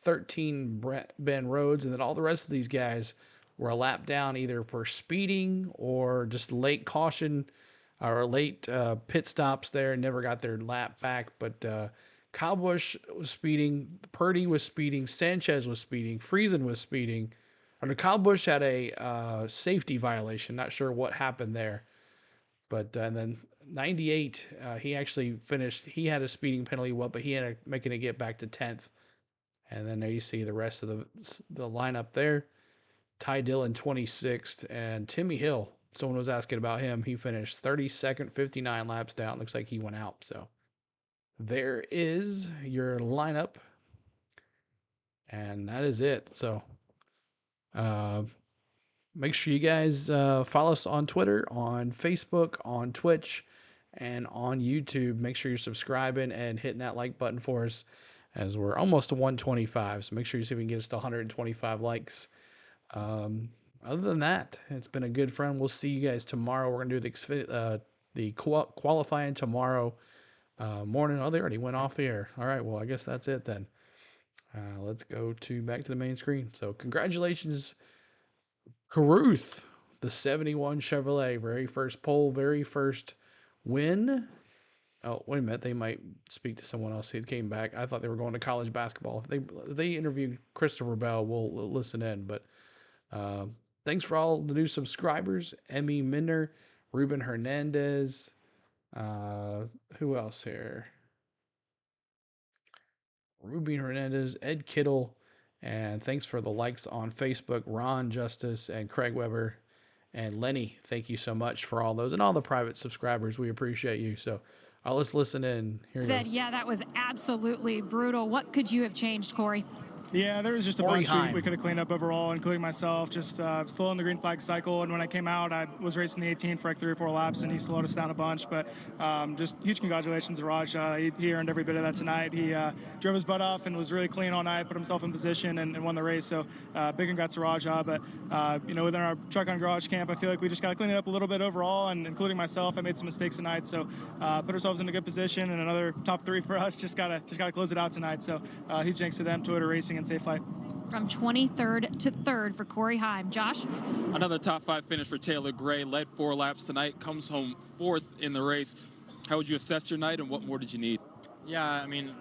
S1: 13 Ben Rhodes, and then all the rest of these guys were a lap down either for speeding or just late caution or late pit stops there and never got their lap back. But Kyle Busch was speeding, Purdy was speeding, Sanchez was speeding, Friesen was speeding. And Kyle Busch had a safety violation. Not sure what happened there. But and then 98, he actually finished. He had a speeding penalty, but he ended up making it get back to 10th. And then there you see the rest of the lineup there. Ty Dillon 26th, and Timmy Hill. Someone was asking about him. He finished 32nd, 59 laps down. Looks like he went out. So there is your lineup, and that is it. So make sure you guys follow us on Twitter, on Facebook, on Twitch, and on YouTube. Make sure you're subscribing and hitting that like button for us, as we're almost to 125. So make sure you see if we can get us to 125 likes. Other than that, it's been a good friend. We'll see you guys tomorrow. We're gonna do the qualifying tomorrow morning. Oh, they already went off the air. All right, well, I guess that's it then. Let's go back to the main screen. So congratulations, Caruth, the 71 Chevrolet, very first pole, very first win. Oh, wait a minute. They might speak to someone else who came back. I thought they were going to college basketball. If they interview Christopher Bell, we'll listen in. But thanks for all the new subscribers. Emmy Minner, Ruben Hernandez. Who else here? Ruben Hernandez, Ed Kittle. And thanks for the likes on Facebook, Ron Justice and Craig Weber and Lenny. Thank you so much for all those and all the private subscribers. We appreciate you. So let's listen in. Here
S13: Said, yeah, that was absolutely brutal. What could you have changed, Corey?
S2: Yeah, there was just a bunch we could have cleaned up overall, including myself, just slow in the green flag cycle. And when I came out, I was racing the 18 for like 3 or 4 laps, and he slowed us down a bunch. But just huge congratulations to Rajah. He earned every bit of that tonight. He drove his butt off and was really clean all night, put himself in position, and won the race. So big congrats to Rajah. But, within our Truck on Garage camp, I feel like we just got to clean it up a little bit overall, and including myself, I made some mistakes tonight. So put ourselves in a good position, and another top 3 for us. Just gotta close it out tonight. So huge thanks to them, Toyota Racing, and safe flight.
S13: From 23rd to 3rd for Corey Heim. Josh?
S3: Another top 5 finish for Taylor Gray. Led 4 laps tonight. Comes home 4th in the race. How would you assess your night, and what more did you need?
S21: Yeah, I mean,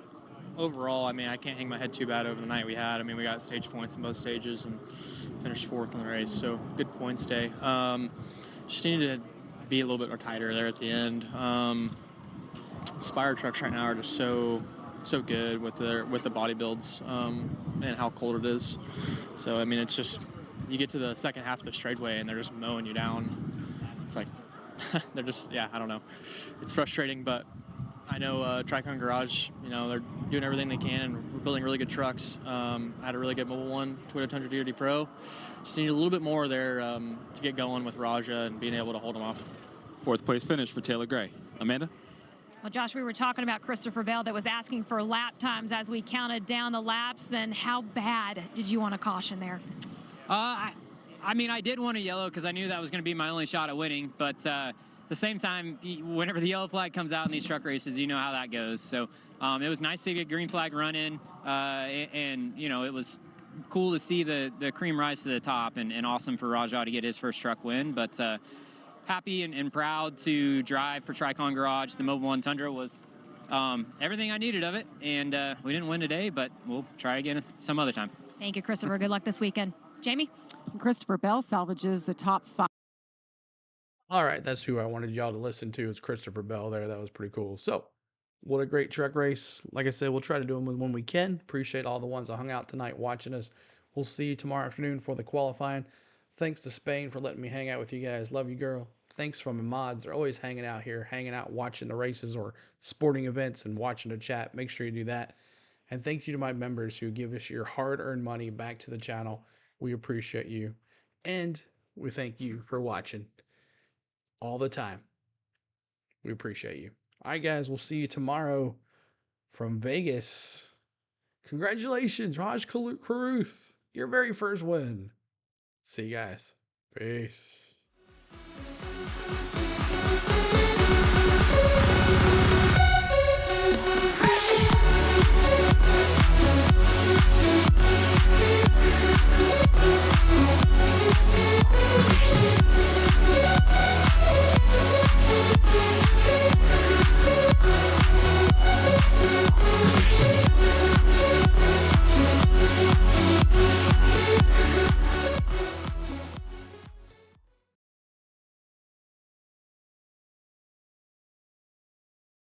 S21: overall, I can't hang my head too bad over the night we had. We got stage points in both stages and finished 4th in the race. So good points day. Just needed to be a little bit more tighter there at the end. Spire trucks right now are just so good with the body builds and how cold it is. So it's just, you get to the second half of the straightaway and they're just mowing you down. It's like they're just, I don't know. It's frustrating, but I know Tricon Garage, they're doing everything they can, and we're building really good trucks. Had a really good mobile one, Toyota Tundra DRD Pro. Just need a little bit more there to get going with Rajah and being able to hold them off.
S3: 4th place finish for Taylor Gray. Amanda?
S13: Well, Josh, we were talking about Christopher Bell that was asking for lap times as we counted down the laps, and how bad did you want to caution there?
S22: I did want a yellow because I knew that was going to be my only shot at winning, but at the same time, whenever the yellow flag comes out in these truck races, you know how that goes. So it was nice to get green flag running, and it was cool to see the cream rise to the top, and awesome for Rajah to get his first truck win, but happy and proud to drive for Tricon Garage. The Mobile One Tundra was everything I needed of it, and we didn't win today, but we'll try again some other time.
S13: Thank you, Christopher. Good luck this weekend. Jamie?
S10: Christopher Bell salvages the top 5.
S1: All right, that's who I wanted y'all to listen to. It's Christopher Bell there. That was pretty cool. So, what a great truck race. Like I said, we'll try to do them when we can. Appreciate all the ones that hung out tonight watching us. We'll see you tomorrow afternoon for the qualifying. Thanks to Spain for letting me hang out with you guys. Love you, girl. Thanks from my mods. They're always hanging out here, hanging out, watching the races or sporting events and watching the chat. Make sure you do that. And thank you to my members who give us your hard-earned money back to the channel. We appreciate you. And we thank you for watching all the time. We appreciate you. All right, guys. We'll see you tomorrow from Vegas. Congratulations, Rajah Caruth. Your very first win. See you guys. Peace.